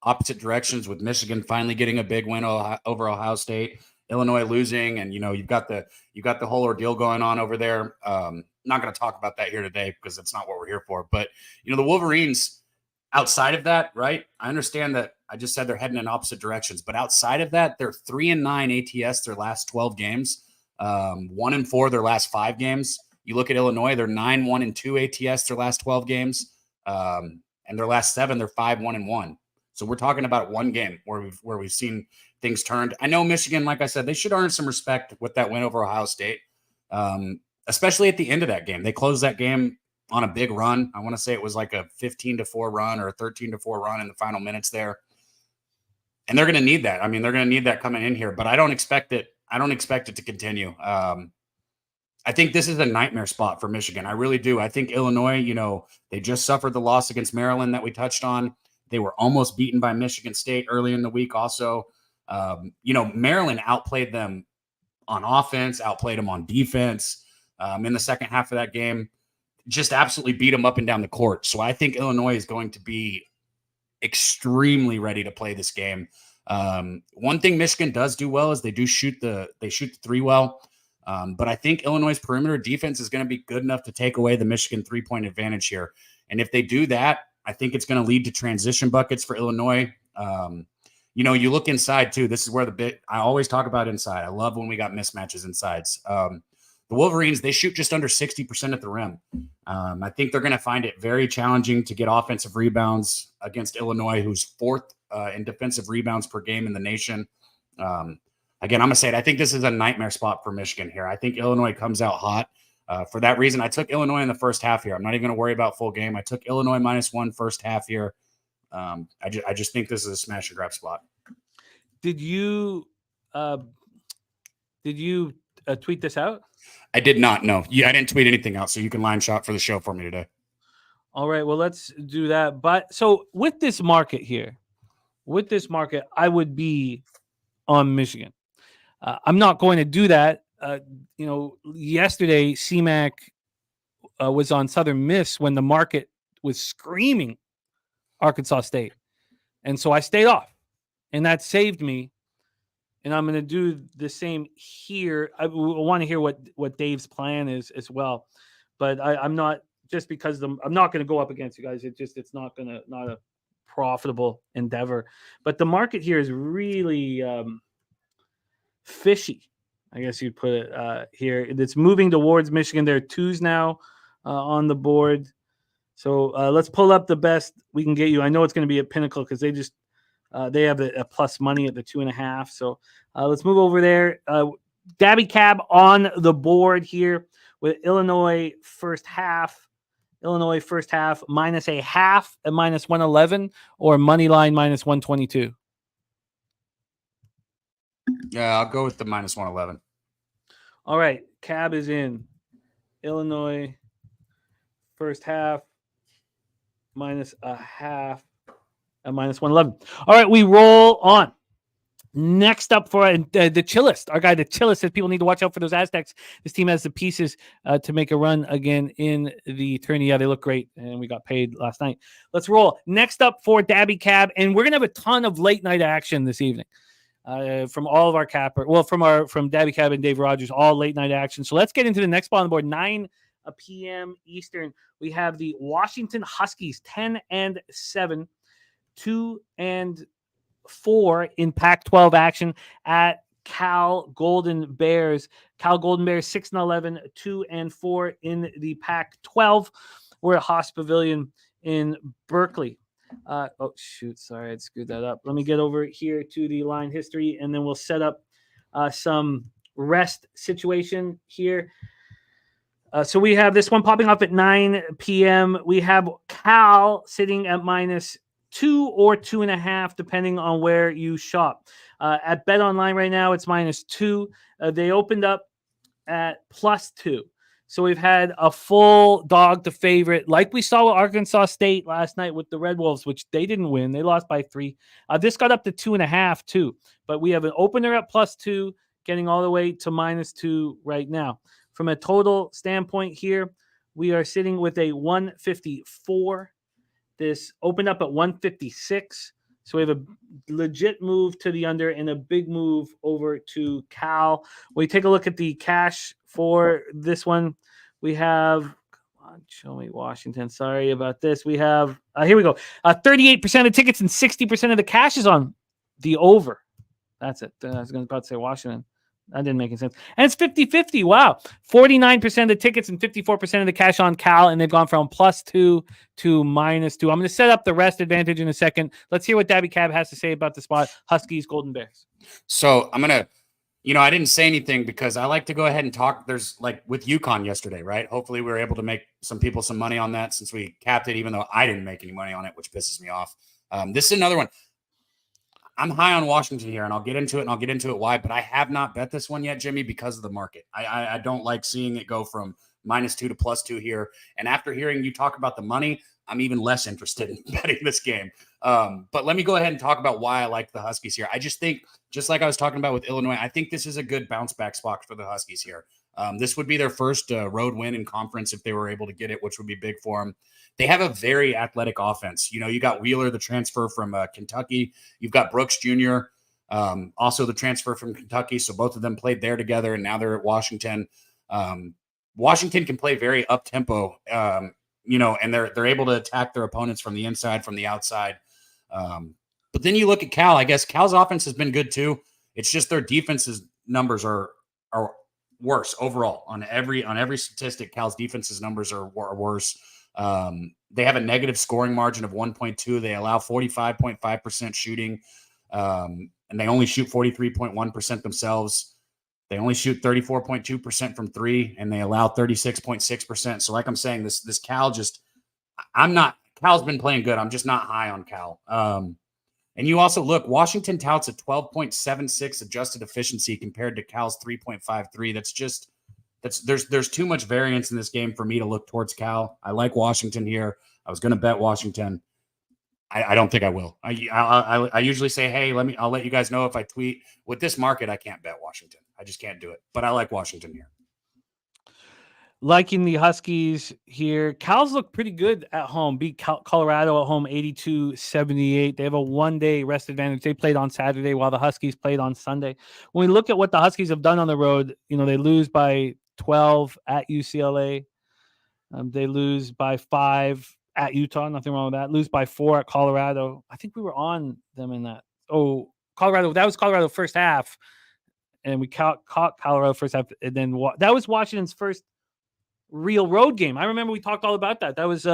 opposite directions, with Michigan finally getting a big win over Ohio State, Illinois losing, and you've got the whole ordeal going on over there. Not going to talk about that here today because that's not what we're here for. But the Wolverines, outside of that, right? I understand that I just said they're heading in opposite directions, but outside of that, they're 3-9 ATS their last 12 games, 1-4 their last 5 games. You look at Illinois, they're 9-1-2 ATS their last 12 games, and their last 7 they're 5-1-1. So we're talking about one game where we've seen things turned. I know Michigan, like I said, they should earn some respect with that win over Ohio State, especially at the end of that game. They closed that game on a big run. I want to say it was like a 15-4 run or a 13-4 run in the final minutes there. And they're going to need that. I mean, they're going to need that coming in here, but I don't expect it to continue. I think this is a nightmare spot for Michigan. I really do. I think Illinois, they just suffered the loss against Maryland that we touched on. They were almost beaten by Michigan State early in the week also. Maryland outplayed them on offense, outplayed them on defense in the second half of that game, just absolutely beat them up and down the court. So I think Illinois is going to be extremely ready to play this game. One thing Michigan does do well is they shoot the three well. But I think Illinois' perimeter defense is going to be good enough to take away the Michigan 3-point advantage here. And if they do that, I think it's going to lead to transition buckets for Illinois. You look inside too. This is where I always talk about inside. I love when we got mismatches insides. The Wolverines, they shoot just under 60% at the rim. I think they're going to find it very challenging to get offensive rebounds against Illinois, who's 4th in defensive rebounds per game in the nation. Again, I'm going to say it. I think this is a nightmare spot for Michigan here. I think Illinois comes out hot. For that reason, I took Illinois in the first half here. I'm not even going to worry about full game. I took Illinois -1 first half here. I just think this is a smash and grab spot. Did you tweet this out? I did not. No, I didn't tweet anything out. So you can line shot for the show for me today. All right. Well, let's do that. But so with this market here, I would be on Michigan. I'm not going to do that. Yesterday, CMAC was on Southern Miss when the market was screaming Arkansas State. And so I stayed off, and that saved me. And I'm going to do the same here. I want to hear what Dave's plan is as well. But I'm not, just because I'm not going to go up against you guys. It's not a profitable endeavor. But the market here is really fishy, I guess you'd put it here. It's moving towards Michigan. There are 2s now on the board. So let's pull up the best we can get you. I know it's going to be at Pinnacle because they just They have a plus money at the 2.5. So let's move over there. Daby Cab on the board here with Illinois first half. Illinois first half minus a half at minus 111 or money line minus 122. Yeah, I'll go with the minus 111. All right. Cab is in. Illinois first half minus a half at minus 111. All right. We roll on. Next up for the Chillest, our guy, the Chillest, says people need to watch out for those Aztecs. This team has the pieces to make a run again in the tourney. Yeah, they look great, and we got paid last night. Let's roll. Next up for Daby Cab, and we're gonna have a ton of late night action this evening from all of our from Daby Cab and Dave Rogers, all late night action. So let's get into the next ball on the board. 9 p.m. Eastern. We have the Washington Huskies, 10-7, 2-4 in Pac-12 action at Cal Golden Bears. Cal Golden Bears 6-11, 2-4 in the Pac-12. We're at Haas Pavilion in Berkeley. Sorry, I screwed that up. Let me get over here to the line history, and then we'll set up some rest situation here. So we have this one popping up at 9 p.m. We have Cal sitting at minus 2 or 2.5, depending on where you shop. At Bet Online right now, it's minus 2. They opened up at plus 2. So we've had a full dog to favorite, like we saw with Arkansas State last night with the Red Wolves, which they didn't win. They lost by 3. This got up to 2.5 too. But we have an opener at plus 2, getting all the way to minus 2 right now. From a total standpoint here, we are sitting with a 154. This opened up at 156. So we have a legit move to the under and a big move over to Cal. We take a look at the cash for this one. We have, come on, show me Washington. Sorry about this. We have, here we go. 38% of tickets and 60% of the cash is on the over. That's it. I was about to say Washington. That didn't make any sense. And it's 50-50. Wow. 49% of the tickets and 54% of the cash on Cal, and they've gone from plus 2 to minus 2. I'm going to set up the rest advantage in a second. Let's hear what Daby Cab has to say about the spot. Huskies, Golden Bears. So I'm going to, I didn't say anything because I like to go ahead and talk. There's like with UConn yesterday, right? Hopefully we were able to make some people some money on that since we capped it, even though I didn't make any money on it, which pisses me off. This is another one. I'm high on Washington here, and I'll get into it why, but I have not bet this one yet, Jimmy, because of the market. I don't like seeing it go from minus 2 to plus 2 here. And after hearing you talk about the money, I'm even less interested in betting this game. But let me go ahead and talk about why I like the Huskies here. I just think, just like I was talking about with Illinois, I think this is a good bounce back spot for the Huskies here. This would be their first road win in conference if they were able to get it, which would be big for them. They have a very athletic offense. You got Wheeler, the transfer from Kentucky. You've got Brooks Jr., also the transfer from Kentucky. So both of them played there together, and now they're at Washington. Washington can play very up-tempo, and they're able to attack their opponents from the inside, from the outside. But then you look at Cal. I guess Cal's offense has been good too. It's just their defense's numbers are worse overall on every statistic. Cal's defense's numbers are worse. They have a negative scoring margin of 1.2. They allow 45.5% shooting, and they only shoot 43.1% themselves. They only shoot 34.2% from 3, and they allow 36.6%. So like I'm saying, this Cal Cal's been playing good. I'm just not high on Cal. And you also look, Washington touts a 12.76 adjusted efficiency compared to Cal's 3.53. There's too much variance in this game for me to look towards Cal. I like Washington here. I was going to bet Washington. I don't think I will. I usually say, hey, I'll let you guys know if I tweet. With this market, I can't bet Washington. I just can't do it. But I like Washington here. Liking the Huskies here. Cal's look pretty good at home. Beat Colorado at home 82-78. They have a one-day rest advantage. They played on Saturday while the Huskies played on Sunday. When we look at what the Huskies have done on the road, they lose by 12 at UCLA. They lose by 5 at Utah. Nothing wrong with that. Lose by 4 at Colorado. I think we were on them in that. Oh, Colorado. That was Colorado first half. And we caught Colorado first half. And then that was Washington's first real road game. I remember we talked all about that. That was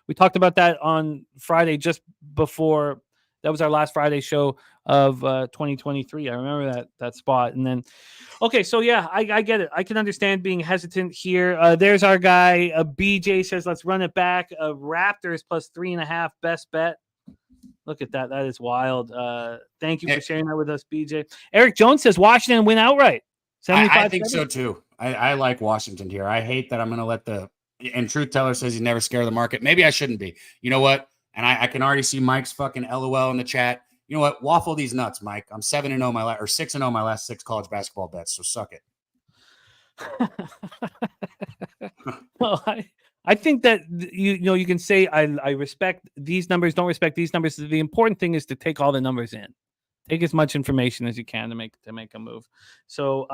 we talked about that on Friday just before That was our last Friday show of 2023. I remember that spot. And then, okay, so yeah, I get it. I can understand being hesitant here. There's our guy. BJ says, let's run it back. Raptors plus 3.5 best bet. Look at that. That is wild. Thank you for sharing that with us, BJ. Eric Jones says Washington win outright. I think so too. I like Washington here. I hate that I'm going to let and Truth Teller says he's never scared of the market. Maybe I shouldn't be. You know what? And I can already see Mike's fucking LOL in the chat. You know what? Waffle these nuts, Mike. I'm 7-0 or 6-0 my last 6 college basketball bets. So suck it. Well, I think that you can say I respect these numbers, don't respect these numbers. The important thing is to take all the numbers in. Take as much information as you can to make a move. So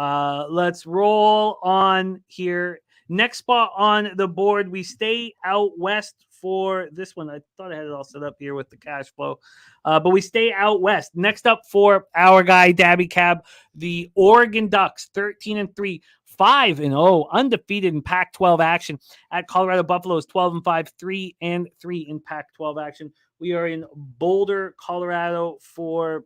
let's roll on here. Next spot on the board, we stay out west for this one. I thought I had it all set up here with the cash flow, but we stay out west. Next up for our guy Daby Cab, the Oregon Ducks, 13-3, 5-0, undefeated in Pac-12 action at Colorado Buffaloes, 12-5, 3-3 in Pac-12 action. We are in Boulder, Colorado for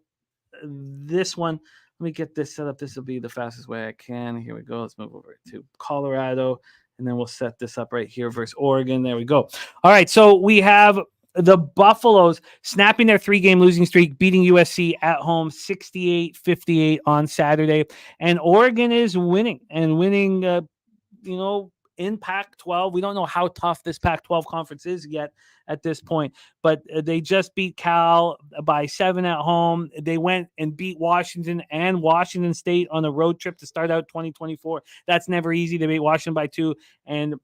this one. Let me get this set up. This will be the fastest way I can. Here we go. Let's move over to Colorado, and then we'll set this up right here versus Oregon. There we go. All right, so we have the Buffaloes snapping their 3-game losing streak, beating USC at home 68-58 on Saturday. And Oregon is winning in Pac-12. We don't know how tough this Pac-12 conference is yet at this point, but they just beat Cal by 7 at home. They went and beat Washington and Washington State on a road trip to start out 2024. That's never easy. They beat Washington by 2, and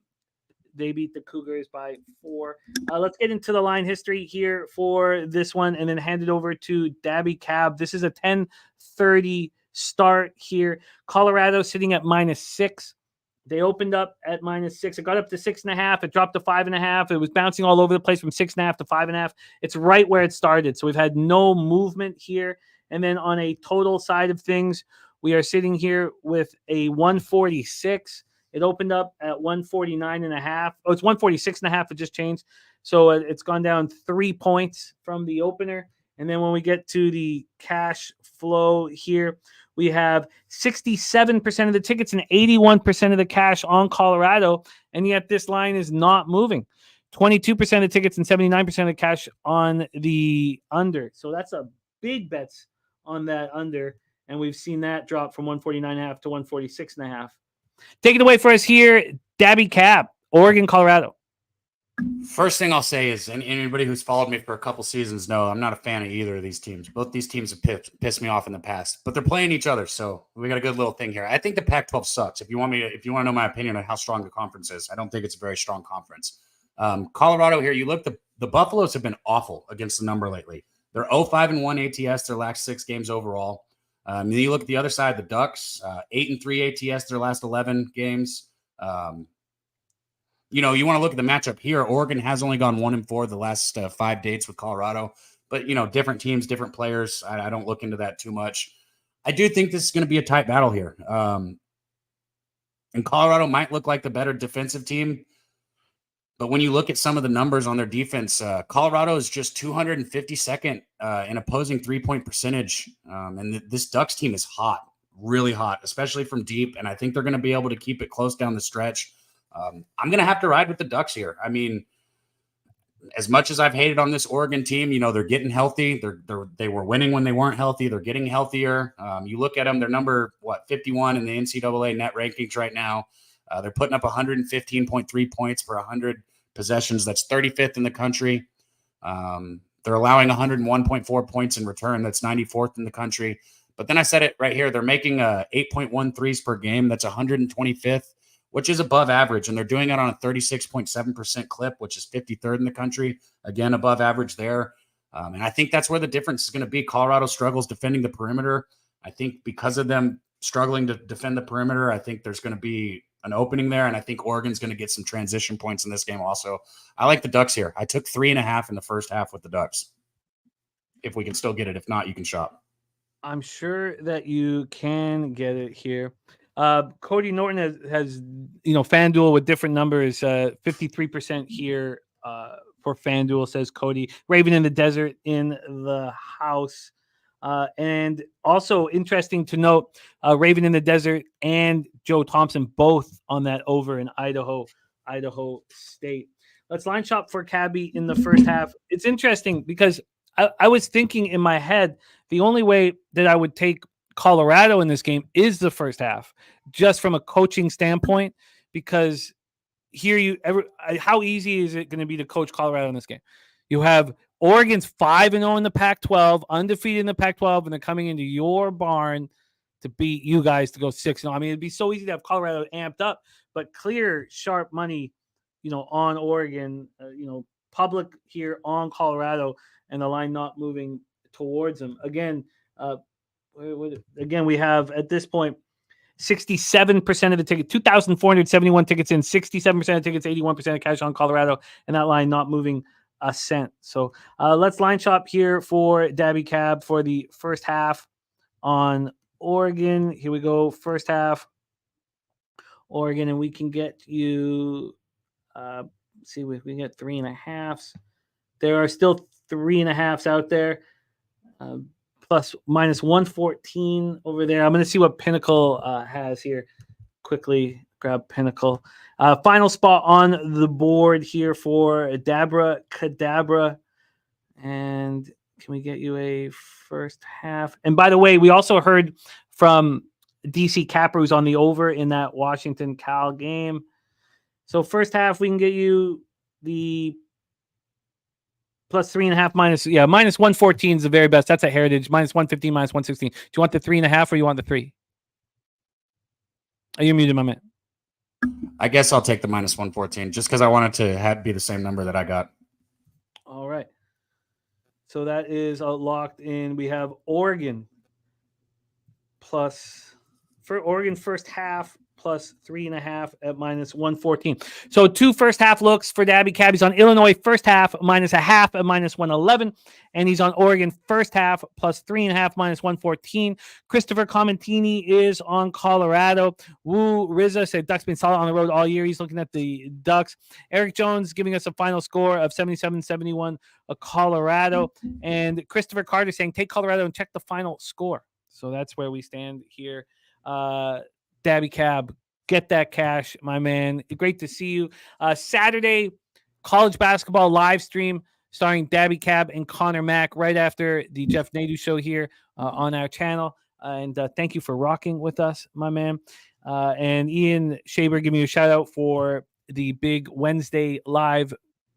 they beat the Cougars by 4. Let's get into the line history here for this one and then hand it over to Daby Cab. This is a 10:30 start here. Colorado sitting at -6. They opened up at -6. It got up to 6.5. It dropped to 5.5. It was bouncing all over the place from 6.5 to 5.5. It's right where it started. So we've had no movement here. And then on a total side of things, we are sitting here with a 146. It opened up at 149.5. Oh, it's 146.5. It just changed. So it's gone down 3 points from the opener. And then when we get to the cash flow here, we have 67% of the tickets and 81% of the cash on Colorado, and yet this line is not moving. 22% of the tickets and 79% of the cash on the under. So that's a big bets on that under, and we've seen that drop from 149.5 to 146.5. Take it away for us here, Daby Cab, Oregon, Colorado. First thing I'll say is, and anybody who's followed me for a couple seasons know I'm not a fan of either of these teams. Both these teams have pissed me off in the past, but they're playing each other, so we got a good little thing here. I think the Pac-12 sucks. If you want to know my opinion on how strong the conference is, I don't think it's a very strong conference. Colorado here, you look, the Buffaloes have been awful against the number lately. They're 0-5-1 ATS their last 6 games overall. Then you look at the other side, the Ducks, 8-3 ATS their last 11 games. You want to look at the matchup here. Oregon has only gone 1-4 the last 5 dates with Colorado, but different teams, different players. I don't look into that too much. I do think this is going to be a tight battle here. And Colorado might look like the better defensive team, but when you look at some of the numbers on their defense, Colorado is just 252nd in opposing 3-point percentage. And this Ducks team is hot, really hot, especially from deep. And I think they're going to be able to keep it close down the stretch. I'm going to have to ride with the Ducks here. I mean, as much as I've hated on this Oregon team, they're getting healthy. They were winning when they weren't healthy. They're getting healthier. You look at them, they're number 51 in the NCAA net rankings right now. They're putting up 115.3 points per 100 possessions. That's 35th in the country. They're allowing 101.4 points in return. That's 94th in the country. But then I said it right here. They're making 8.1 threes per game. That's 125th. Which is above average, and they're doing it on a 36.7% clip, which is 53rd in the country. Again, above average there. And I think that's where the difference is going to be. Colorado struggles defending the perimeter. I think because of them struggling to defend the perimeter, I think there's going to be an opening there, and I think Oregon's going to get some transition points in this game also. I like the Ducks here. I took 3.5 in the first half with the Ducks. If we can still get it. If not, you can shop. I'm sure that you can get it here. Cody Norton has FanDuel with different numbers, 53% here for for FanDuel, says Cody. Raven in the Desert in the house. And also interesting to note, Raven in the Desert and Joe Thompson both on that over in Idaho State. Let's line shop for Cabby in the first half. It's interesting because I was thinking in my head, the only way that I would take Colorado in this game is the first half, just from a coaching standpoint, because here how easy is it going to be to coach Colorado in this game? You have Oregon's 5-0 in the Pac-12, undefeated in the Pac-12, and they're coming into your barn to beat you guys to go 6-0. I mean, it'd be so easy to have Colorado amped up, but clear, sharp money, on Oregon, public here on Colorado, and the line not moving towards them. Again, we have at this point 67% of the tickets, 2,471 tickets in, 67% of tickets, 81% of cash on Colorado, and that line not moving a cent. So let's line shop here for Daby Cab for the first half on Oregon. Here we go, first half Oregon, and we can get you. See, we can get 3.5s. There are still 3.5s out there. Plus minus 114 over there. I'm going to see what Pinnacle has here. Quickly grab Pinnacle. Final spot on the board here for Dabra Cadabra. And can we get you a first half? And by the way, we also heard from DC Capper, who's on the over in that Washington Cal game. So first half, we can get you the plus 3.5 minus 114 is the very best. That's a Heritage. Minus 115, minus 116. Do you want the 3.5 or you want the 3? Are you muted, my man? I guess I'll take the minus 114 just because I want it to be the same number that I got. All right. So that is locked in. We have Oregon for Oregon first half plus 3.5 at minus 114. So 2 first half looks for Daby Cab. He's on Illinois first half minus 0.5 at minus 111. And he's on Oregon first half plus 3.5 minus 114. Christopher Commentini is on Colorado. Woo Rizza said Ducks been solid on the road all year. He's looking at the Ducks. Eric Jones giving us a final score of 77-71 of Colorado. And Christopher Carter saying take Colorado and check the final score. So that's where we stand here. Daby Cab, get that cash, my man. Great to see you. Saturday, college basketball live stream starring Daby Cab and Connor Mack right after the Jeff Nadu show here on our channel. And thank you for rocking with us, my man. And Ian Shaber, give me a shout out for the big Wednesday live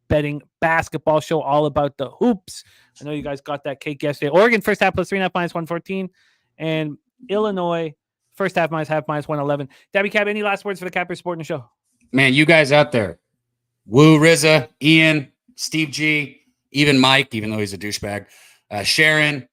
betting basketball show all about the hoops. I know you guys got that cake yesterday. Oregon first half plus 3.5 minus 114. And Illinois first half minus 111. Daby Cab, any last words for the Capper Sporting Show? Man, you guys out there. Woo, Rizza, Ian, Steve G, even Mike, even though he's a douchebag. Sharon,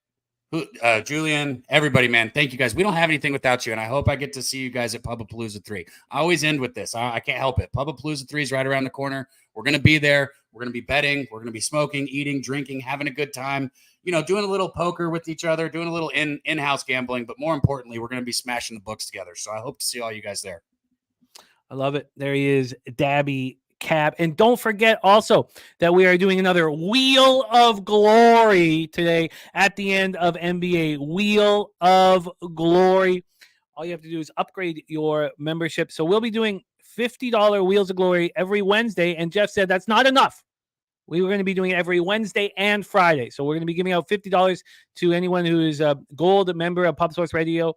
Julian, everybody, man. Thank you guys. We don't have anything without you, and I hope I get to see you guys at Pubapalooza 3. I always end with this. I can't help it. Pubapalooza 3 is right around the corner. We're going to be there. We're going to be betting. We're going to be smoking, eating, drinking, having a good time. Doing a little poker with each other, doing a little in-house gambling, but more importantly, we're going to be smashing the books together. So I hope to see all you guys there. I love it. There he is, Daby Cab. And don't forget also that we are doing another Wheel of Glory today at the end of NBA. Wheel of Glory. All you have to do is upgrade your membership. So we'll be doing $50 Wheels of Glory every Wednesday. And Jeff said that's not enough. We were going to be doing it every Wednesday and Friday. So we're going to be giving out $50 to anyone who is a gold member of Pub Source Radio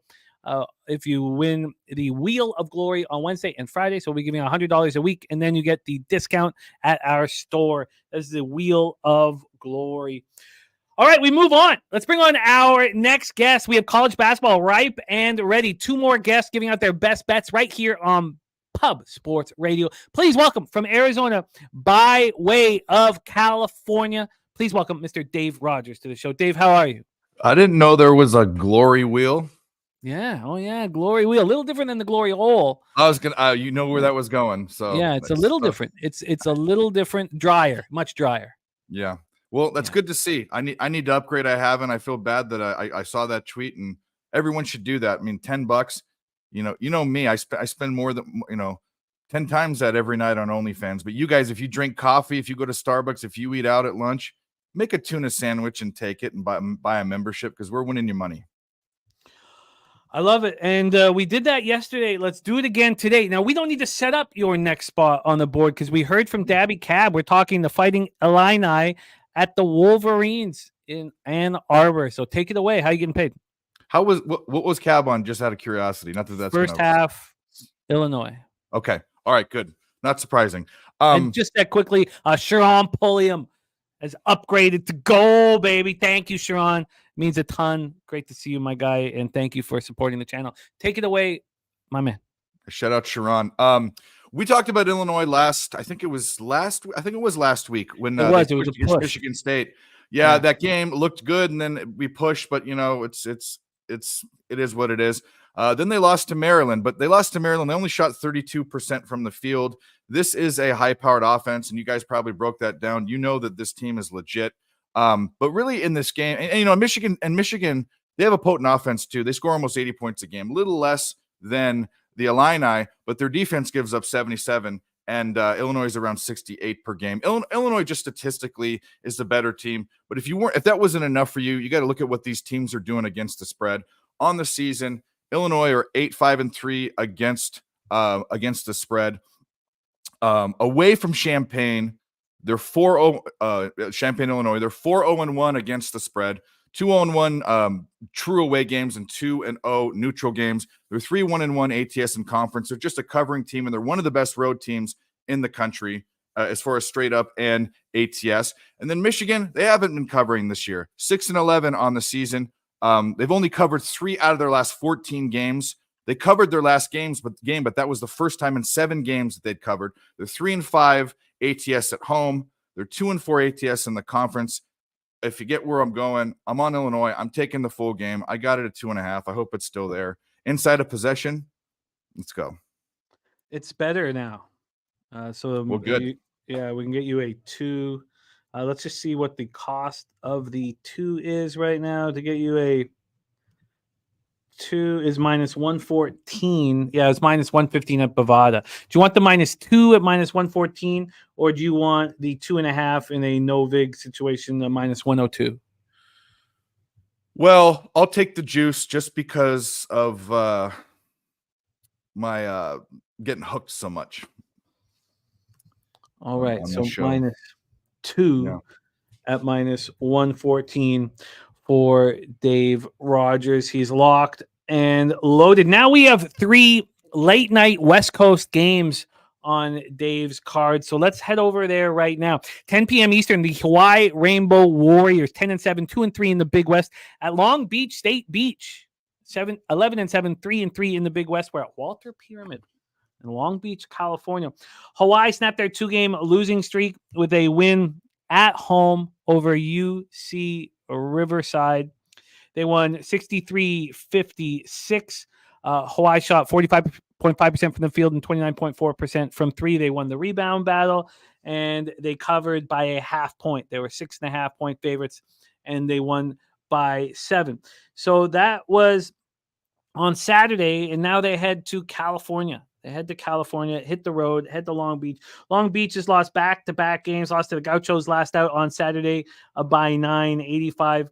if you win the Wheel of Glory on Wednesday and Friday. So we'll be giving $100 a week, and then you get the discount at our store. This is the Wheel of Glory. All right, we move on. Let's bring on our next guest. We have college basketball ripe and ready. 2 more guests giving out their best bets right here on Pub Sports Radio. Please welcome from Arizona by way of California. Please welcome Mr. Dave Rogers to the show. Dave, how are you? I didn't know there was a glory wheel. Yeah. Oh, yeah. Glory wheel. A little different than the glory hole. I was gonna. You know where that was going. So yeah, it's a little different. It's a little different, drier, much drier. Yeah. Well, that's good to see. I need to upgrade. I haven't. I feel bad that I saw that tweet, and everyone should do that. I mean, $10. You know me. I spend more than $10 10 times that every night on OnlyFans. But you guys, if you drink coffee, if you go to Starbucks, if you eat out at lunch, make a tuna sandwich and take it and buy a membership because we're winning you money. I love it. And we did that yesterday. Let's do it again today. Now, we don't need to set up your next spot on the board because we heard from Daby Cab. We're talking the Fighting Illini at the Wolverines in Ann Arbor. So take it away. How are you getting paid? What was Cab on, just out of curiosity? Not that that's first half, Illinois. Okay. All right, good. Not surprising. And just that quickly, Sharon Pulliam has upgraded to gold, baby. Thank you, Sharon. Means a ton. Great to see you, my guy, and thank you for supporting the channel. Take it away, my man. Shout out Sharon. We talked about Illinois I think it was last week when it was against a push. Michigan State. Yeah, that game looked good, and then we pushed, but it is what it is. Then they lost to Maryland, but they lost to Maryland. They only shot 32% from the field. This is a high-powered offense, and you guys probably broke that down. You know that this team is legit. But really in this game, and Michigan, they have a potent offense too. They score almost 80 points a game, a little less than the Illini, but their defense gives up 77, and Illinois is around 68 per game. Illinois just statistically is the better team. But if that wasn't enough for you, you got to look at what these teams are doing against the spread on the season. Illinois are 8-5-3 against the spread. Away from Champaign, they're 4-0. Champaign, Illinois, they're 4-0-1 against the spread. 2-0-1 true away games and 2-0 neutral games. They're 3-1-1 ATS in conference. They're just a covering team, and they're one of the best road teams in the country as far as straight up and ATS. And then Michigan, they haven't been covering this year. 6-11 on the season. They've only covered 3 out of their last 14 games. They covered their last game, but that was the first time in 7 games that they'd covered. They're 3-5 ATS at home. They're 2-4 ATS in the conference. If you get where I'm going, I'm on Illinois. I'm taking the full game. I got it at 2.5. I hope it's still there. Inside of possession, let's go. It's better now. Well, good. We can get you a 2. Let's just see what the cost of the 2 is right now. To get you a 2 is minus 114. Yeah, it's minus 115 at Bovada. Do you want the minus 2 at minus 114, or do you want the 2.5 in a no vig situation, the minus 102? Well, I'll take the juice just because of my getting hooked so much. All right, so minus 2 at minus 114 for Dave Rogers. He's locked and loaded. Now we have 3 late night West Coast games on Dave's card. So let's head over there right now. 10 p.m. Eastern, the Hawaii Rainbow Warriors, 10-7, 2-3 in the Big West at Long Beach State Beach. 11-7, 3-3 in the Big West. We're at Walter Pyramid in Long Beach, California. Hawaii snapped their 2-game losing streak with a win at home over UC Riverside. They won 63-56. Hawaii shot 45.5% from the field and 29.4% from 3. They won the rebound battle, and they covered by a half point. They were 6.5-point favorites, and they won by 7. So that was on Saturday, and now they head to California. They head to California, hit the road, head to Long Beach. Long Beach has lost back-to-back games, lost to the Gauchos last out on Saturday by 9, 85-76.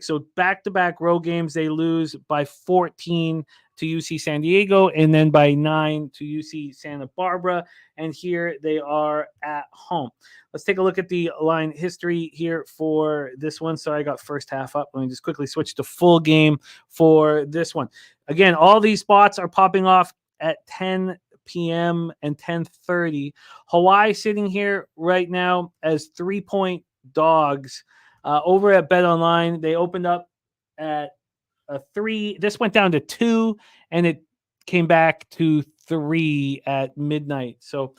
So back-to-back road games, they lose by 14 to UC San Diego and then by 9 to UC Santa Barbara. And here they are at home. Let's take a look at the line history here for this one. So I got first half up. Let me just quickly switch to full game for this one. Again, all these spots are popping off at 10 p.m. and 10:30. Hawaii sitting here right now as 3-point dogs. Over at BetOnline, they opened up at a 3. This went down to 2, and it came back to 3 at midnight. So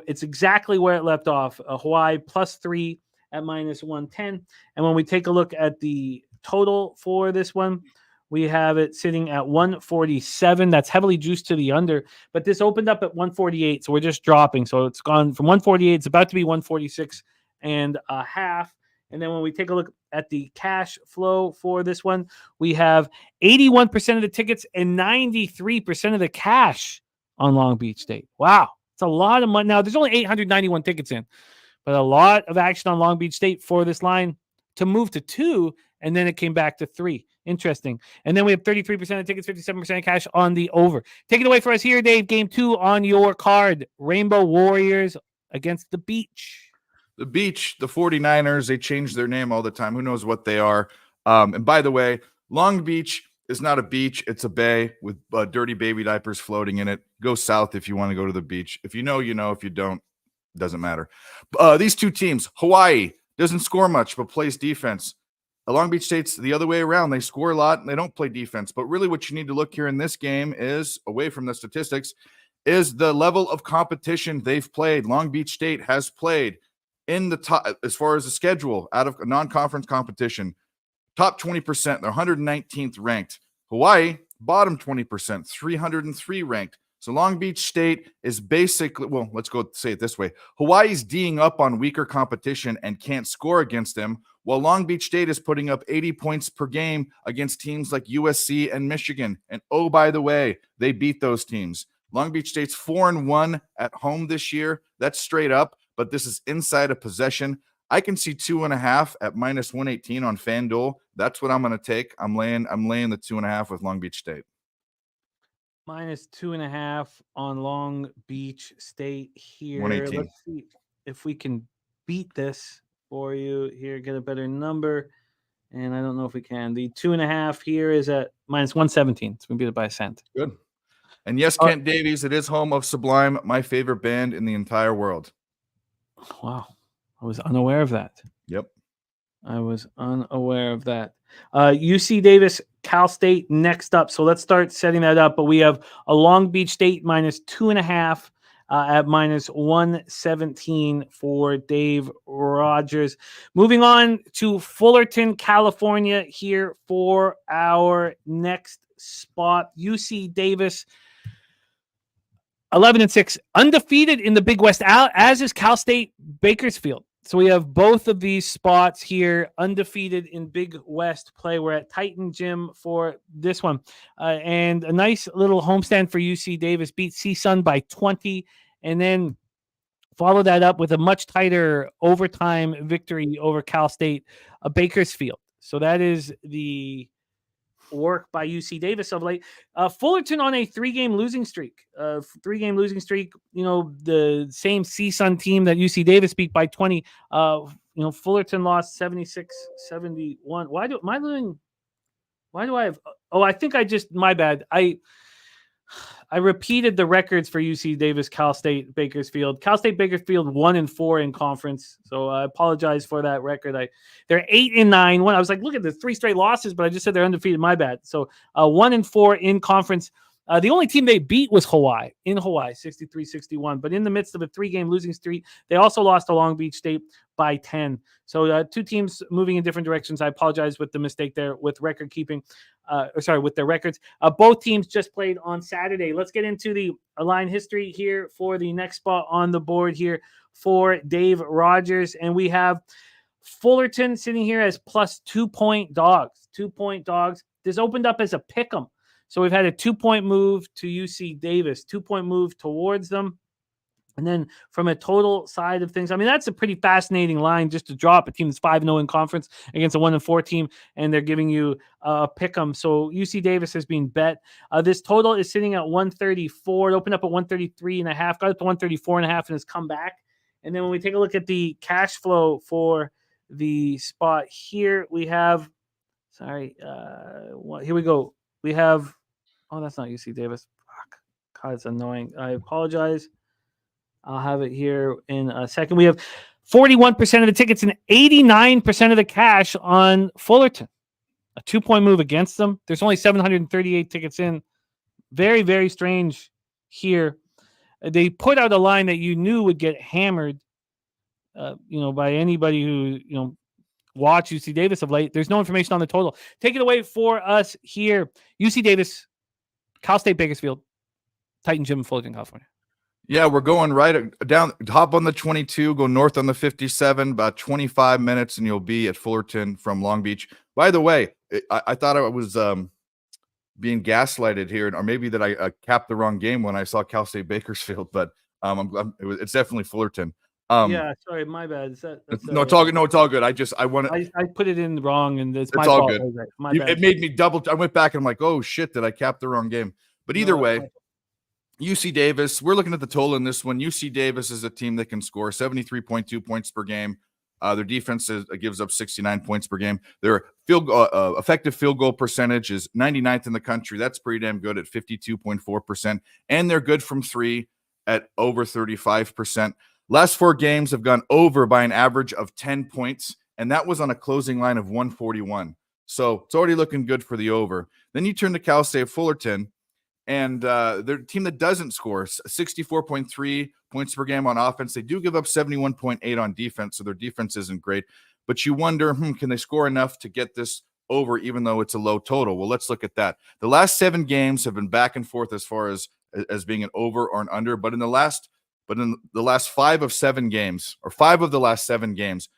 it's exactly where it left off. Hawaii plus 3 at minus 110. And when we take a look at the total for this one, we have it sitting at 147. That's heavily juiced to the under, but this opened up at 148, so we're just dropping. So it's gone from 148. It's about to be 146 and a half. And then when we take a look at the cash flow for this one, we have 81% of the tickets and 93% of the cash on Long Beach State. Wow. It's a lot of money. Now, there's only 891 tickets in, but a lot of action on Long Beach State for this line to move to 2, and then it came back to 3. Interesting. And then we have 33% of tickets, 57% of cash on the over. Take it away for us here, Dave. Game 2 on your card. Rainbow Warriors against the Beach. The Beach, the 49ers, they change their name all the time. Who knows what they are? And by the way, Long Beach is not a beach. It's a bay with dirty baby diapers floating in it. Go south if you want to go to the beach. If you know, you know. If you don't, doesn't matter. These two teams, Hawaii doesn't score much but plays defense. Long Beach State's the other way around. They score a lot and they don't play defense. But really what you need to look here in this game is, away from the statistics, is the level of competition they've played. Long Beach State has played in the top, as far as the schedule, out of non-conference competition, top 20%. They're 119th ranked. Hawaii, bottom 20%, 303 ranked. So Long Beach State is basically, well, let's go say it this way. Hawaii's D'ing up on weaker competition and can't score against them, while Long Beach State is putting up 80 points per game against teams like USC and Michigan. And oh, by the way, they beat those teams. Long Beach State's 4-1 at home this year. That's straight up, but this is inside of possession. I can see 2.5 at minus 118 on FanDuel. That's what I'm going to take. I'm laying the 2.5 with Long Beach State. Minus 2.5 on Long Beach State here. 118. Let's see if we can beat this for you here, get a better number. And I don't know if we can. The 2.5 here is at minus 117. So we beat it by a cent. Good. And yes, Kent Davies, it is home of Sublime, my favorite band in the entire world. Wow. I was unaware of that. Yep. I was unaware of that. UC Davis, Cal State next up. So let's start setting that up. But we have a Long Beach State minus 2.5 at minus 117 for Dave Rogers. Moving on to Fullerton, California here for our next spot. UC Davis 11-6, undefeated in the Big West, as is Cal State Bakersfield. So we have both of these spots here, undefeated in Big West play. We're at Titan Gym for this one. And a nice little homestand for UC Davis, beat CSUN by 20, and then follow that up with a much tighter overtime victory over Cal State Bakersfield. So that is the work by UC Davis of late. Fullerton on a 3-game losing streak. You know, the same CSUN team that UC Davis beat by 20. Fullerton lost 76-71. Why do I have? Oh, I think my bad. I repeated the records for UC Davis, Cal State Bakersfield. Cal State Bakersfield 1-4 in conference. So I apologize for that record. They're 8-9. I was like, look at the 3 straight losses, but I just said they're undefeated. My bad. So 1-4 in conference. The only team they beat was Hawaii, 63-61. But in the midst of a 3-game losing streak, they also lost to Long Beach State by 10. So 2 teams moving in different directions. I apologize with the mistake there with record keeping. With their records. Both teams just played on Saturday. Let's get into the line history here for the next spot on the board here for Dave Rogers. And we have Fullerton sitting here as plus 2-point dogs. 2-point dogs. This opened up as a pick 'em. So we've had a 2-point move to UC Davis, 2-point move towards them. And then from a total side of things, I mean, that's a pretty fascinating line just to drop a team that's 5-0 in conference against a 1-4 team, and they're giving you a pick 'em. So UC Davis has been bet. This total is sitting at 134. It opened up at 133.5, got up to 134.5, and has come back. And then when we take a look at the cash flow for the spot here, we have, here we go. We have, that's not UC Davis. Fuck. God, it's annoying. I apologize. I'll have it here in a second. We have 41% of the tickets and 89% of the cash on Fullerton. A 2-point move against them. There's only 738 tickets in. Very, very strange here. They put out a line that you knew would get hammered, by anybody who, watch UC Davis of late. There's no information on the total. Take it away for us here. UC Davis, Cal State Bakersfield, Titan Gym in Fullerton, California. Yeah, we're going right down, hop on the 22, go north on the 57, about 25 minutes, and you'll be at Fullerton from Long Beach. By the way, I thought it was being gaslighted here, or maybe that I capped the wrong game when I saw Cal State Bakersfield, but it's definitely Fullerton. Yeah, sorry, my bad. No, it's all good. No, it's all good. I want to. I put it in wrong, and it's my all fault. good. My bad. It made me double. I went back and I'm like, oh shit, did I cap the wrong game? But either way, UC Davis. We're looking at the total in this one. UC Davis is a team that can score 73.2 points per game. Their defense gives up 69 points per game. Their effective field goal percentage is 99th in the country. That's pretty damn good at 52.4%. And they're good from three at over 35%. Last 4 games have gone over by an average of 10 points, and that was on a closing line of 141. So it's already looking good for the over. Then you turn to Cal State Fullerton, and they're a team that doesn't score 64.3 points per game on offense. They do give up 71.8 on defense, so their defense isn't great. But you wonder, can they score enough to get this over, even though it's a low total? Well, let's look at that. The last 7 games have been back and forth as far as being an over or an under. But in the last 5 of 7 games, or 5 of the last 7 games,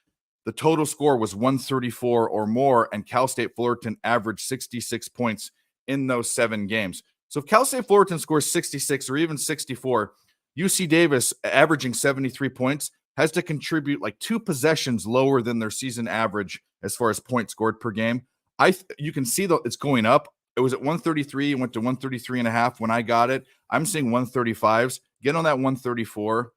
the total score was 134 or more, and Cal State Fullerton averaged 66 points in those 7 games. So if Cal State Fullerton scores 66 or even 64, UC Davis, averaging 73 points, has to contribute like 2 possessions lower than their season average as far as points scored per game. You can see that it's going up. It was at 133 and went to 133.5 when I got it. I'm seeing 135s. Get on that 134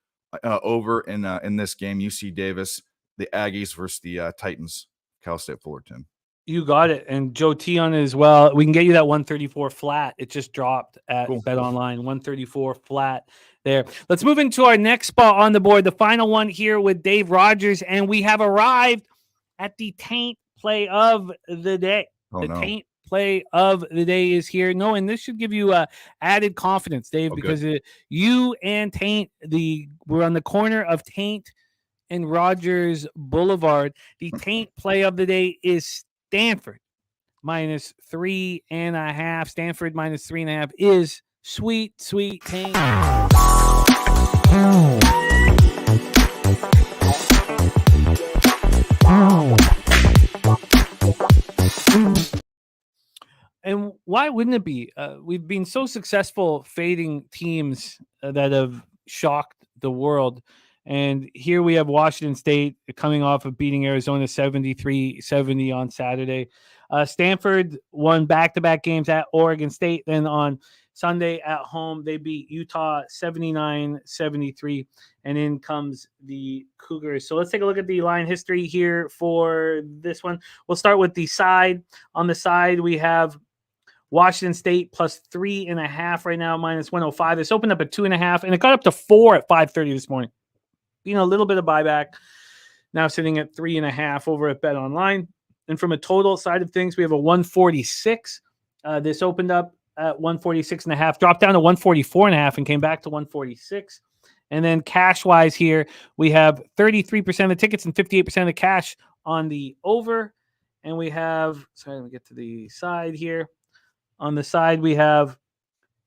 over in this game. UC Davis, the Aggies versus the Titans, Cal State Fullerton. You got it. And Joe T on it as well. We can get you that 134 flat. It just dropped at Bet Online. 134 flat there. Let's move into our next spot on the board. The final one here with Dave Rogers. And we have arrived at the Taint play of the day. Taint play of the day is here. No, and this should give you added confidence, Dave, because you and Taint, we're on the corner of Taint and Rogers Boulevard. The Taint play of the day is Stanford minus 3.5. Stanford minus 3.5 is sweet Taint. And why wouldn't it be? We've been so successful fading teams that have shocked the world. And here we have Washington State coming off of beating Arizona 73-70 on Saturday. Stanford won back-to-back games at Oregon State. Then on Sunday at home, they beat Utah 79-73. And in comes the Cougars. So let's take a look at the line history here for this one. We'll start with the side. On the side, we have Washington State plus 3.5 right now, minus 105. This opened up at 2.5, and it got up to 4 at 5:30 this morning. A little bit of buyback. Now sitting at 3.5 over at Bet Online. And from a total side of things, we have a 146. This opened up at 146.5, dropped down to 144.5, and came back to 146. And then cash-wise here, we have 33% of the tickets and 58% of the cash on the over. And we have, let me get to the side here. On the side, we have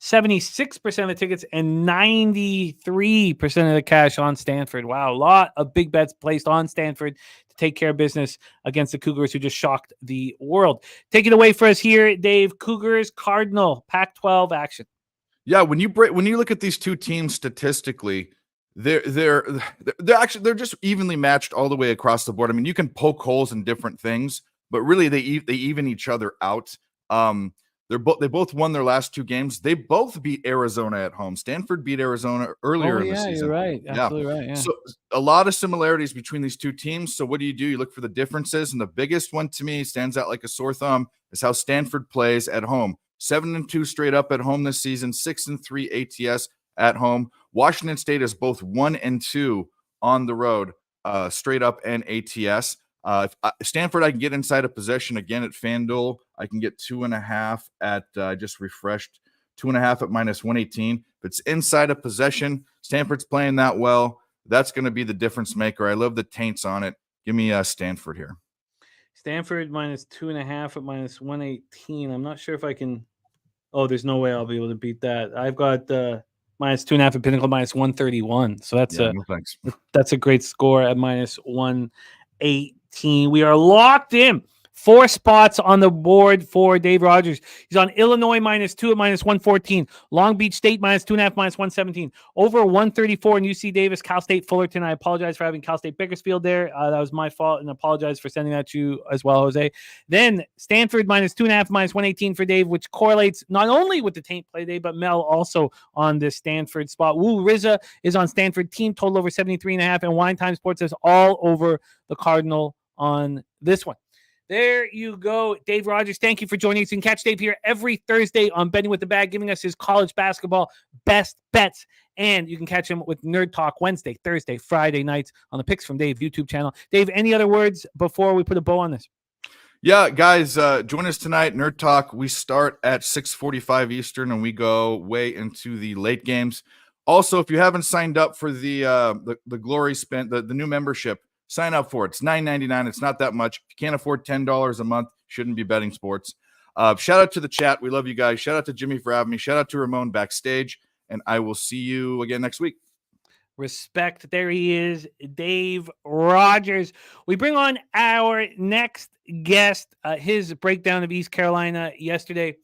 76% of the tickets and 93% of the cash on Stanford. Wow, a lot of big bets placed on Stanford to take care of business against the Cougars, who just shocked the world. Take it away for us here, Dave. Cougars, Cardinal, Pac-12 action. Yeah, when you look at these two teams statistically, they're just evenly matched all the way across the board. I mean, you can poke holes in different things, but really they even each other out. They both won their last 2 games. They both beat Arizona at home. Stanford beat Arizona earlier in the season. You're right. Absolutely right. Yeah. So a lot of similarities between these two teams. So what do? You look for the differences, and the biggest one to me stands out like a sore thumb is how Stanford plays at home. 7-2 straight up at home this season. 6-3 ATS at home. Washington State is both 1-2 on the road, straight up and ATS. Stanford, I can get inside a possession again at FanDuel. I can get 2.5 at I just refreshed 2.5 at minus 118. If it's inside a possession, Stanford's playing that well. That's going to be the difference maker. I love the Taints on it. Give me Stanford here. Stanford minus 2.5 at minus 118. I'm not sure if I can. Oh, there's no way I'll be able to beat that. I've got minus 2.5 at Pinnacle minus 131. So that's a great score at minus 118. We are locked in 4 spots on the board for Dave Rogers. He's on Illinois -2 at -114. Long Beach State -2.5 -117. Over 134 in UC Davis, Cal State Fullerton. I apologize for having Cal State Bakersfield there. That was my fault, and apologize for sending that to you as well, Jose. Then Stanford -2.5 -118 for Dave, which correlates not only with the taint play day, but Mel also on this Stanford spot. Woo Rizza is on Stanford, team total over 73.5, and Wine Time Sports is all over the Cardinal on this one. There you go, Dave Rogers. Thank you for joining us. You can catch Dave here every Thursday on Betting with the Bag, giving us his college basketball best bets. And you can catch him with Nerd Talk Wednesday, Thursday, Friday nights on the Picks from Dave YouTube channel. Dave, any other words before we put a bow on this? Yeah, guys, join us tonight, Nerd Talk. We start at 6:45 Eastern, and we go way into the late games. Also, if you haven't signed up for the Glory Spin, the new membership, sign up for it. It's $9.99. It's not that much. If you can't afford $10 a month, shouldn't be betting sports. Shout out to the chat. We love you guys. Shout out to Jimmy for having me. Shout out to Ramon backstage, and I will see you again next week. Respect. There he is, Dave Rogers. We bring on our next guest. His breakdown of East Carolina yesterday.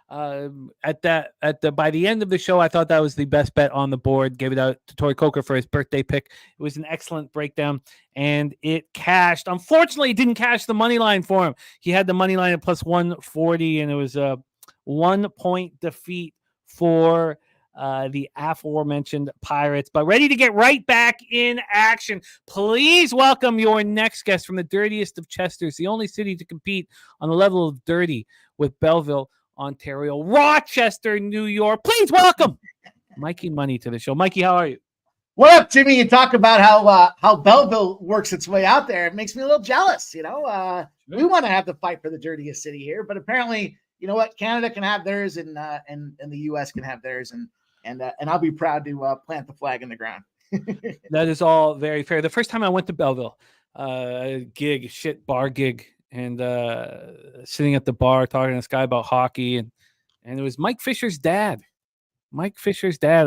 By the end of the show, I thought that was the best bet on the board. Gave it out to Tori Coker for his birthday pick. It was an excellent breakdown, and it cashed. Unfortunately, it didn't cash the money line for him. He had the money line at plus 140, and it was a 1-point defeat for the aforementioned Pirates. But ready to get right back in action. Please welcome your next guest from the dirtiest of Chesters, the only city to compete on the level of dirty with Belleville, Ontario, Rochester, New York. Please welcome Mikey Money to the show. Mikey, how are you? What up, Jimmy? You talk about how Belleville works its way out there. It makes me a little jealous. We want to have the fight for the dirtiest city here, but apparently, you know what? Canada can have theirs, and the U.S. can have theirs, and I'll be proud to plant the flag in the ground. That is all very fair. The first time I went to Belleville, bar gig, and sitting at the bar talking to this guy about hockey, and it was Mike Fisher's dad. I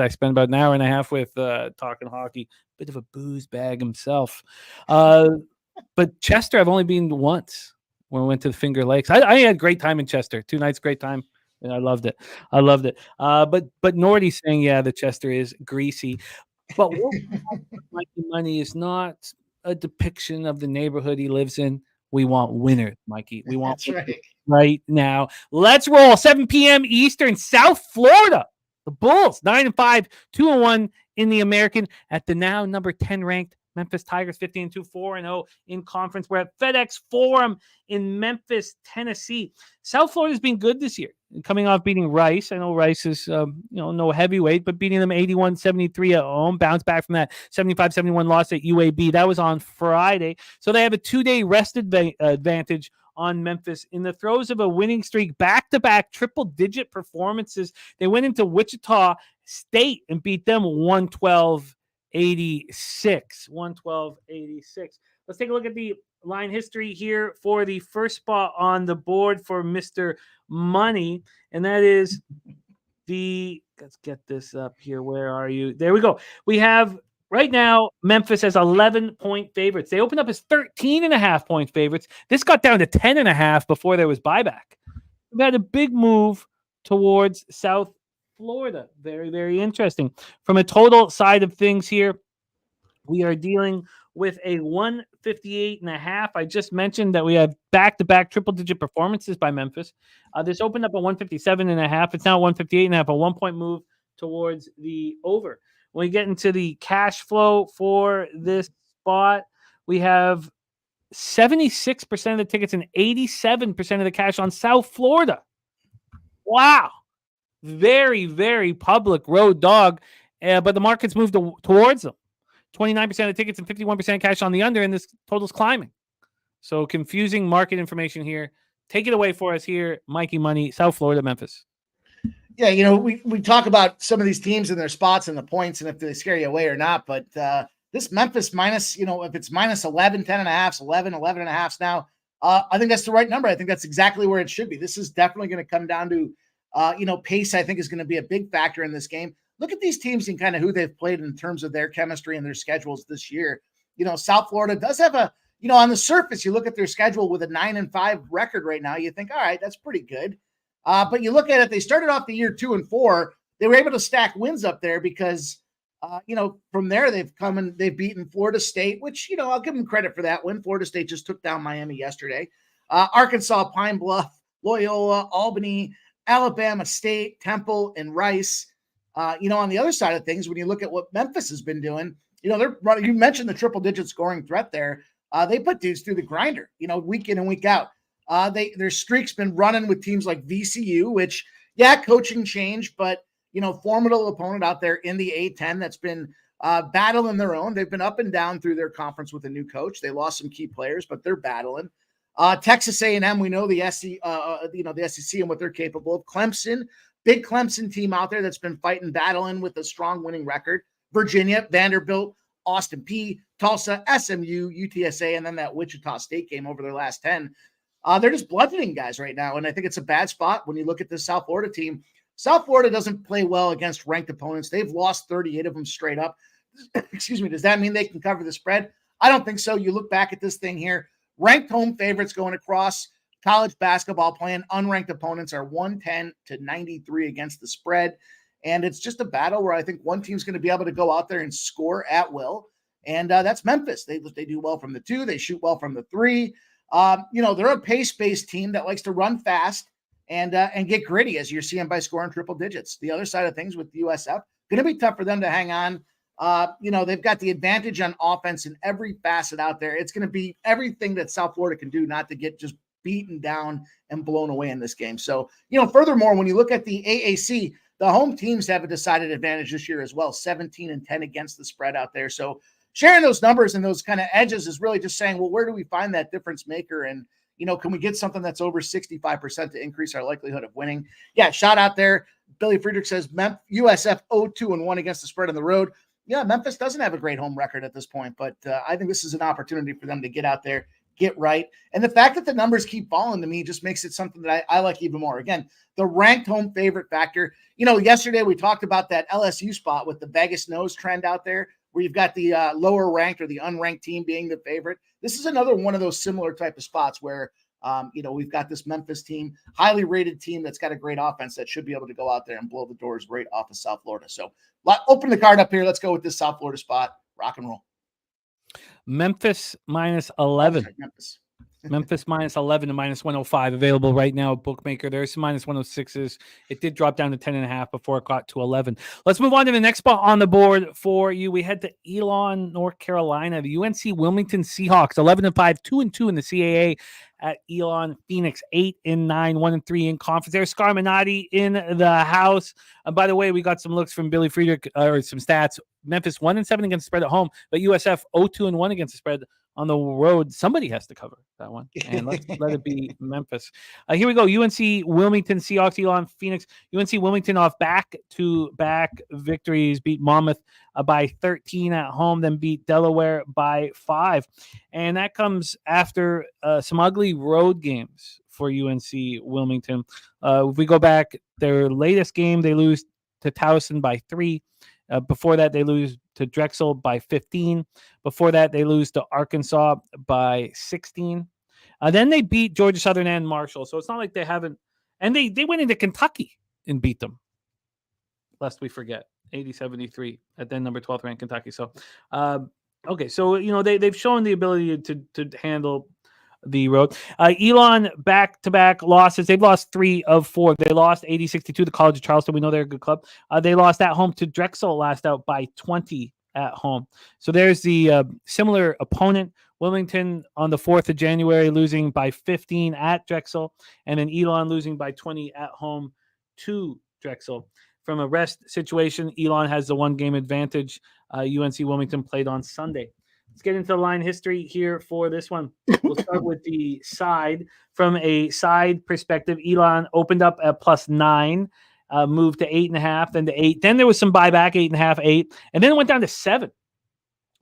spent about an hour and a half with talking hockey. Bit of a booze bag himself. But Chester, I've only been once when we went to the Finger Lakes. I had a great time in Chester. 2 nights, great time. And I loved it. But Nordy's saying, yeah, the Chester is greasy. But what Mikey Money is not a depiction of the neighborhood he lives in. We want winners, Mikey. We want right now. Let's roll. 7 p.m. Eastern, South Florida. The Bulls, 9-5, 2-1 in the American at the now number 10 ranked Memphis Tigers, 15-2, 4-0 in conference. We're at FedEx Forum in Memphis, Tennessee. South Florida's been good this year, coming off beating Rice. I know Rice is no heavyweight, but beating them 81-73 at home. Bounced back from that 75-71 loss at UAB. That was on Friday. So they have a 2-day rest advantage on Memphis in the throes of a winning streak, back-to-back triple-digit performances. They went into Wichita State and beat them 112-86. Let's take a look at the line history here for the first spot on the board for Mr. Money, and that is let's get this up here. Where are you? There we go. We have right now Memphis as 11-point favorites. They opened up as 13.5-point favorites. This got down to 10.5 before there was buyback. We've had a big move towards South Florida. Very, very interesting. From a total side of things here, we are dealing with a 158.5. I just mentioned that we have back-to-back triple-digit performances by Memphis. This opened up at 157.5. It's now 158.5, a 1-point move towards the over. When we get into the cash flow for this spot, we have 76% of the tickets and 87% of the cash on South Florida. Wow. Very, very public road dog, but the market's moved towards them. 29% of tickets and 51% cash on the under, and this total's climbing. So confusing market information here. Take it away for us here, Mikey Money, South Florida, Memphis. Yeah, we talk about some of these teams and their spots and the points and if they scare you away or not, but this Memphis minus, if it's minus 11, 10.5, 11.5 now, I think that's the right number. I think that's exactly where it should be. This is definitely going to come down to, pace, I think, is going to be a big factor in this game. Look at these teams and kind of who they've played in terms of their chemistry and their schedules this year. South Florida does have a on the surface, you look at their schedule with a 9-5 record right now. You think, all right, that's pretty good. But you look at it, they started off the year 2-4. They were able to stack wins up there because, from there they've beaten Florida State, which, I'll give them credit for that win. Florida State just took down Miami yesterday. Arkansas, Pine Bluff, Loyola, Albany, Alabama State, Temple, and Rice. On the other side of things, when you look at what Memphis has been doing, they're running. You mentioned the triple-digit scoring threat there. They put dudes through the grinder, week in and week out. Their streak's been running with teams like VCU, which, coaching change, but formidable opponent out there in the A-10 that's been battling their own. They've been up and down through their conference with a new coach. They lost some key players, but they're battling. Texas A&M, we know the SEC, the SEC and what they're capable of. Clemson, big Clemson team out there that's been fighting, battling with a strong winning record. Virginia, Vanderbilt, Austin P, Tulsa, SMU, UTSA, and then that Wichita State game over their last 10. They're just bludgeoning guys right now, and I think it's a bad spot when you look at this South Florida team. South Florida doesn't play well against ranked opponents. They've lost 38 of them straight up. Excuse me. Does that mean they can cover the spread? I don't think so. You look back at this thing here. Ranked home favorites going across college basketball playing unranked opponents are 110-93 against the spread. And it's just a battle where I think one team's going to be able to go out there and score at will. And that's Memphis. They do well from the 2. They shoot well from the 3. They're a pace-based team that likes to run fast and get gritty, as you're seeing by scoring triple digits. The other side of things with USF, going to be tough for them to hang on. They've got the advantage on offense in every facet out there. It's going to be everything that South Florida can do not to get just beaten down and blown away in this game. So, furthermore, when you look at the AAC, the home teams have a decided advantage this year as well, 17-10 against the spread out there. So sharing those numbers and those kind of edges is really just saying, well, where do we find that difference maker? And, can we get something that's over 65% to increase our likelihood of winning? Yeah, shot out there. Billy Friedrich says USF 0-2-1 against the spread on the road. Yeah, Memphis doesn't have a great home record at this point, but I think this is an opportunity for them to get out there, get right. And the fact that the numbers keep falling to me just makes it something that I like even more. Again, the ranked home favorite factor. Yesterday we talked about that LSU spot with the Vegas nose trend out there, where you've got the lower ranked or the unranked team being the favorite. This is another one of those similar type of spots where, we've got this Memphis team, highly rated team that's got a great offense that should be able to go out there and blow the doors right off of South Florida. So open the card up here. Let's go with this South Florida spot. Rock and roll. Memphis minus 11. Memphis minus 11 to minus 105 available right now. Bookmaker. There's some minus 106s. It did drop down to 10.5 before it got to 11. Let's move on to the next spot on the board for you. We head to Elon, North Carolina. The UNC Wilmington Seahawks, 11-5, 2-2 in the CAA at Elon. Phoenix, 8-9, 1-3 in conference. There's Scarminati in the house. By the way, we got some looks from Billy Friedrich, or some stats. Memphis 1-7 against the spread at home, but USF 0-2-1 against the spread on the road. Somebody has to cover that one, and let's let it be Memphis. Here we go. UNC Wilmington Seahawks, Elon Phoenix. UNC Wilmington off back-to-back victories, beat Monmouth by 13 at home, then beat Delaware by 5, and that comes after some ugly road games for UNC Wilmington. If we go back, their latest game, they lose to Towson by 3. Before that, they lose to Drexel by 15. Before that, they lose to Arkansas by 16. Then they beat Georgia Southern and Marshall. So it's not like they haven't. And they went into Kentucky and beat them, lest we forget, 80-73 at then number 12th ranked Kentucky. So, okay. So, they've shown the ability to handle the road. Elon back-to-back losses. They've lost 3 of 4. They lost 80-62 to College of Charleston. We know they're a good club. They lost at home to Drexel last out by 20 at home. So there's the similar opponent. Wilmington on the 4th of January losing by 15 at Drexel, and then Elon losing by 20 at home to Drexel. From a rest situation, Elon has the 1-game advantage. UNC Wilmington played on Sunday. Let's get into the line history here for this one. We'll start with the side. From a side perspective, Elon opened up at +9, moved to 8.5, then to 8. Then there was some buyback, 8.5, 8, and then it went down to 7.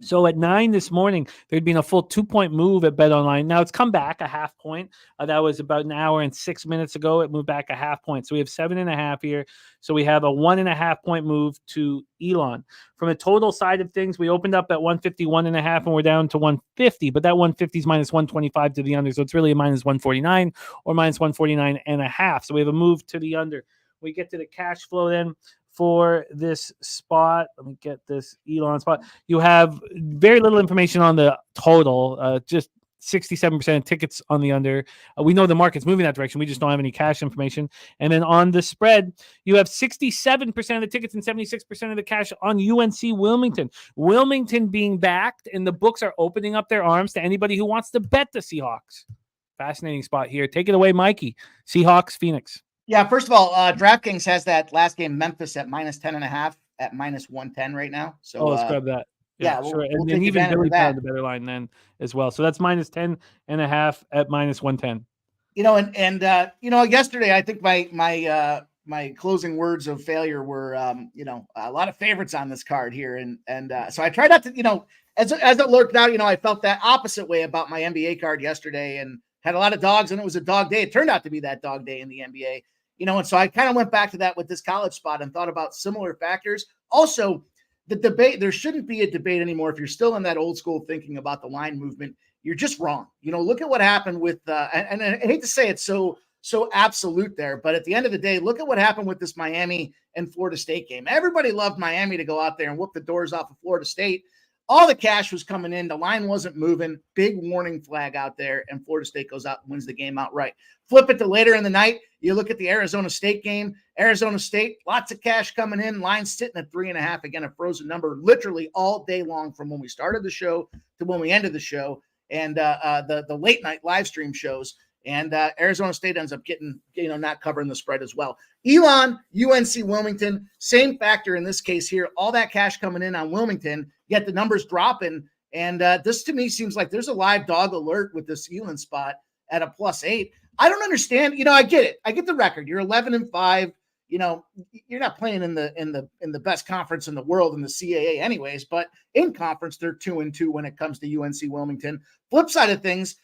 So at 9 this morning, there'd been a full 2-point move at BetOnline. Now it's come back a half point. That was about an hour and 6 minutes ago. It moved back a half point. So we have 7.5 here. So we have a 1.5 point move to Elon. From a total side of things, we opened up at 151.5 and we're down to 150. But that 150 is minus 125 to the under. So it's really a minus 149 or minus 149.5. So we have a move to the under. We get to the cash flow then. For this spot, let me get this Elon spot. You have very little information on the total, just 67% of tickets on the under. We know the market's moving that direction. We just don't have any cash information. And then on the spread, you have 67% of the tickets and 76% of the cash on UNC Wilmington. Wilmington being backed, and the books are opening up their arms to anybody who wants to bet the Seahawks. Fascinating spot here. Take it away, Mikey. Seahawks, Phoenix. Yeah, first of all, DraftKings has that last game Memphis at minus 10.5 at minus 110 right now. So let's grab that. Yeah, sure. We'll and even Billy found the better line then as well. So that's minus 10.5 at minus 110. Yesterday I think my closing words of failure were a lot of favorites on this card here, and so I tried not to as it lurked out, I felt that opposite way about my NBA card yesterday and had a lot of dogs, and it was a dog day. It turned out to be that dog day in the NBA. And so I kind of went back to that with this college spot and thought about similar factors. Also, the debate, there shouldn't be a debate anymore. If you're still in that old school thinking about the line movement, you're just wrong. Look at what happened with, and I hate to say it's so absolute there, but at the end of the day, look at what happened with this Miami and Florida State game. Everybody loved Miami to go out there and whoop the doors off of Florida State. All the cash was coming in. The line wasn't moving. Big warning flag out there, and Florida State goes out and wins the game outright. Flip it to later in the night. You look at the Arizona State game. Arizona State, lots of cash coming in. Line sitting at 3.5. Again, a frozen number literally all day long from when we started the show to when we ended the show, and the late night live stream shows. And Arizona State ends up getting, not covering the spread as well. Elon, UNC Wilmington, same factor in this case here. All that cash coming in on Wilmington, yet the numbers dropping. And this to me seems like there's a live dog alert with this Elon spot at a +8. I don't understand. I get it. I get the record. You're 11-5. You're not playing in the best conference in the world in the CAA anyways, but in conference, they're 2-2 when it comes to UNC Wilmington. Flip side of things,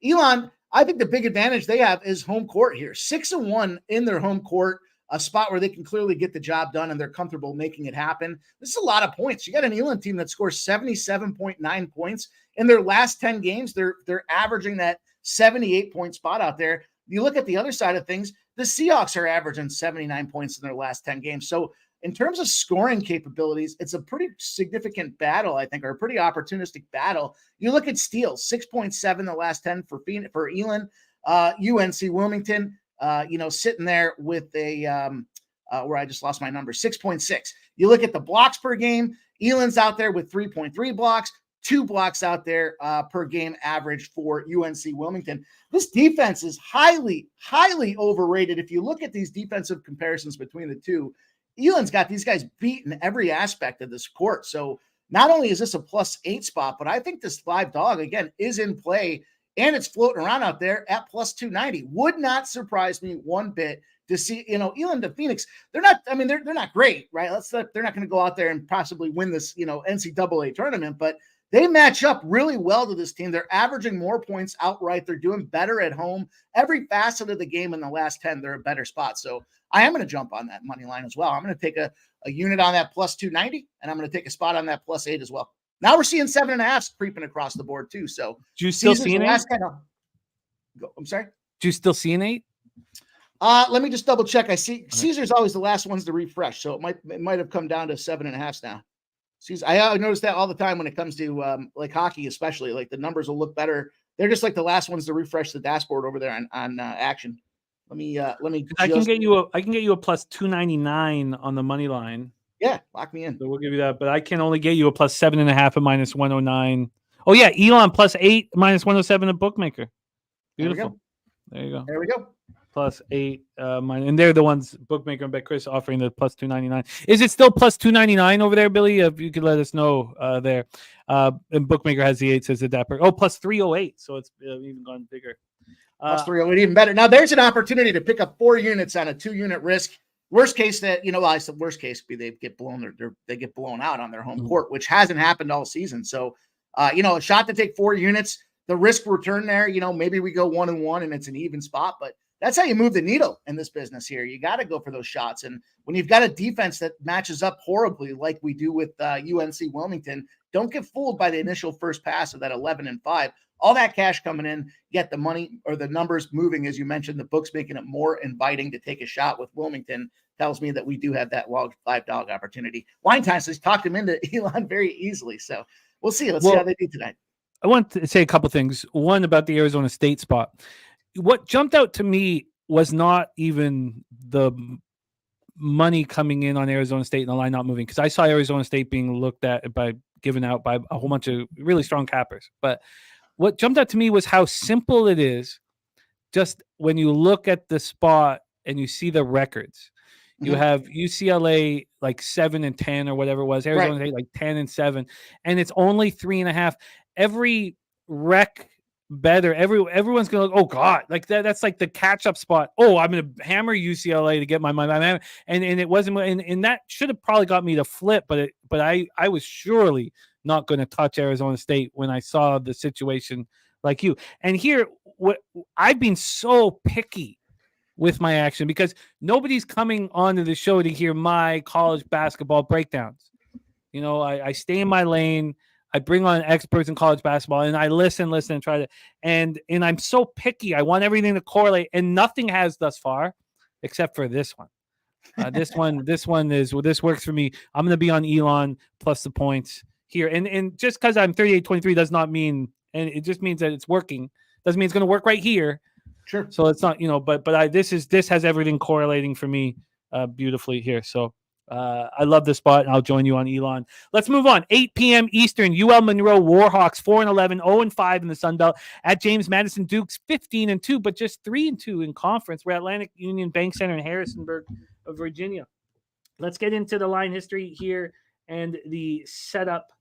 Elon, I think the big advantage they have is home court here. 6-1 in their home court, a spot where they can clearly get the job done and they're comfortable making it happen. This is a lot of points. You got an Elon team that scores 77.9 points in their last 10 games. They're averaging that 78-point spot out there. You look at the other side of things, the Seahawks are averaging 79 points in their last 10 games. So in terms of scoring capabilities, it's a pretty significant battle, I think, or a pretty opportunistic battle. You look at steals, 6.7 the last 10 for Elon, UNC Wilmington, sitting there with a where I just lost my number, 6.6. You look at the blocks per game, Elon's out there with 3.3 blocks, 2 blocks out there per game average for UNC Wilmington. This defense is highly, highly overrated. If you look at these defensive comparisons between the two, Elon's got these guys beat in every aspect of this court. So not only is this a +8 spot, but I think this live dog, again, is in play, and it's floating around out there at +290. Would not surprise me one bit to see, Elon to Phoenix. They're not great, right? They're not going to go out there and possibly win this, NCAA tournament, but they match up really well to this team. They're averaging more points outright. They're doing better at home. Every facet of the game in the last 10, they're a better spot. So I am going to jump on that money line as well. I'm going to take a unit on that +290, and I'm going to take a spot on that +8 as well. Now we're seeing 7.5 creeping across the board too. So do you still see an 8? I'm sorry. Do you still see an 8? Let me just double check. I see Caesar's always the last ones to refresh, so it might have come down to 7.5 now. I notice that all the time when it comes to like hockey, especially. Like the numbers will look better. They're just like the last ones to refresh the dashboard over there on action. Let me. I can get you a +299 on the money line. Yeah, lock me in. So we'll give you that, but I can only get you a +7.5 at -109. Oh yeah, Elon +8 -107 at bookmaker. Beautiful. There you go. There we go. +8 and they're the ones bookmaker and BetChris offering the +299. Is it still +299 over there, Billy? If you could let us know there. And bookmaker has the 8, says the Dapper. Oh, +308. So it's even gone bigger. +308, even better. Now there's an opportunity to pick up 4 units on a 2-unit risk. Worst case that, I said worst case would be they get blown out on their home court, which hasn't happened all season. So, a shot to take 4 units, the risk return there, maybe we go 1-1 and it's an even spot, but that's how you move the needle in this business here. You got to go for those shots. And when you've got a defense that matches up horribly, like we do with UNC Wilmington, don't get fooled by the initial first pass of that 11-5. All that cash coming in, get the money or the numbers moving. As you mentioned, the book's making it more inviting to take a shot with Wilmington. Tells me that we do have that $5 opportunity. Wine Time says talked him into Elon very easily. So we'll see. Let's see how they do tonight. I want to say a couple things. One, about the Arizona State spot. What jumped out to me was not even the money coming in on Arizona State and the line not moving, because I saw Arizona State being looked at given out by a whole bunch of really strong cappers. But what jumped out to me was how simple it is. Just when you look at the spot and you see the records. You have UCLA like 7-10 or whatever it was. Arizona State like 10-7, and it's only 3.5. Every rec better. Everyone's gonna look. Oh God, like that's like the catch up spot. Oh, I'm gonna hammer UCLA to get my money. And it wasn't. And that should have probably got me to flip. But I was surely not going to touch Arizona State when I saw the situation like you. And here, what I've been so picky with my action because nobody's coming onto the show to hear my college basketball breakdowns. I stay in my lane. I bring on experts in college basketball and I listen and try to, and I'm so picky. I want everything to correlate, and nothing has thus far except for this one. This works for me. I'm going to be on Elon plus the points here. And just because I'm 38-23 does not mean, and it just means that it's working. Doesn't mean it's going to work right here. Sure. So it's not, but this has everything correlating for me beautifully here. So I love this spot, and I'll join you on Elon. Let's move on. 8 p.m. Eastern, UL Monroe Warhawks 4-11, 0-5 in the Sun Belt at James Madison. Dukes 15-2, but just 3-2 in conference. We're at Atlantic Union Bank Center in Harrisonburg, Virginia. Let's get into the line history here and the setup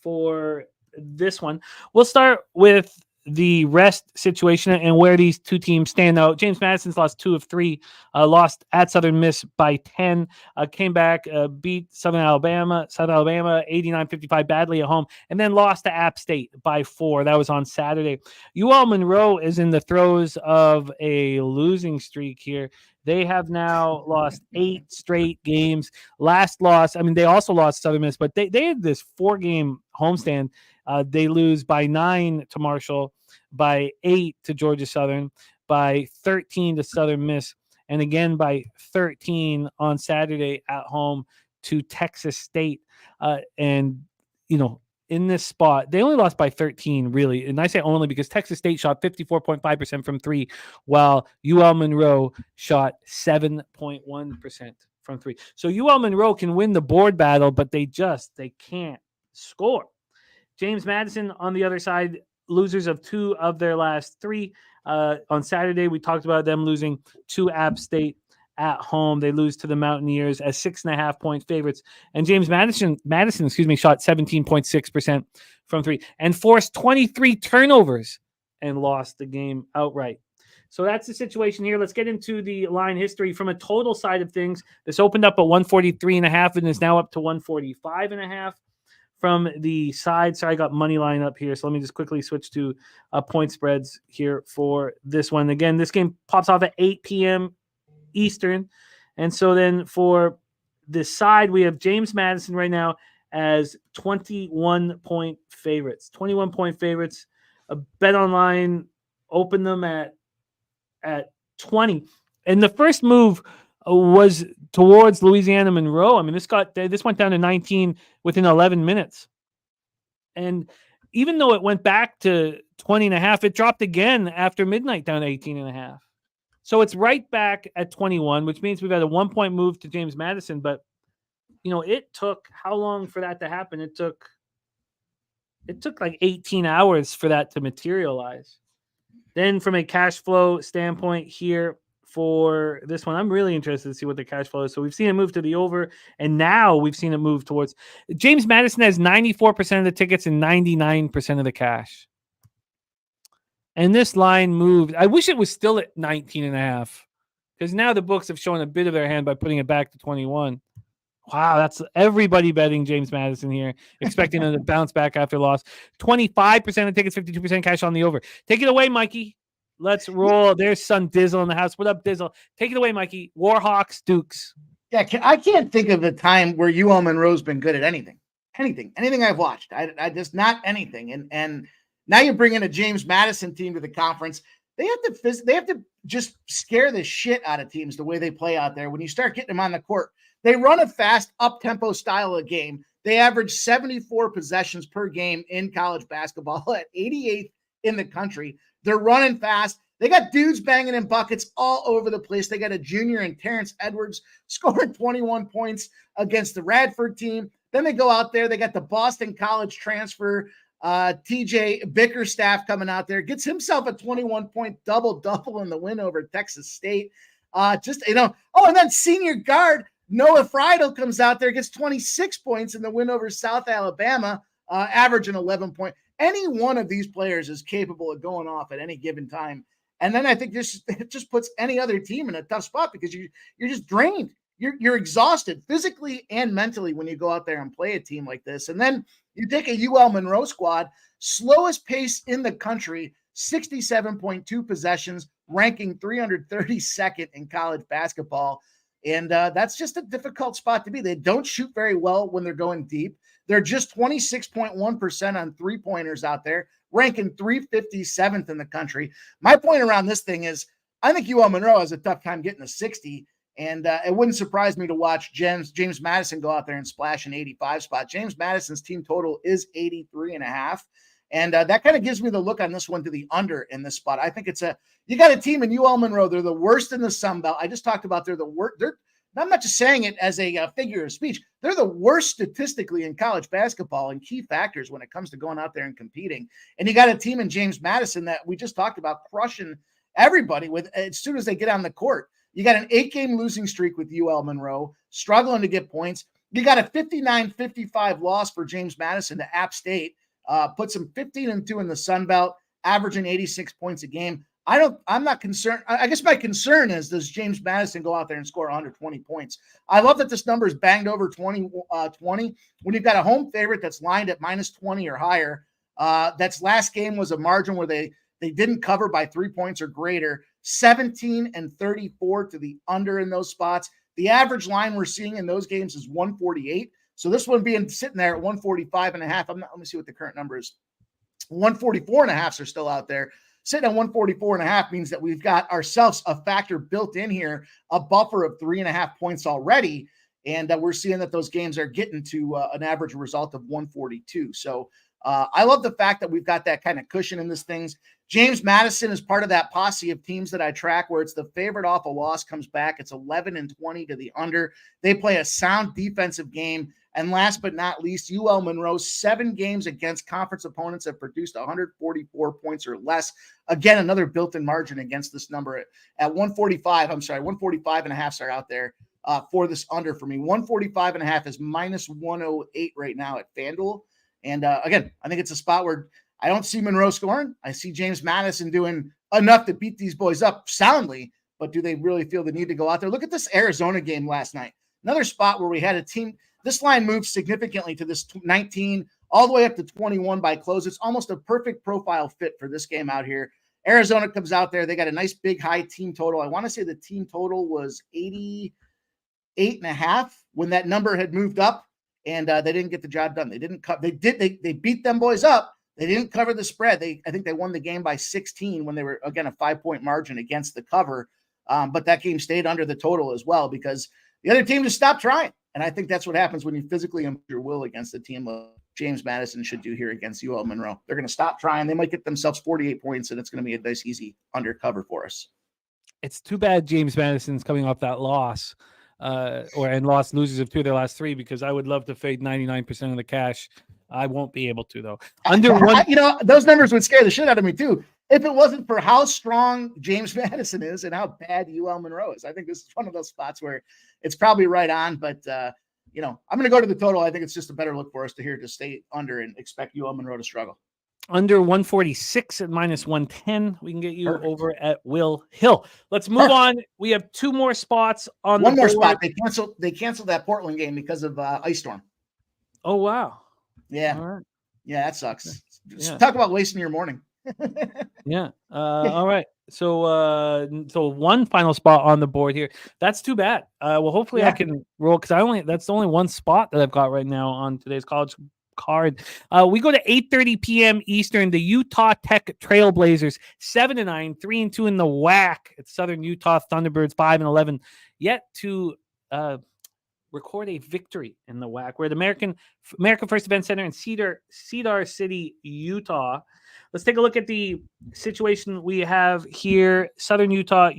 for this one. We'll start with the rest situation and where these two teams stand out. James Madison's lost 2 of 3, lost at Southern Miss by 10, came back, beat Southern Alabama 89-55 badly at home, and then lost to App State by 4. That was on Saturday. UL Monroe is in the throes of a losing streak here. They have now lost 8 straight games. Last loss, they also lost Southern Miss, but they had this 4-game homestand. They lose by 9 to Marshall, by 8 to Georgia Southern, by 13 to Southern Miss, and again by 13 on Saturday at home to Texas State. In this spot, they only lost by 13, really. And I say only because Texas State shot 54.5% from 3, while UL Monroe shot 7.1% from 3. So UL Monroe can win the board battle, but they can't score. James Madison, on the other side, losers of 2 of their last 3. On Saturday, we talked about them losing to App State at home. They lose to the Mountaineers as 6.5-point favorites. And James Madison, shot 17.6% from 3 and forced 23 turnovers and lost the game outright. So that's the situation here. Let's get into the line history from a total side of things. This opened up at 143.5 and is now up to 145.5. From the side, so I got money line up here. So let me just quickly switch to point spreads here for this one. Again, this game pops off at 8 p.m. Eastern. And so then for this side, we have James Madison right now as 21-point favorites. 21-point favorites. A bet online opened them at 20. And the first move was towards Louisiana Monroe. This went down to 19 within 11 minutes. And even though it went back to 20.5, it dropped again after midnight down to 18.5. So it's right back at 21, which means we've had a 1-point move to James Madison. But, it took how long for that to happen? It took like 18 hours for that to materialize. Then from a cash flow standpoint here, for this one, I'm really interested to see what the cash flow is. So we've seen it move to the over, and now we've seen it move towards James Madison has 94% of the tickets and 99% of the cash. And this line moved. I wish it was still at 19.5 because now the books have shown a bit of their hand by putting it back to 21. Wow, that's everybody betting James Madison here, expecting him to bounce back after loss. 25% of tickets, 52% cash on the over. Take it away, Mikey. Let's roll. There's son Dizzle in the house. What up, Dizzle? Take it away, Mikey. Warhawks, Dukes. Yeah, I can't think of a time where UL Monroe's been good at anything I've watched. I just not anything. And now you bring in a James Madison team to the conference. They have to just scare the shit out of teams the way they play out there. When you start getting them on the court, they run a fast up-tempo style of game. They average 74 possessions per game in college basketball at 88th in the country. They're running fast. They got dudes banging in buckets all over the place. They got a junior in Terrence Edwards scoring 21 points against the Radford team. Then they go out there. They got the Boston College transfer, TJ Bickerstaff coming out there, gets himself a 21-point double-double in the win over Texas State. And then senior guard Noah Friedel comes out there, gets 26 points in the win over South Alabama, averaging 11 points. Any one of these players is capable of going off at any given time. And then I think it just puts any other team in a tough spot because you're just drained. You're exhausted physically and mentally when you go out there and play a team like this. And then you take a UL Monroe squad, slowest pace in the country, 67.2 possessions, ranking 332nd in college basketball. And that's just a difficult spot to be. They don't shoot very well when they're going deep. They're just 26.1% on three-pointers out there, ranking 357th in the country. My point around this thing is I think UL Monroe has a tough time getting a 60, and it wouldn't surprise me to watch James Madison go out there and splash an 85 spot. James Madison's team total is 83.5, and that kind of gives me the look on this one to the under in this spot. I think you got a team in UL Monroe. They're the worst in the Sun Belt. I just talked about they're the worst. I'm not just saying it as a figure of speech. They're the worst statistically in college basketball and key factors when it comes to going out there and competing. And you got a team in James Madison that we just talked about crushing everybody with as soon as they get on the court. You got an 8-game losing streak with UL Monroe, struggling to get points. You got a 59-55 loss for James Madison to App State, puts them 15-2 in the Sun Belt, averaging 86 points a game. I'm not concerned. I guess my concern is, does James Madison go out there and score 120 points? I love that this number is banged over 20 when you've got a home favorite that's lined at minus 20 or higher. That's last game was a margin where they didn't cover by 3 points or greater, 17-34 to the under in those spots. The average line we're seeing in those games is 148. So this one being sitting there at 145.5. Let me see what the current number is. 144.5s are still out there. Sitting at 144.5 means that we've got ourselves a factor built in here, a buffer of 3.5 points already. And we're seeing that those games are getting to an average result of 142. So I love the fact that we've got that kind of cushion in this things. James Madison is part of that posse of teams that I track where it's the favorite off a loss comes back. It's 11-20 to the under. They play a sound defensive game. And last but not least, UL Monroe, 7 games against conference opponents have produced 144 points or less. Again, another built-in margin against this number at 145. 145.5 are out there for this under for me. 145.5 is minus 108 right now at FanDuel. And again, I think it's a spot where I don't see Monroe scoring. I see James Madison doing enough to beat these boys up soundly, but do they really feel the need to go out there? Look at this Arizona game last night. Another spot where we had a team. This line moved significantly to this 19 all the way up to 21 by close. It's almost a perfect profile fit for this game out here. Arizona comes out there. They got a nice big high team total. I want to say the team total was 88.5 when that number had moved up, and they didn't get the job done. They didn't cut. They beat them boys up. They didn't cover the spread. I think they won the game by 16 when they were, again, a 5-point margin against the cover. But that game stayed under the total as well because the other team just stopped trying. And I think that's what happens when you physically impose your will against the team of James Madison should do here against UL Monroe. They're going to stop trying. They might get themselves 48 points, and it's going to be a nice, easy undercover for us. It's too bad James Madison's coming off that loss and lost losers of 2 of their last 3 because I would love to fade 99% of the cash. I won't be able to, though. Under one, those numbers would scare the shit out of me, too. If it wasn't for how strong James Madison is and how bad UL Monroe is. I think this is one of those spots where it's probably right on, but I'm going to go to the total. I think it's just a better look for us to stay under and expect UL Monroe to struggle. under 146 at minus 110. We can get you Perfect. over at Will Hill. Let's move on. We have two more spots on One the more board. spot. They canceled that Portland game because of ice storm. Oh, wow. Yeah. All right. Yeah, that sucks. Yeah. Talk about wasting your morning. Yeah. All right. So one final spot on the board here. That's too bad. Well, hopefully I Yeah. can roll because that's the only one spot that I've got right now on today's college card. We go to 8:30 p.m. Eastern. The Utah Tech Trailblazers 7-9, 3-2 in the WAC. It's Southern Utah Thunderbirds 5-11. Yet to record a victory in the WAC. We're at American First Event Center in Cedar City, Utah. Let's take a look at the situation we have here. Southern Utah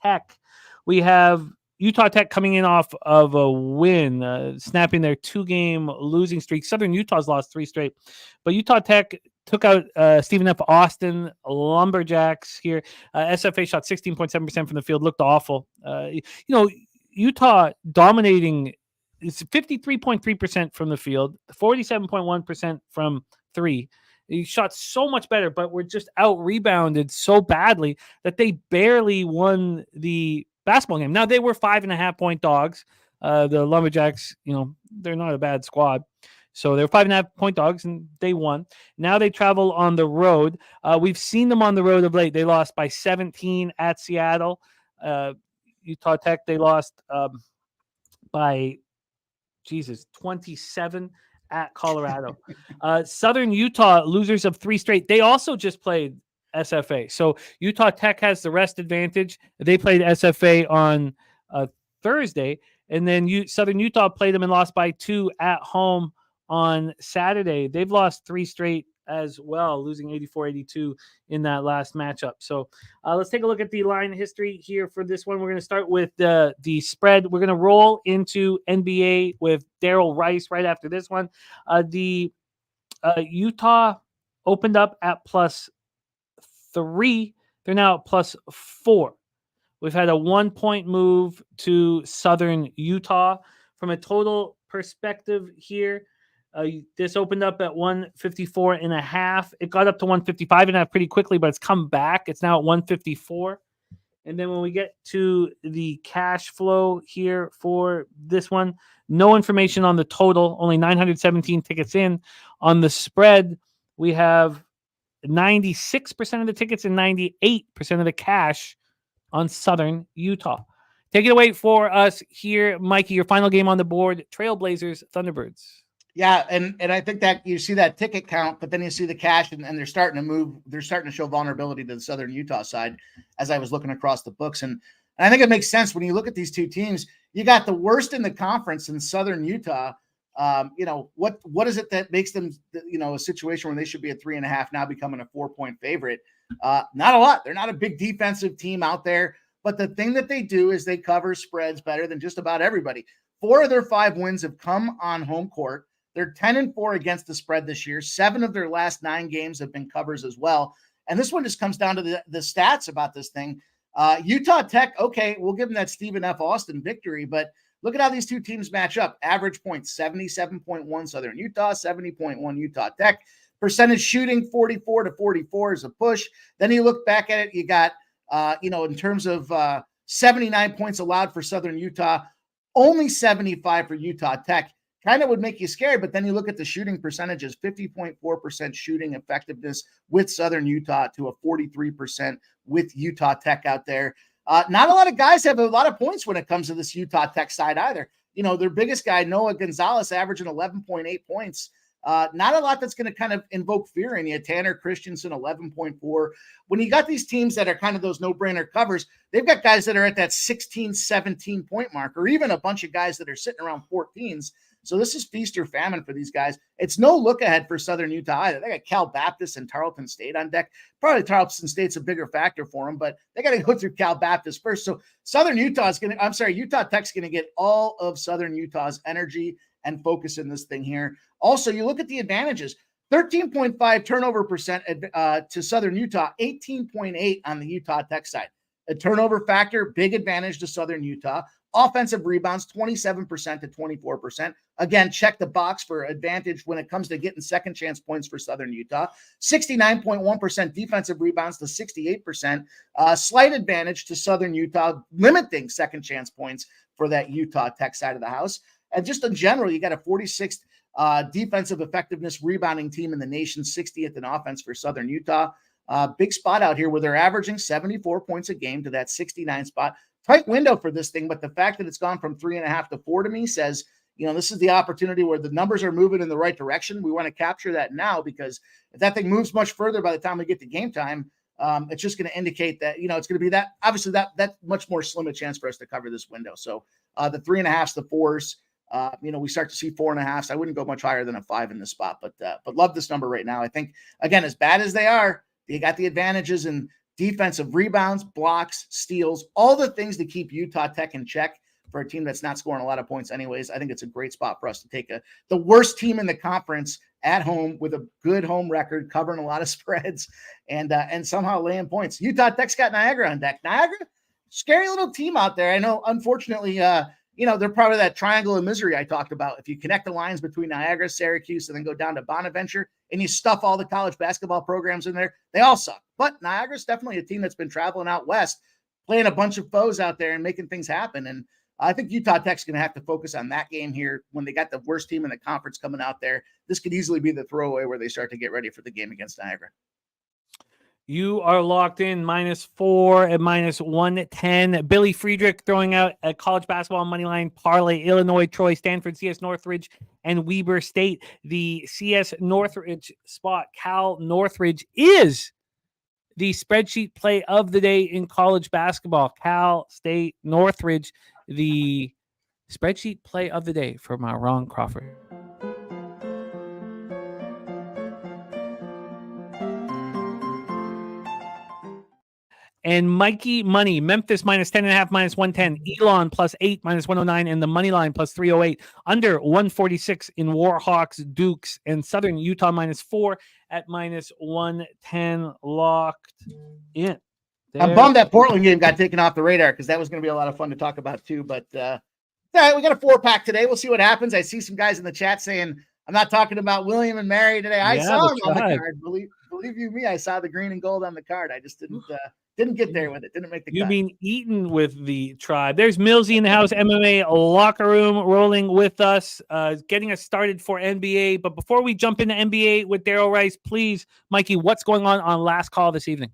Tech. We have Utah Tech coming in off of a win, snapping their 2-game losing streak. Southern Utah's lost 3 straight, but Utah Tech took out Stephen F. Austin Lumberjacks here. SFA shot 16.7% from the field, looked awful. Utah dominating. It's 53.3% from the field, 47.1% from 3. He shot so much better, but were just out rebounded so badly that they barely won the basketball game. Now they were 5.5-point dogs. The Lumberjacks, they're not a bad squad. So they're 5.5-point dogs and they won. Now they travel on the road. We've seen them on the road of late. They lost by 17 at Seattle. Utah Tech, they lost by 27 at Colorado. Southern Utah, losers of 3 straight. They also just played SFA. So Utah Tech has the rest advantage. They played SFA on Thursday, and then Southern Utah played them and lost by 2 at home on Saturday. They've lost 3 straight as well, losing 84-82 in that last matchup. So let's take a look at the line history here for this one. We're going to start with the spread. We're going to roll into NBA with Darryl Rice right after this one. The Utah opened up at +3. They're now at +4. We've had a 1-point move to Southern Utah. From a total perspective here, this opened up at 154.5. It got up to 155.5 pretty quickly, but it's come back. It's now at 154. And then when we get to the cash flow here for this one, no information on the total, only 917 tickets in. On the spread, we have 96% of the tickets and 98% of the cash on Southern Utah. Take it away for us here, Mikey. Your final game on the board, Trailblazers, Thunderbirds. Yeah, and I think that you see that ticket count, but then you see the cash, and they're starting to move. They're starting to show vulnerability to the Southern Utah side as I was looking across the books. And I think it makes sense when you look at these two teams. You got the worst in the conference in Southern Utah. What is it that makes them, a situation where they should be at 3.5 now becoming a 4-point favorite? Not a lot. They're not a big defensive team out there, but the thing that they do is they cover spreads better than just about everybody. 4 of their 5 wins have come on home court. They're 10-4 against the spread this year. 7 of their last 9 games have been covers as well. And this one just comes down to the stats about this thing. Utah Tech, okay, we'll give them that Stephen F. Austin victory, but look at how these two teams match up. Average points, 77.1 Southern Utah, 70.1 Utah Tech. Percentage shooting, 44-44 is a push. Then you look back at it, you got, in terms of 79 points allowed for Southern Utah, only 75 for Utah Tech. Kind of would make you scared, but then you look at the shooting percentages, 50.4% shooting effectiveness with Southern Utah to a 43% with Utah Tech out there. Not a lot of guys have a lot of points when it comes to this Utah Tech side either. Their biggest guy, Noah Gonzalez, averaging 11.8 points. Not a lot that's going to kind of invoke fear in you. Tanner Christensen, 11.4. When you got these teams that are kind of those no-brainer covers, they've got guys that are at that 16, 17-point mark, or even a bunch of guys that are sitting around 14s. So this is feast or famine for these guys. It's no look ahead for Southern Utah either. They got Cal Baptist and Tarleton State on deck. Probably Tarleton State's a bigger factor for them, but they got to go through Cal Baptist first. So Utah Tech's going to get all of Southern Utah's energy and focus in this thing here. Also, you look at the advantages. 13.5 turnover percent to Southern Utah, 18.8 on the Utah Tech side. A turnover factor, big advantage to Southern Utah. Offensive rebounds, 27% to 24%. again, check the box for advantage when it comes to getting second chance points for Southern Utah. 69.1% defensive rebounds to 68%. Slight advantage to Southern Utah, limiting second chance points for that Utah Tech side of the house. And just in general, you got a 46th defensive effectiveness rebounding team in the nation, 60th in offense for Southern Utah. Big spot out here where they're averaging 74 points a game to that 69 spot. Tight window for this thing, but the fact that it's gone from 3.5 to 4 to me says, this is the opportunity where the numbers are moving in the right direction. We want to capture that now, because if that thing moves much further by the time we get to game time, it's just going to indicate that, it's going to be that, obviously that much more slim a chance for us to cover this window. So the 3.5s, the 4s, we start to see 4.5s. I wouldn't go much higher than a 5 in this spot, but love this number right now. I think, again, as bad as they are, they got the advantages in defensive rebounds, blocks, steals, all the things to keep Utah Tech in check for a team that's not scoring a lot of points anyways. I think it's a great spot for us to take the worst team in the conference at home with a good home record, covering a lot of spreads and somehow laying points. Utah Tech's got Niagara on deck. Niagara, scary little team out there. I know, unfortunately, they're part of that triangle of misery I talked about. If you connect the lines between Niagara, Syracuse, and then go down to Bonaventure, and you stuff all the college basketball programs in there, they all suck. But Niagara's definitely a team that's been traveling out west, playing a bunch of foes out there and making things happen. And I think Utah Tech's going to have to focus on that game here when they got the worst team in the conference coming out there. This could easily be the throwaway where they start to get ready for the game against Niagara. You are locked in -4 at -110. Billy Friedrich throwing out a college basketball money line parlay: Illinois, Troy, Stanford, CS Northridge, and Weber State. The CS Northridge spot, Cal Northridge, is the spreadsheet play of the day in college basketball. Cal State Northridge, the spreadsheet play of the day from our Ron Crawford. And Mikey Money, Memphis -10.5, -110, Elon +8, -109, and the money line +308, under 146 in Warhawks, Dukes, and Southern Utah -4 at -110, locked in. I'm bummed that Portland game got taken off the radar, because that was going to be a lot of fun to talk about too. But all right, we got a 4-pack today. We'll see what happens. I see some guys in the chat saying I'm not talking about William and Mary today. I saw him on the card. Believe you me, I saw the green and gold on the card. I just didn't get there with it. Didn't make the cut. You mean eaten with the tribe. There's Millsy in the house, MMA locker room, rolling with us, getting us started for NBA. But before we jump into NBA with Darryl Rice, please, Mikey, what's going on Last Call this evening?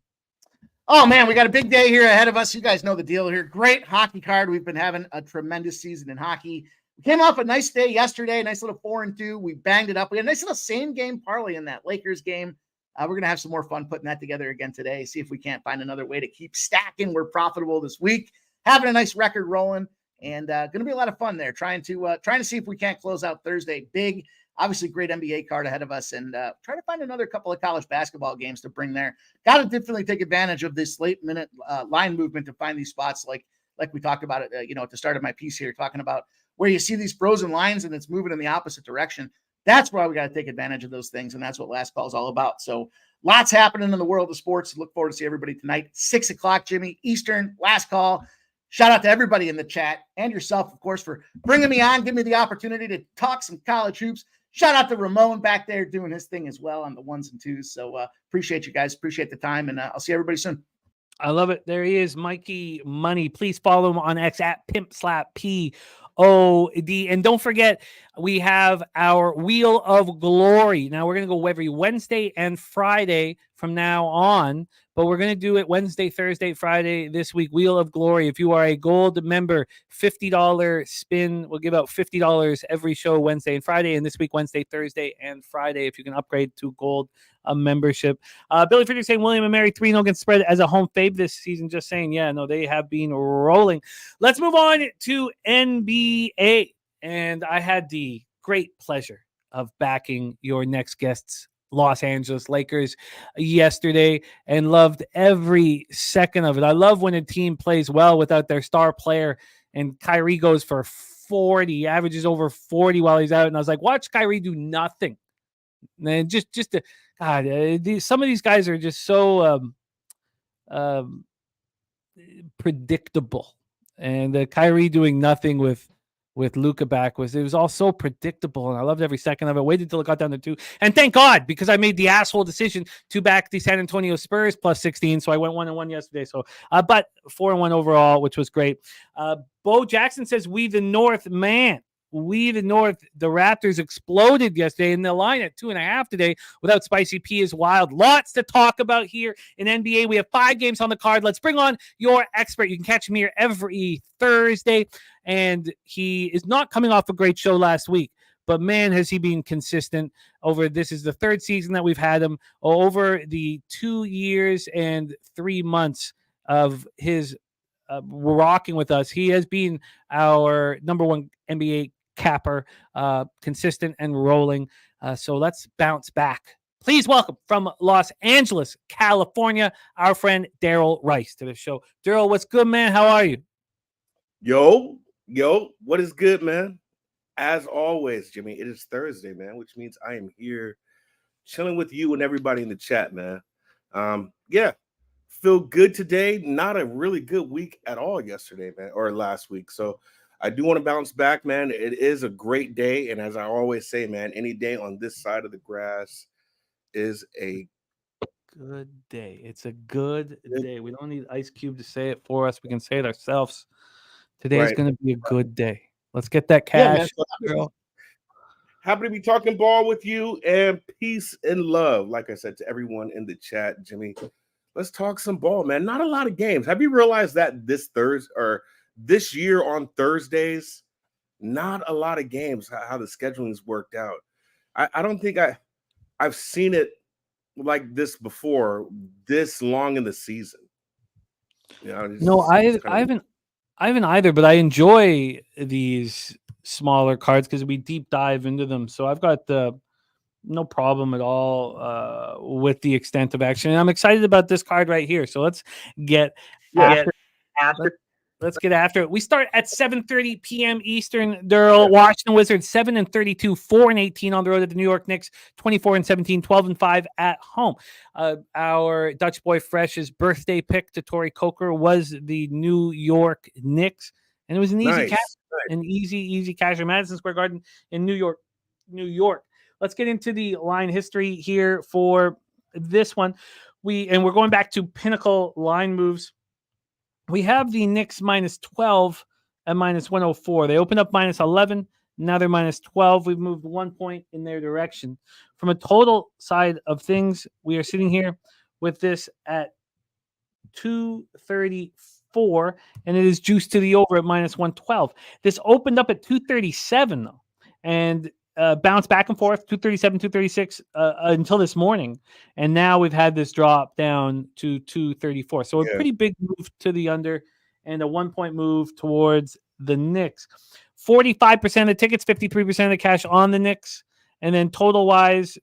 Oh, man, we got a big day here ahead of us. You guys know the deal here. Great hockey card. We've been having a tremendous season in hockey. We came off a nice day yesterday, nice little 4-2. We banged it up. We had a nice little same game parlay in that Lakers game. We're going to have some more fun putting that together again today. See if we can't find another way to keep stacking. We're profitable this week, having a nice record rolling, and going to be a lot of fun there. Trying to see if we can't close out Thursday big. Obviously, great NBA card ahead of us, and try to find another couple of college basketball games to bring there. Got to definitely take advantage of this late minute line movement to find these spots, like we talked about it, at the start of my piece here, talking about where you see these frozen lines and it's moving in the opposite direction. That's why we got to take advantage of those things, and that's what Last Call is all about. So lots happening in the world of sports. Look forward to see everybody tonight, 6 o'clock, Jimmy, Eastern, Last Call. Shout out to everybody in the chat and yourself, of course, for bringing me on, giving me the opportunity to talk some college hoops. Shout out to Ramon back there doing his thing as well on the 1s and 2s. So appreciate you guys. Appreciate the time, and I'll see everybody soon. I love it. There he is, Mikey Money. Please follow him on X at PimpSlapPOD. And don't forget, we have our Wheel of Glory. Now, we're going to go every Wednesday and Friday from now on, but we're going to do it Wednesday, Thursday, Friday this week. Wheel of Glory. If you are a gold member, $50 spin. We'll give out $50 every show Wednesday and Friday, and this week, Wednesday, Thursday, and Friday, if you can upgrade to gold membership. Billy Friedrich saying William and Mary 3-0 against spread as a home fave this season. Just saying, yeah, no, they have been rolling. Let's move on to NBA. And I had the great pleasure of backing your next guests, Los Angeles Lakers, yesterday, and loved every second of it. I love when a team plays well without their star player, and Kyrie goes for 40, averages over 40 while he's out. And I was like, watch Kyrie do nothing. And just to, God, some of these guys are just so predictable. And Kyrie doing nothing with with Luka back it was all so predictable, and I loved every second of it. Waited till it got down to 2, and thank God, because I made the asshole decision to back the San Antonio Spurs plus 16, so I went 1-1 yesterday. So, but 4-1 overall, which was great. Bo Jackson says, "We the North, man. We the North." The Raptors exploded yesterday, and the line at 2.5 today without Spicy P is wild. Lots to talk about here in NBA. We have 5 games on the card. Let's bring on your expert. You can catch him here every Thursday, and he is not coming off a great show last week, but man, has he been consistent over. This is the 3rd season that we've had him. Over the 2 years and 3 months of his rocking with us, he has been our number 1 NBA capper, consistent and rolling. So let's bounce back. Please welcome from Los Angeles, California, our friend Darryl Rice to the show. Darryl, what's good, man? How are you? Yo, what is good, man? As always, Jimmy, it is Thursday, man, which means I am here chilling with you and everybody in the chat, man. Yeah, feel good today. Not a really good week at all yesterday, man, or last week. So I do want to bounce back, man. It is a great day. And as I always say, man, any day on this side of the grass is a good day. It's a good day. We don't need Ice Cube to say it for us. We can say it ourselves. Today is going to be a good day. Let's get that cash. Yeah, man, so happy to be talking ball with you, and peace and love. Like I said to everyone in the chat, Jimmy, let's talk some ball, man. Not a lot of games. Have you realized that this Thursday or this year on Thursdays, not a lot of games, how the scheduling's worked out. I don't think I've seen it like this before, this long in the season. You know, no, I haven't either, but I enjoy these smaller cards because we deep dive into them. So I've got no problem at all with the extent of action. And I'm excited about this card right here. So let's get after. Let's get after it. We start at 7:30 p.m. Eastern. Darryl, Washington Wizards 7-32, 4-18 on the road at the New York Knicks, 24-17, 12-5 at home. Our Dutch boy Fresh's birthday pick to Torrey Coker was the New York Knicks, and it was an easy cash, an easy cash in Madison Square Garden in New York. Let's get into the line history here for this one. We're going back to Pinnacle line moves. We have the Knicks -12 and -104. They opened up -11. Now they're -12. We've moved 1 point in their direction. From a total side of things, we are sitting here with this at 234, and it is juiced to the over at -112. This opened up at 237, though, and bounced back and forth, 237, 236 until this morning. And now we've had this drop down to 234. So a pretty big move to the under and a 1 point move towards the Knicks. 45% of the tickets, 53% of the cash on the Knicks. And then total wise,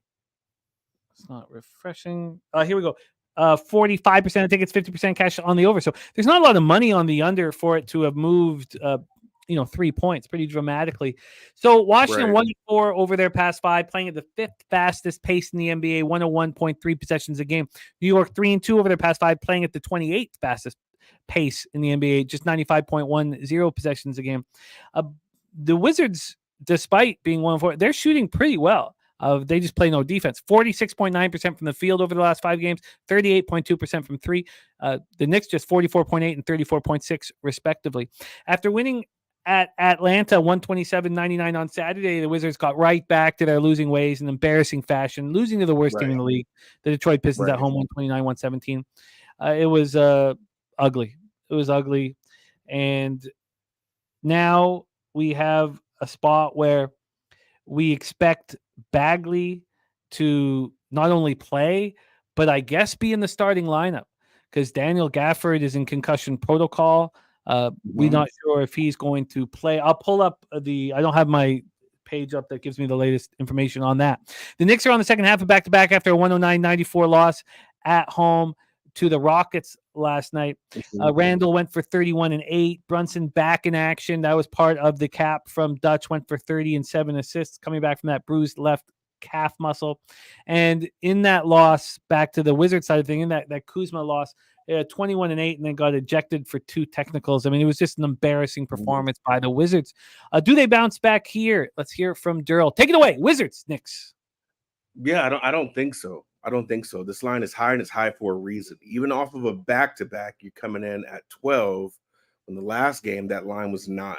it's not refreshing. Here we go. 45% of tickets, 50% cash on the over. So there's not a lot of money on the under for it to have moved 3 points pretty dramatically. So Washington 1-4 over their past 5, playing at the 5th fastest pace in the NBA, 101.3 possessions a game. New York 3-2 over their past 5, playing at the 28th fastest pace in the NBA, just 95.10 possessions a game. The Wizards, despite being 1-4, they're shooting pretty well. They just play no defense. 46.9% from the field over the last 5 games, 38.2% from 3. The Knicks just 44.8 and 34.6 respectively. After winning at Atlanta 127-99 on Saturday, the Wizards got right back to their losing ways in embarrassing fashion, losing to the worst team in the league, the Detroit Pistons at home 129-117. It was ugly. It was ugly. And now we have a spot where we expect Bagley to not only play, but I guess be in the starting lineup because Daniel Gafford is in concussion protocol. We're not sure if he's going to play. I'll pull up I don't have my page up that gives me the latest information on that. The Knicks are on the second half of back-to-back after a 109-94 loss at home to the Rockets last night. Randall went for 31 and 8. Brunson back in action. That was part of the cap from Dutch, went for 30 and 7 assists coming back from that bruised left calf muscle. And in that loss, back to the Wizards side of thing, in that Kuzma loss, 21-8, and then got ejected for 2 technicals. I mean, it was just an embarrassing performance by the Wizards. Do they bounce back here? Let's hear it from Darryl. Take it away, Wizards, Knicks. Yeah, I don't think so. I don't think so. This line is high, and it's high for a reason. Even off of a back-to-back, you're coming in at 12. In the last game, that line was 9.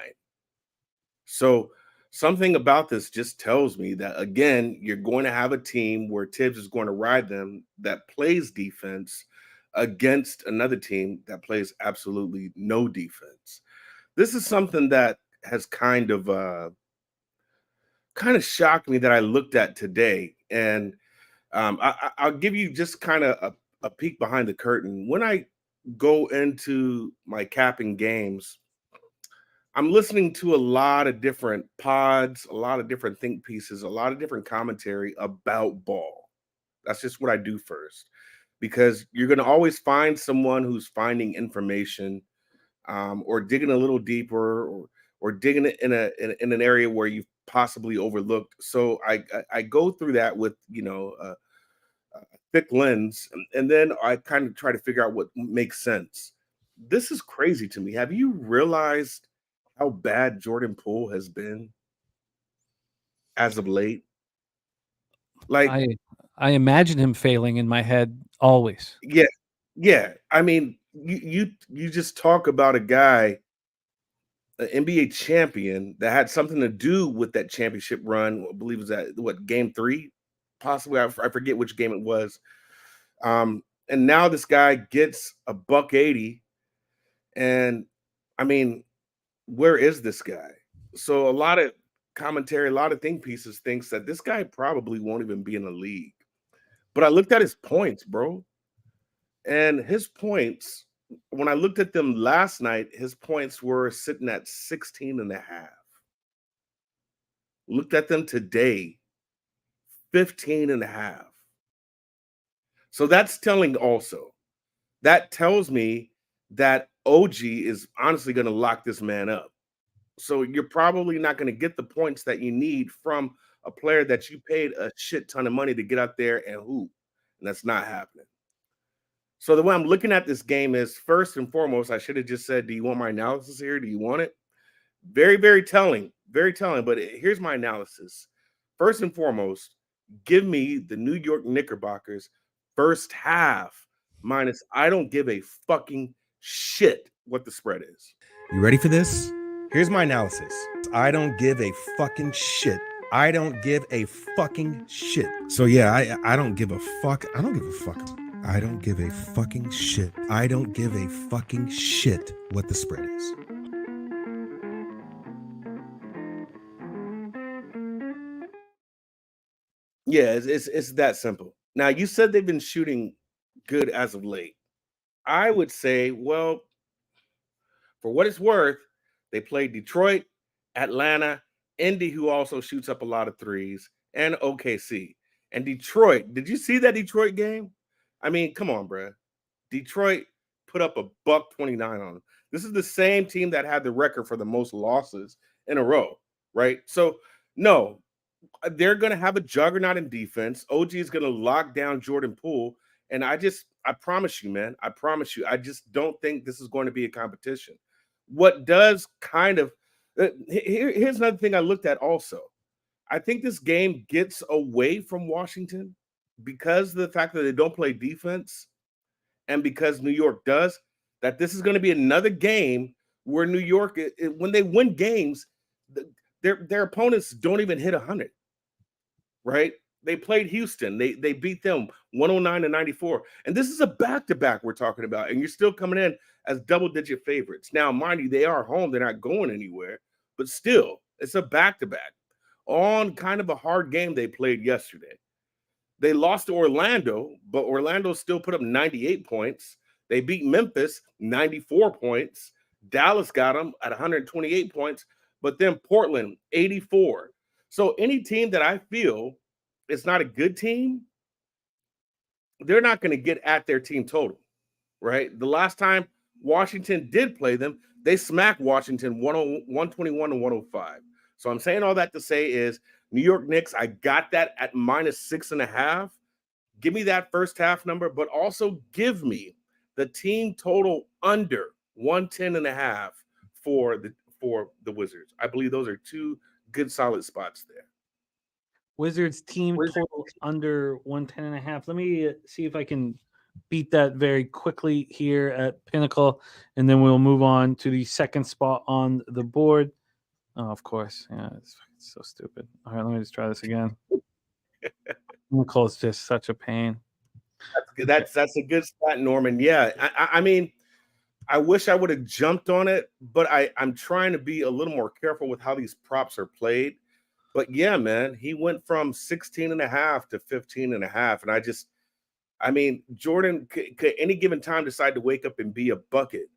So something about this just tells me that, again, you're going to have a team where Tibbs is going to ride them that plays defense against another team that plays absolutely no defense. This is something that has kind of shocked me that I looked at today. And I'll give you just kind of a peek behind the curtain. When I go into my capping games, I'm listening to a lot of different pods, a lot of different think pieces, a lot of different commentary about ball. That's just what I do first, because you're going to always find someone who's finding information or digging a little deeper or digging it in an area where you've possibly overlooked. So I go through that with, a thick lens, and then I kind of try to figure out what makes sense. This is crazy to me. Have you realized how bad Jordan Poole has been as of late? Like, I imagine him failing in my head always. yeah. I mean, you just talk about a guy, an NBA champion that had something to do with that championship run. I believe it was at game 3, possibly. I forget which game it was. And now this guy gets a $180, and I mean, where is this guy? So a lot of commentary, a lot of think pieces thinks that this guy probably won't even be in the league. But I looked at his points, bro. And his points, when I looked at them last night, his points were sitting at 16.5. Looked at them today, 15.5. So that's telling also. That tells me that OG is honestly going to lock this man up. So you're probably not going to get the points that you need from a player that you paid a shit ton of money to get out there and hoop. And that's not happening. So the way I'm looking at this game is, first and foremost, I should have just said, do you want my analysis here? Do you want it? Very, very telling. Very telling. But here's my analysis. First and foremost, give me the New York Knickerbockers first half minus. I don't give a fucking shit what the spread is. You ready for this? Here's my analysis. I don't give a fucking shit. I don't give a fucking shit. So yeah, I don't give a fuck. I don't give a fuck. I don't give a fucking shit. I don't give a fucking shit what the spread is. Yeah, it's that simple. Now, you said they've been shooting good as of late. I would say, well, for what it's worth, they played Detroit, Atlanta, Indy, who also shoots up a lot of threes, and OKC. And Detroit, did you see that Detroit game? I mean, come on, bro. Detroit put up a $129 on them. This is the same team that had the record for the most losses in a row, right? So, no, they're going to have a juggernaut in defense. OG is going to lock down Jordan Poole. And I promise you, man, I promise you, I just don't think this is going to be a competition. What does kind of, here's another thing I looked at also. I think this game gets away from Washington because of the fact that they don't play defense, and because New York does, that this is going to be another game where New York, when they win games, their opponents don't even hit 100, right? They played Houston. They beat them 109-94. And this is a back-to-back we're talking about, and you're still coming in as double-digit favorites. Now, mind you, they are home. They're not going anywhere, but still, it's a back-to-back on kind of a hard game they played yesterday. They lost to Orlando, but Orlando still put up 98 points. They beat Memphis 94 points. Dallas got them at 128 points, but then Portland 84. So any team that I feel is not a good team, they're not going to get at their team total, right? The last time Washington did play them, they smacked Washington 121-105. So I'm saying all that to say is New York Knicks, I got that at -6.5. Give me that first half number, but also give me the team total under 110.5 for the Wizards. I believe those are two good solid spots there. Wizards team total under 110.5. Let me see if I can beat that very quickly here at Pinnacle, and then we'll move on to the second spot on the board. Oh, of course. Yeah, it's so stupid. All right, let me just try this again. Pinnacle is just such a pain. That's a good spot, Norman. Yeah, I mean, I wish I would have jumped on it, but I'm trying to be a little more careful with how these props are played. But yeah, man, he went from 16.5 to 15.5. And I mean, Jordan could any given time decide to wake up and be a bucket.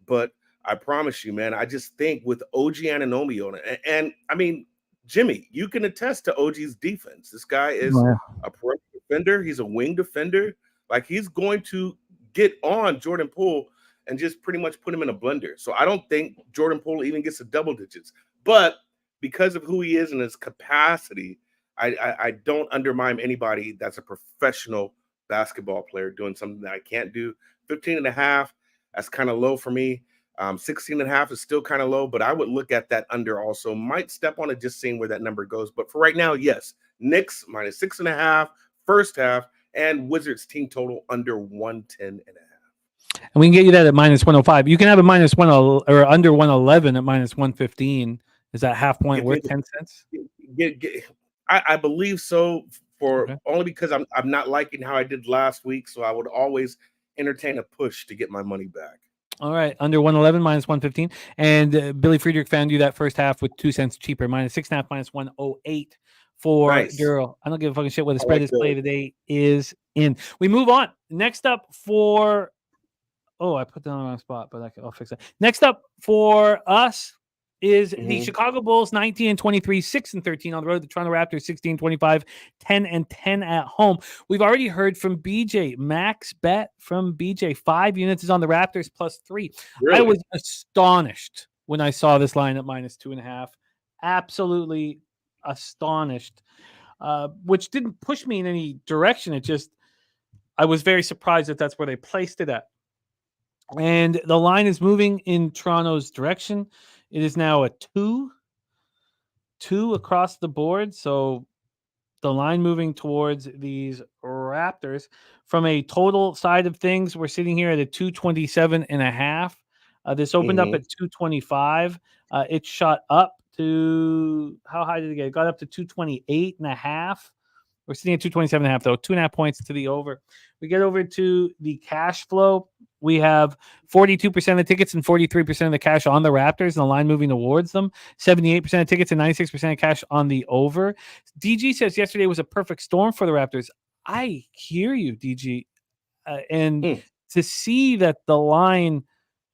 But I promise you, man, I just think with OG Anunoby on it, and I mean, Jimmy, you can attest to OG's defense. This guy is a perimeter defender. He's a wing defender. Like, he's going to get on Jordan Poole and just pretty much put him in a blender. So I don't think Jordan Poole even gets to double digits. But because of who he is and his capacity, I don't undermine anybody that's a professional basketball player doing something that I can't do. 15.5, that's kind of low for me. 16.5 is still kind of low, but I would look at that under also. Might step on it just seeing where that number goes. But for right now, yes, Knicks -6.5, first half, and Wizards team total under 110.5. And we can get you that at -105. You can have a -1 or under 111 at -115. Is that half point worth 10 cents? I believe so, only because I'm not liking how I did last week. So I would always entertain a push to get my money back. All right, under 111, -115. And Billy Friedrich found you that first half with 2 cents cheaper, -6.5, -108 for Darryl. I don't give a fucking shit what the spread is. Play today is in. We move on. Next up for, I put that on the wrong spot, but I'll fix that. Next up for us is the Chicago Bulls 19-23, 6-13 on the road. The Toronto Raptors 16-25, 10-10 at home. We've already heard from BJ. Max bet from BJ. 5 units is on the Raptors +3. Really? I was astonished when I saw this line at -2.5. Absolutely astonished, which didn't push me in any direction. I was very surprised that that's where they placed it at. And the line is moving in Toronto's direction. It is now a 2 across the board. So the line moving towards these Raptors. From a total side of things, we're sitting here at a 227.5. This opened up at 225. It shot up to, how high did it get? It got up to 228.5. We're sitting at 227.5, though. 2.5 points to the over. We get over to the cash flow. We have 42% of the tickets and 43% of the cash on the Raptors, and the line moving towards them. 78% of tickets and 96% of cash on the over. DG says yesterday was a perfect storm for the Raptors. I hear you, DG. And to see that the line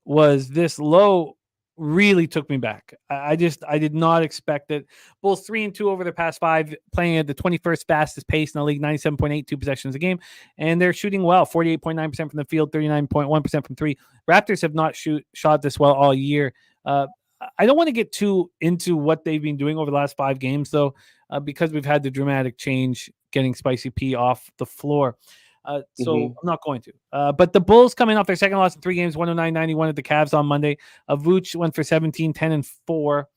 was this low really took me back. I did not expect it. Bulls 3-2 over the past 5, playing at the 21st fastest pace in the league, 97.82 possessions a game, and they're shooting well, 48.9% from the field, 39.1% from 3. Raptors have not shot this well all year. I don't want to get too into what they've been doing over the last 5 games, though, because we've had the dramatic change getting Spicy P off the floor. So I'm not going to. But the Bulls coming off their second loss in 3 games, 109-91 at the Cavs on Monday. Vooch went for 17, 10, and 4.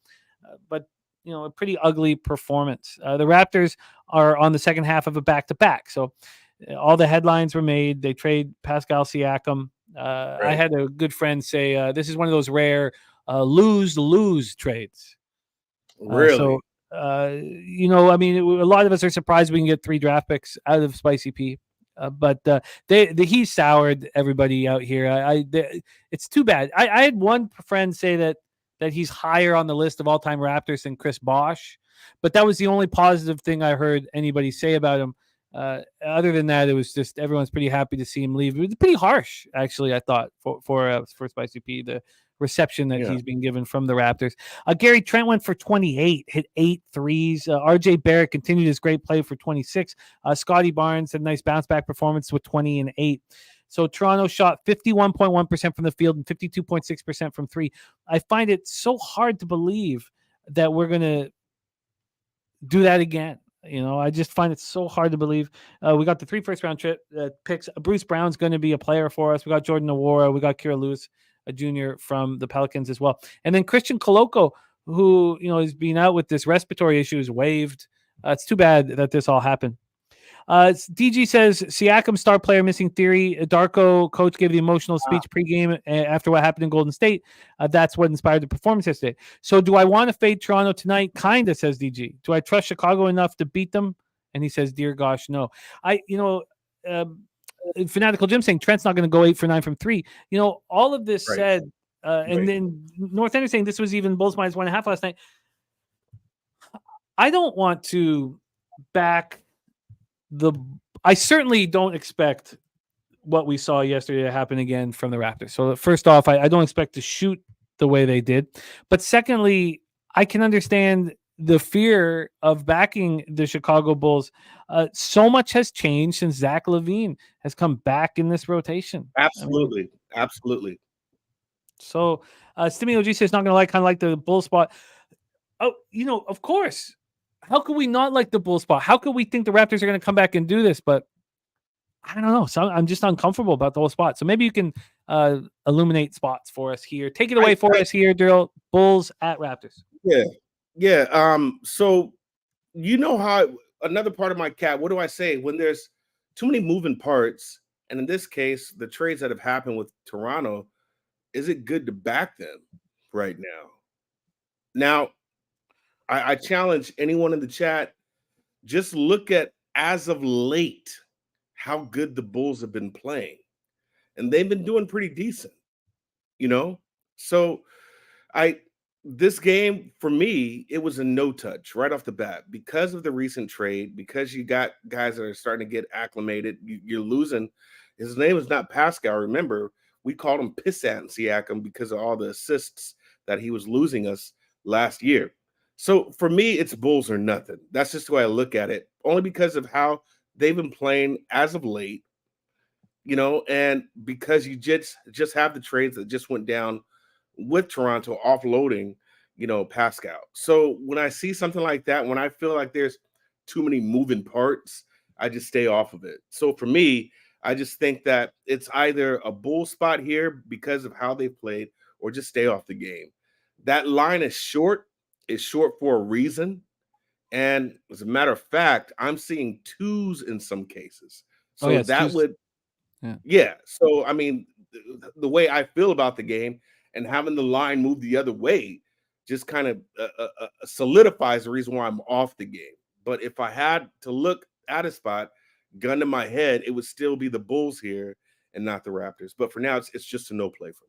But, a pretty ugly performance. The Raptors are on the second half of a back-to-back. So all the headlines were made. They trade Pascal Siakam. I had a good friend say this is one of those rare lose-lose trades. Really? I mean, a lot of us are surprised we can get 3 draft picks out of Spicy P. But he soured everybody out here. It's too bad. I had one friend say that he's higher on the list of all-time Raptors than Chris Bosh, but that was the only positive thing I heard anybody say about him. Other than that, it was just everyone's pretty happy to see him leave. It was pretty harsh, actually, I thought, for Spicy P, the reception that he's been given from the Raptors. Gary Trent went for 28, hit 8 threes. RJ Barrett continued his great play for 26. Scotty Barnes had a nice bounce back performance with 20 and 8. So Toronto shot 51.1% from the field and 52.6% from 3. I find it so hard to believe that we're going to do that again. I just find it so hard to believe. We got the 3 first-round picks. Bruce Brown's going to be a player for us. We got Jordan Nwora. We got Kira Lewis, a junior from the Pelicans as well. And then Christian Koloko, who, is being out with this respiratory issue, is waived. It's too bad that this all happened. DG says, Siakam star player missing theory. Darko coach gave the emotional speech pregame after what happened in Golden State. That's what inspired the performance yesterday. So do I want to fade Toronto tonight? Kinda, says DG. Do I trust Chicago enough to beat them? And he says, dear gosh, no. Fanatical Jim saying Trent's not going to go 8 for 9 from 3. All of this said, and then North Ender saying this was even Bulls minus 1.5 last night. I don't want to back I certainly don't expect what we saw yesterday to happen again from the Raptors. So first off, I don't expect to shoot the way they did. But secondly, I can understand the fear of backing the Chicago Bulls. So much has changed since Zach LaVine has come back in this rotation. Absolutely. Absolutely. So Stimmy OG says not going to kind of like the Bull spot. Oh, of course. How could we not like the Bull spot? How could we think the Raptors are going to come back and do this? But I don't know. So I'm just uncomfortable about the whole spot. So maybe you can illuminate spots for us here. Take it away for us here, Darryl. Bulls at Raptors. Yeah. Yeah. So how another part of my cat, what do I say? When there's too many moving parts, and in this case, the trades that have happened with Toronto, is it good to back them right now? Now, I challenge anyone in the chat, just look at, as of late, how good the Bulls have been playing. And they've been doing pretty decent, So this game, for me, it was a no touch right off the bat because of the recent trade, because you got guys that are starting to get acclimated. You're losing. His name is not Pascal. Remember, we called him Pissant Siakam because of all the assists that he was losing us last year. So for me, it's Bulls or nothing. That's just the way I look at it, only because of how they've been playing as of late, and because you just have the trades that just went down with Toronto offloading, Pascal. So when I see something like that, when I feel like there's too many moving parts, I just stay off of it. So for me, I just think that it's either a Bull spot here because of how they played, or just stay off the game. That line is short for a reason. And as a matter of fact, I'm seeing 2s in some cases. So that would, So, I mean, the way I feel about the game and having the line move the other way just kind of solidifies the reason why I'm off the game. But if I had to look at a spot, gun to my head, it would still be the Bulls here and not the Raptors. But for now, it's just a no play for me.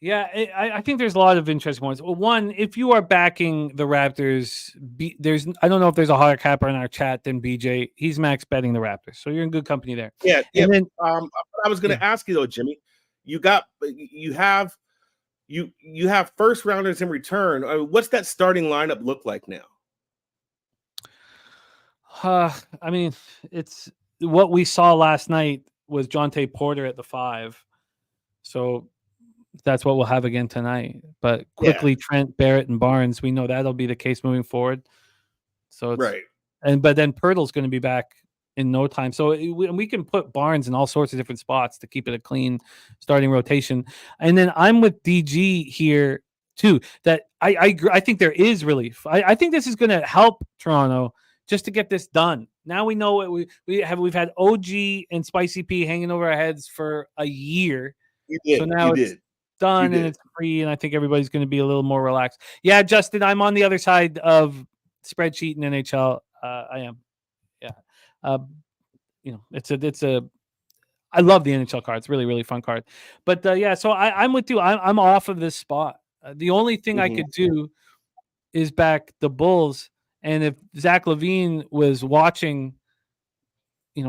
Yeah, I think there's a lot of interesting ones. Well, one, if you are backing the Raptors, I don't know if there's a higher capper in our chat than BJ. He's max betting the Raptors, so you're in good company there. Yeah. And then, I was going to ask you though, Jimmy. You have first rounders in return. What's that starting lineup look like now? I mean, it's what we saw last night was Jonte Porter at the 5. So that's what we'll have again tonight. But quickly, Trent, Barrett, and Barnes, we know that'll be the case moving forward. So it's, right. But then Pirtle's going to be back in no time. So we can put Barnes in all sorts of different spots to keep it a clean starting rotation. And then I'm with DG here too, that I think there is relief. I think this is going to help Toronto just to get this done. Now we know what we've had OG and Spicy P hanging over our heads for a year. So now it's done and it's free, and I think everybody's going to be a little more relaxed. Yeah, Justin, I'm on the other side of spreadsheet and NHL. I am. Yeah. It's a I love the NHL card. It's really, really fun card. But so I'm with you. I'm off of this spot. The only thing I could do is back the Bulls. And if Zach LaVine was watching,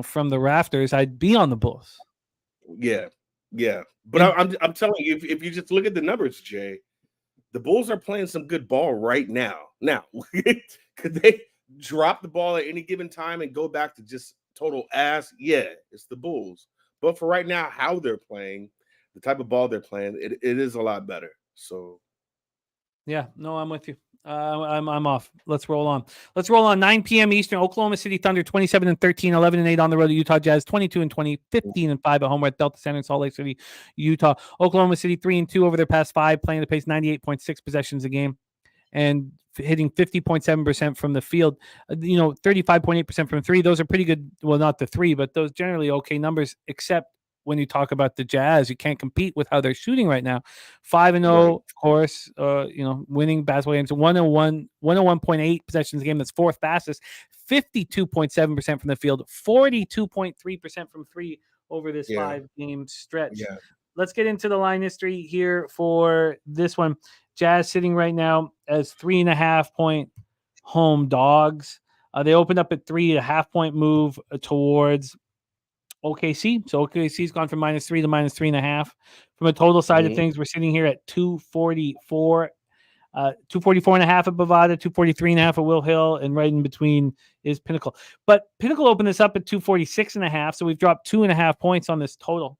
from the rafters, I'd be on the Bulls. Yeah. But I'm telling you, if you just look at the numbers, Jay, the Bulls are playing some good ball right now. Now, could they drop the ball at any given time and go back to just total ass? Yeah, it's the Bulls. But for right now, how they're playing, the type of ball they're playing, it is a lot better. So, yeah, no, I'm with you. I'm off. Let's roll on. 9 p.m. Eastern. Oklahoma City Thunder 27-13, 11-8 on the road to Utah Jazz 22-20, 15-5 at home at Delta Center in Salt Lake City, Utah. Oklahoma City 3-2 over their past 5, playing the pace 98.6 possessions a game, and hitting 50.7% from the field. 35.8% from 3. Those are pretty good. Well, not the 3, but those generally okay numbers, except when you talk about the Jazz. You can't compete with how they're shooting right now. 5-0, Right. of course, winning basketball games, 101.8 possessions a game. That's 4th fastest, 52.7% from the field, 42.3% from 3 over this 5-game stretch. Yeah. Let's get into the line history here for this one. Jazz sitting right now as 3.5-point home dogs. They opened up at 3, a half-point move towards OKC. So OKC's gone from -3 to -3.5. From a total side of things, we're sitting here at 244, 244.5 at Bovada, 243.5 at Will Hill, and right in between is Pinnacle. But Pinnacle opened this up at 246.5, so we've dropped 2.5 points on this total.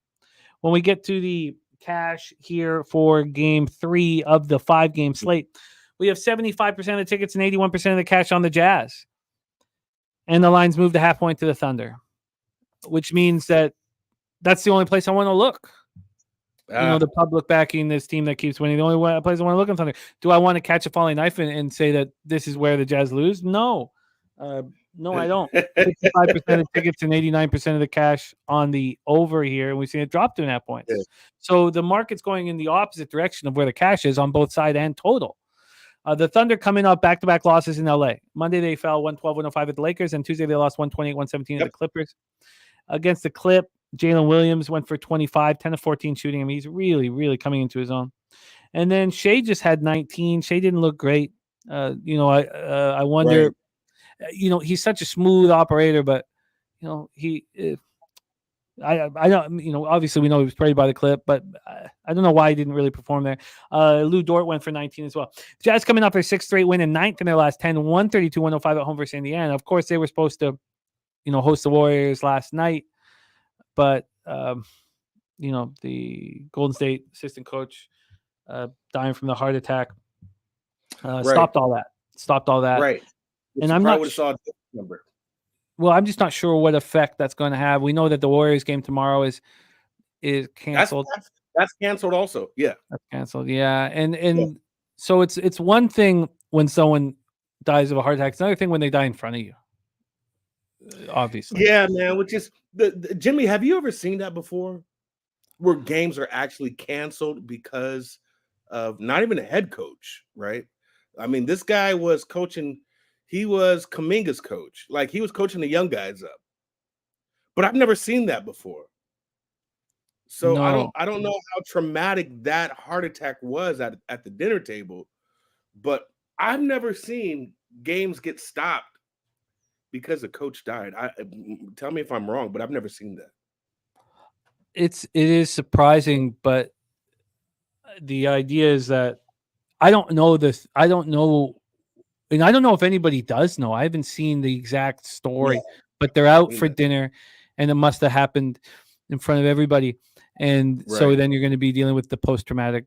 When we get to the cash here for game 3 of the 5-game slate, we have 75% of the tickets and 81% of the cash on the Jazz. And the line's moved a half point to the Thunder, which means that that's the only place I want to look. The public backing this team that keeps winning. The only place I want to look on Thunder. Do I want to catch a falling knife and say that this is where the Jazz lose? No. No, I don't. 65% of the tickets and 89% of the cash on the over here, and we've seen it drop 2.5 points. Yeah. So the market's going in the opposite direction of where the cash is on both side and total. The Thunder coming off back-to-back losses in LA. Monday they fell 112-105 at the Lakers, and Tuesday they lost 128-117 at the Clippers. Against the Clip, Jalen Williams went for 25, 10 of 14 shooting. I mean, he's really, really coming into his own. And then Shea just had 19. Shea didn't look great. I wonder. Right. He's such a smooth operator, but I don't. Obviously we know he was sprayed by the Clip, but I don't know why he didn't really perform there. Lou Dort went for 19 as well. Jazz coming off their 6th straight win and 9th in their last 10, 132-105 at home versus Indiana. Of course, they were supposed to host the Warriors last night, but the Golden State assistant coach dying from the heart attack stopped all that. Right. And I'm not saw a number. Well, I'm just not sure what effect that's going to have. We know that the Warriors game tomorrow is canceled. That's canceled also. Yeah. That's canceled. Yeah. And so it's one thing when someone dies of a heart attack. It's another thing when they die in front of you. Obviously. Yeah, man. Which is Jimmy, have you ever seen that before? Where games are actually canceled because of not even a head coach, right? I mean, this guy was coaching. He was Kuminga's coach. Like, he was coaching the young guys up. But I've never seen that before. So no. I don't know how traumatic that heart attack was at the dinner table, but I've never seen games get stopped because the coach died. Tell me if I'm wrong, but I've never seen that. It is surprising, but the idea is that I don't know this. I don't know. And I don't know if anybody does know. I haven't seen the exact story, but they're out for dinner, and it must have happened in front of everybody. And so then you're going to be dealing with the post-traumatic,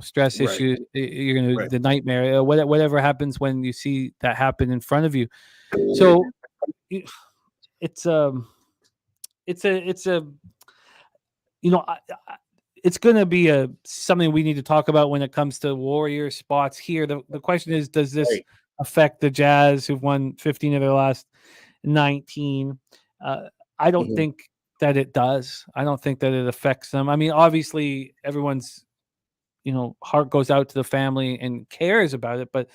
stress issue. You're going to the nightmare, whatever happens when you see that happen in front of you. So it's going to be something we need to talk about when it comes to Warrior spots here. The question is, does this affect the Jazz, who've won 15 of their last 19? I don't think that it does. I don't think that it affects them. I mean, obviously everyone's, heart goes out to the family and cares about it, but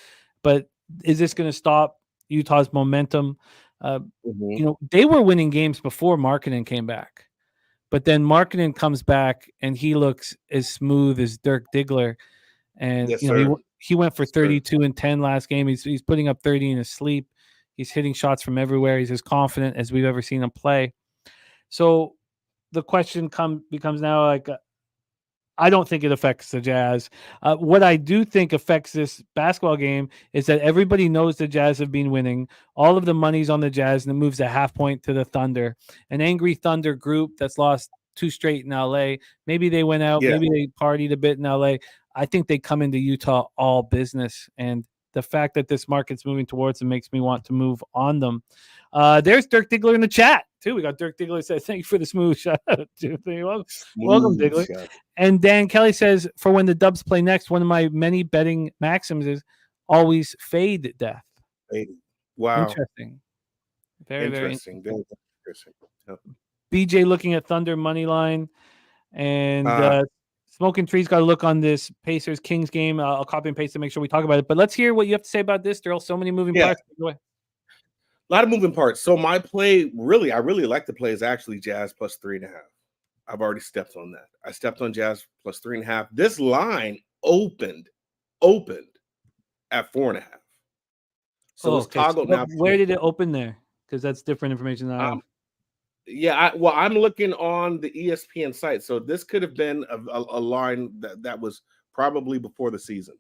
is this going to stop Utah's momentum? They were winning games before Markkanen came back. But then Markkanen comes back and he looks as smooth as Dirk Diggler. And he went for 32 and 10 last game. He's putting up 30 in his sleep. He's hitting shots from everywhere. He's as confident as we've ever seen him play. So the question becomes now, like, I don't think it affects the Jazz. What I do think affects this basketball game is that everybody knows the Jazz have been winning. All of the money's on the Jazz, and it moves a half point to the Thunder. An angry Thunder group that's lost 2 straight in LA. Maybe they went out. Yeah. Maybe they partied a bit in LA. I think they come into Utah all business, and the fact that this market's moving towards them makes me want to move on them. There's Dirk Diggler in the chat too. We got Dirk Diggler says, "Thank you for the smooth shout out." Welcome, Diggler. Shot. And Dan Kelly says, "For when the Dubs play next, one of my many betting maxims is always fade death." Wow. Interesting. Very Interesting. Very interesting. Yep. BJ looking at Thunder money line, and Smoking Trees got to look on this Pacers Kings game. I'll copy and paste to make sure we talk about it. But let's hear what you have to say about this, Darryl. So many moving parts. A lot of moving parts. So my play, I really like the play is actually Jazz plus 3.5. I've already stepped on that. I stepped on Jazz plus 3.5. This line opened at 4.5. So it's toggled now. Where did it open there? Because that's different information than I have. Yeah, I'm looking on the ESPN site. So this could have been a line that was probably before the season.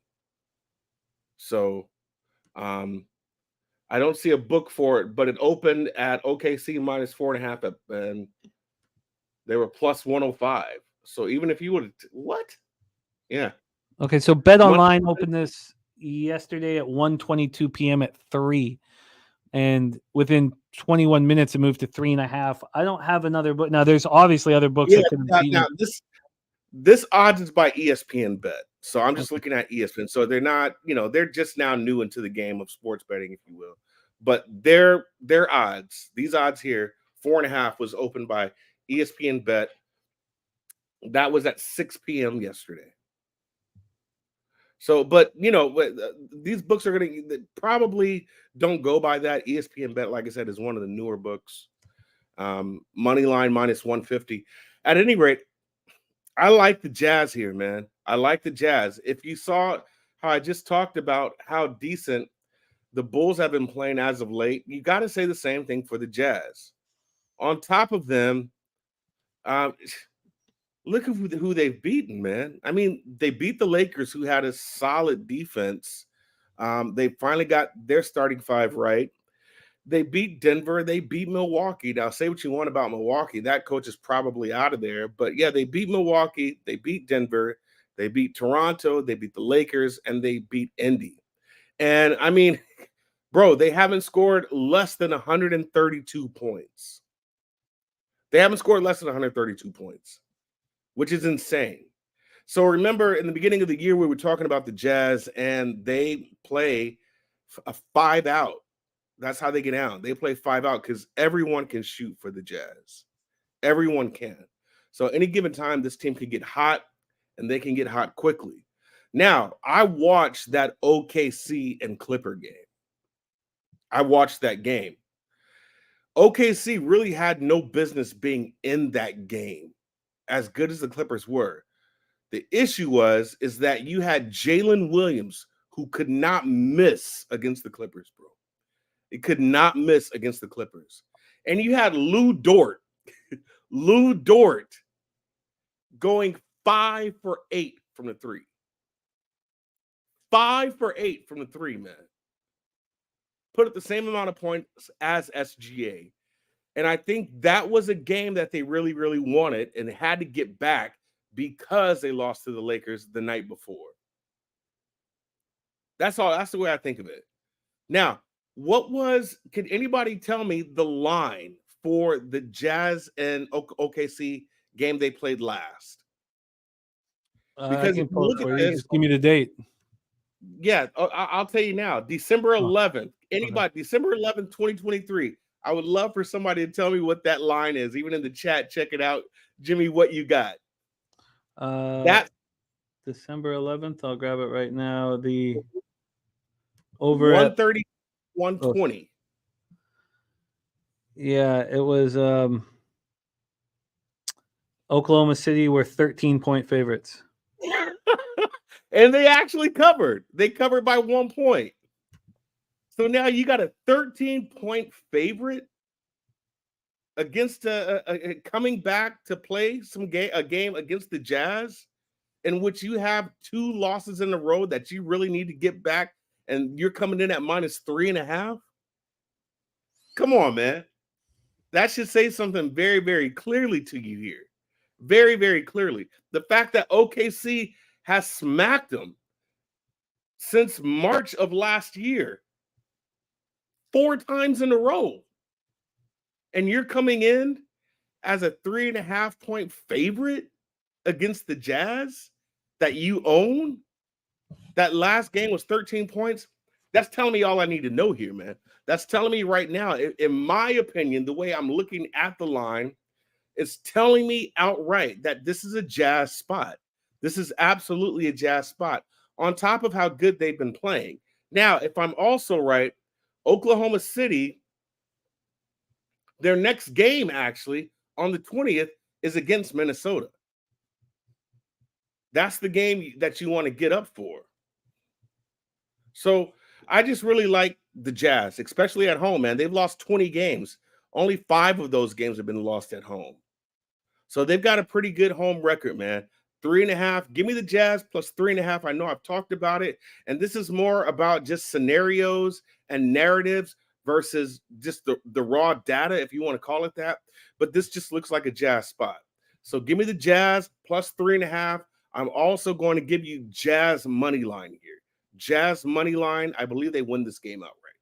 So I don't see a book for it, but it opened at OKC minus 4.5, and they were plus 105. So even if you would, yeah. Okay, so Bet Online opened this yesterday at 1:22 p.m. at 3. And within 21 minutes, it moved to 3.5. I don't have another book. Now, there's obviously other books that could have now this odds is by ESPN Bet. So I'm just looking at ESPN. So they're not, they're just now new into the game of sports betting, if you will. But their odds, these odds here, 4.5 was opened by ESPN Bet. That was at 6 p.m. yesterday. So, but these books are going to probably don't go by that. ESPN Bet, like I said, is one of the newer books. Money line minus 150. At any rate, I like the Jazz here, man. I like the Jazz. If you saw how I just talked about how decent the Bulls have been playing as of late, you got to say the same thing for the Jazz. On top of them, look at who they've beaten, man. I mean, they beat the Lakers, who had a solid defense. They finally got their starting five right. They beat Denver. They beat Milwaukee. Now, say what you want about Milwaukee. That coach is probably out of there. But, yeah, they beat Milwaukee. They beat Denver. They beat Toronto. They beat the Lakers. And they beat Indy. And, I mean, bro, they haven't scored less than 132 points. They haven't scored less than 132 points. Which is insane. So remember, in the beginning of the year, we were talking about the Jazz, and they play a 5-out. That's how they get out. They play 5-out because everyone can shoot for the Jazz. Everyone can. So any given time, this team can get hot, and they can get hot quickly. Now, I watched that OKC and Clipper game. I watched that game. OKC really had no business being in that game. As good as the Clippers were, the issue is that you had Jalen Williams, who could not miss against the Clippers, bro. He could not miss against the Clippers. And you had Lou Dort going 5 for 8 from the three. 5 for 8 from the three, man. Put up the same amount of points as SGA. And I think that was a game that they really, really wanted and had to get back because they lost to the Lakers the night before. That's all. That's the way I think of it. Now, can anybody tell me the line for the Jazz and OKC game they played last? Because look at this. Just give me the date. Yeah, I'll tell you now. December 11th. Anybody, December 11th, 2023. I would love for somebody to tell me what that line is. Even in the chat, check it out. Jimmy, what you got? That December 11th. I'll grab it right now. The over 130, 120. Yeah, it was Oklahoma City were 13-point favorites. And they actually covered. They covered by 1 point. So now you got a 13-point favorite against coming back to play a game against the Jazz, in which you have 2 losses in a row that you really need to get back, and you're coming in at minus 3.5. Come on, man. That should say something very, very clearly to you here. Very, very clearly. The fact that OKC has smacked them since March of last year. 4 times in a row. And you're coming in as a 3.5 point favorite against the Jazz that you own. That last game was 13 points. That's telling me all I need to know here, man. That's telling me right now, in my opinion, the way I'm looking at the line, it's telling me outright that this is a Jazz spot. This is absolutely a Jazz spot on top of how good they've been playing. Now, if I'm also right, Oklahoma City, their next game actually on the 20th is against Minnesota. That's the game that you want to get up for. So I just really like the Jazz, especially at home, man. They've lost 20 games. Only 5 of those games have been lost at home. So they've got a pretty good home record, man. 3.5. Give me the Jazz plus 3.5. I know I've talked about it. And this is more about just scenarios and narratives versus just the raw data, if you want to call it that. But this just looks like a Jazz spot. So give me the Jazz plus 3.5. I'm also going to give you Jazz money line here. Jazz money line. I believe they win this game outright.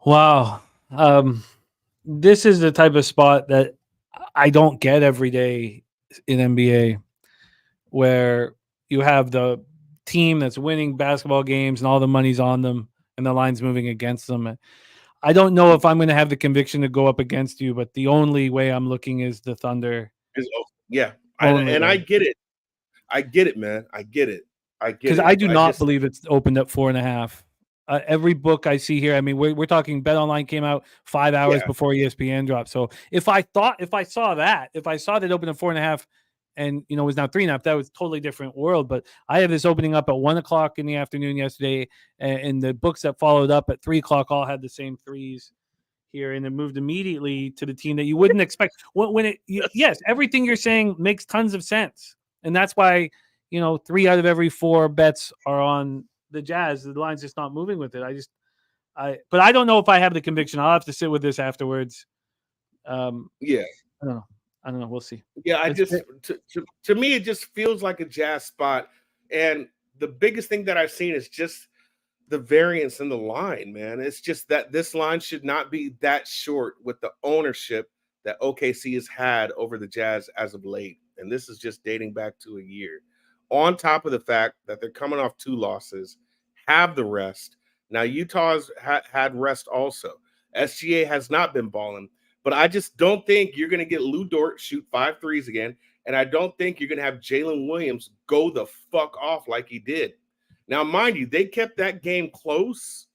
Wow. This is the type of spot that I don't get every day in NBA, where you have the team that's winning basketball games and all the money's on them and the line's moving against them. I don't know if I'm going to have the conviction to go up against you, but the only way I'm looking is the Thunder. Yeah. I get it. I get it, man. I get it. Because I do not believe it's opened up 4.5. Every book I see here, I mean, we're talking BetOnline came out 5 hours before ESPN dropped. So if I saw that it opened at 4.5 and, you know, was now 3.5, that was a totally different world. But I have this opening up at 1:00 in the afternoon yesterday, and the books that followed up at 3:00 all had the same threes here, and it moved immediately to the team that you wouldn't expect. Yes, everything you're saying makes tons of sense, and that's why, you know, 3 out of every 4 bets are on the Jazz. The line's just not moving with it. But I don't know if I have the conviction. I'll have to sit with this afterwards. I don't know. We'll see. Yeah, to me, it just feels like a Jazz spot. And the biggest thing that I've seen is just the variance in the line, man. It's just that this line should not be that short with the ownership that OKC has had over the Jazz as of late. And this is just dating back to a year. On top of the fact that they're coming off 2 losses, have the rest. Now, Utah's had rest also. SGA has not been balling. But I just don't think you're going to get Lou Dort shoot 5 threes again. And I don't think you're going to have Jalen Williams go the fuck off like he did. Now, mind you, they kept that game close.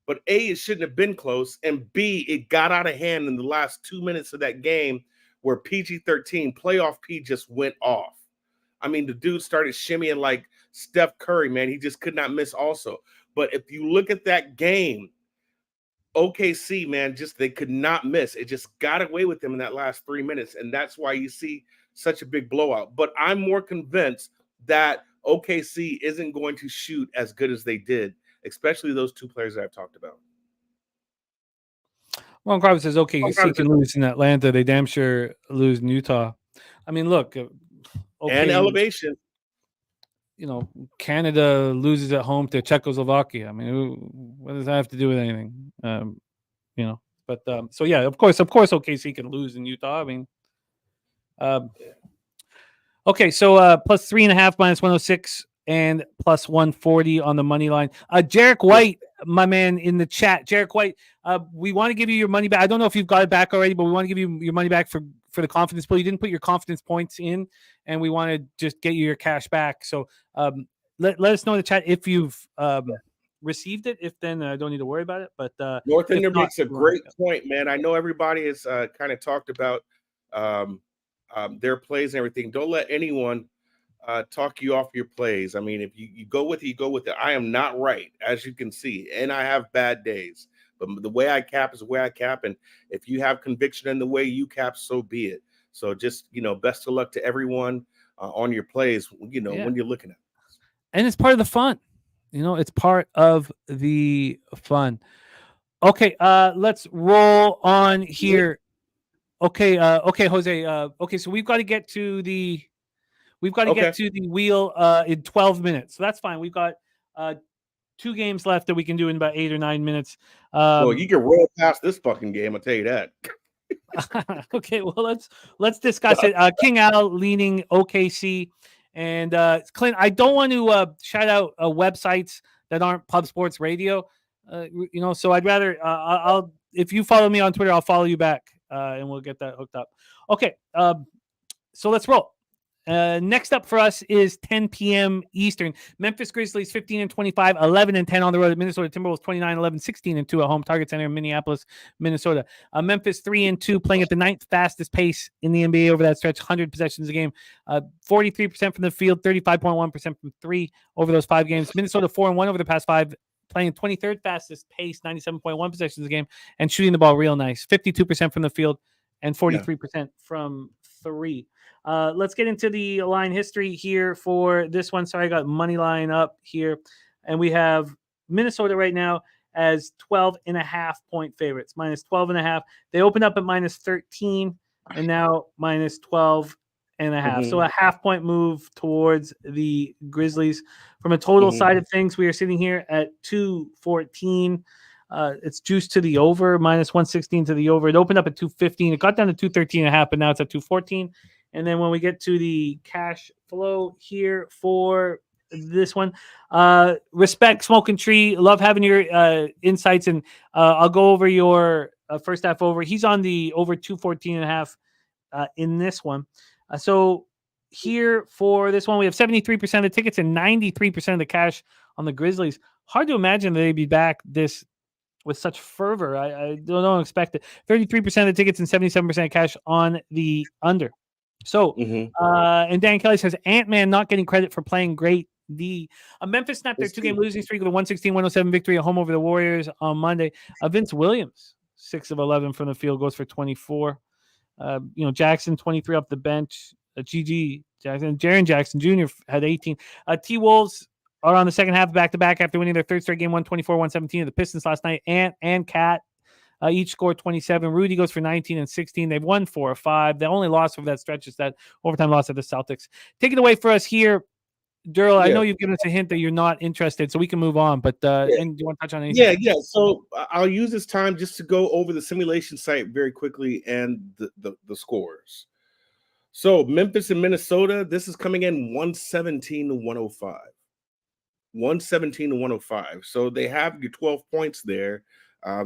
But A, it shouldn't have been close. And B, it got out of hand in the last 2 minutes of that game where PG-13, playoff P, just went off. I mean, the dude started shimmying like Steph Curry, man. He just could not miss also. But if you look at that game, OKC, man, they could not miss. It just got away with them in that last 3 minutes, and that's why you see such a big blowout. But I'm more convinced that OKC isn't going to shoot as good as they did, especially those 2 players that I've talked about. Ron Carver says OKC can lose in Atlanta. They damn sure lose in Utah. I mean, look. And elevation. You know, Canada loses at home to Czechoslovakia. I mean, what does that have to do with anything? You know, but so yeah, of course, OKC can lose in Utah. I mean, okay, so plus 3.5 minus 106 and plus 140 on the money line. Jarek White, my man in the chat. Jarek White, we want to give you your money back. I don't know if you've got it back already, but we want to give you your money back for the confidence pool. You didn't put your confidence points in, and we want to just get you your cash back. So let us know in the chat if you've received it. If then I don't need to worry about it. But North Ender makes a great point, man. I know everybody has kind of talked about their plays and everything. Don't let anyone talk you off your plays. I mean, if you go with it, you go with it. I am not right, as you can see, and I have bad days. But the way I cap is the way I cap, and if you have conviction in the way you cap, so be it. So just, you know, best of luck to everyone on your plays, you know, when you're looking at it. And it's part of the fun. You know, it's part of the fun. Okay, let's roll on here. Okay, Jose. Okay, so we've got to get to the We've got to get to the wheel in 12 minutes. So that's fine. We've got 2 games left that we can do in about 8 or 9 minutes. Well, you can roll past this fucking game, I'll tell you that. Okay, well, let's discuss it. King Al leaning OKC. And Clint, I don't want to shout out websites that aren't Pub Sports Radio. So I'd rather I'll if you follow me on Twitter, I'll follow you back, and we'll get that hooked up. Okay, so let's roll. Next up for us is 10 p.m. Eastern. Memphis Grizzlies 15-25, 11-10 on the road at Minnesota Timberwolves 29, 11, 16-2 at home. Target Center in Minneapolis, Minnesota. Memphis 3-2, playing at the 9th fastest pace in the NBA over that stretch, 100 possessions a game. 43% from the field, 35.1% from 3 over those 5 games. Minnesota 4-1 over the past 5, playing 23rd fastest pace, 97.1 possessions a game, and shooting the ball real nice. 52% from the field and 43% from 3. Let's get into the line history here for this one. Sorry, I got money line up here. And we have Minnesota right now as 12.5 point favorites, minus 12.5. They opened up at minus 13 and now minus 12.5. So a half-point move towards the Grizzlies. From a total side of things, we are sitting here at 214. It's juiced to the over, minus 116 to the over. It opened up at 215. It got down to 213.5, but now it's at 214. And then when we get to the cash flow here for this one, respect Smoking Tree. Love having your insights, and I'll go over your first half over. He's on the over 214.5 in this one. So here for this one, we have 73% of the tickets and 93% of the cash on the Grizzlies. Hard to imagine that they'd be back this with such fervor. I don't expect it. 33% of the tickets and 77% of cash on the under. So, and Dan Kelly says, Ant-Man not getting credit for playing great D. Memphis snapped their 2-game losing streak with a 116-107 victory at home over the Warriors on Monday. Vince Williams, 6 of 11 from the field, goes for 24. Jackson, 23 off the bench. GG Jackson. Jaren Jackson Jr. had 18. T-Wolves are on the second half back-to-back after winning their third straight game, 124-117 of the Pistons last night. Ant and Cat each scored 27. Rudy goes for 19 and 16. They've won 4 or 5. The only loss over that stretch is that overtime loss at the Celtics. Take it away for us here, Darryl. I know you've given us a hint that you're not interested, so we can move on. But and do you want to touch on anything? Yeah. So I'll use this time just to go over the simulation site very quickly and the scores. So Memphis and Minnesota, this is coming in 117-105. 117-105. So they have your 12 points there.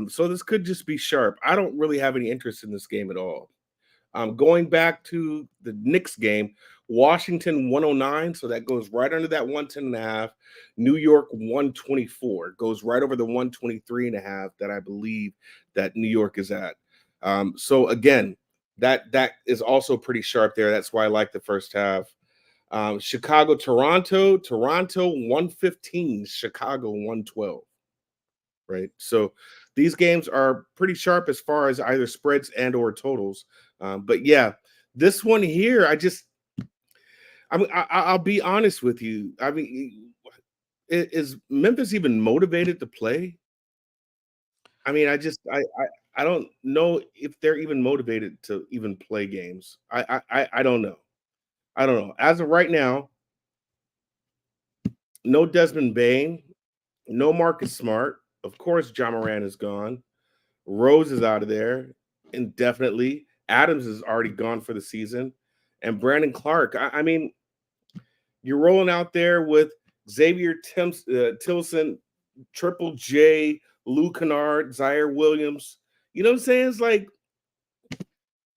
So this could just be sharp. I don't really have any interest in this game at all. Going back to the Knicks game, Washington 109, so that goes right under that 110.5. New York 124 goes right over the 123.5 that I believe that New York is at. So again, that is also pretty sharp there. That's why I like the first half. Chicago, Toronto 115, Chicago 112. Right. So these games are pretty sharp as far as either spreads and or totals. But yeah, this one here, I'll be honest with you. I mean, is Memphis even motivated to play? I mean, I don't know if they're even motivated to even play games. I don't know. I don't know. As of right now, no Desmond Bane, no Marcus Smart. Of course, John Moran is gone. Rose is out of there indefinitely. Adams is already gone for the season. And Brandon Clark. I mean, you're rolling out there with Xavier Tilson, Triple J, Lou Kennard, Zaire Williams. You know what I'm saying? It's like,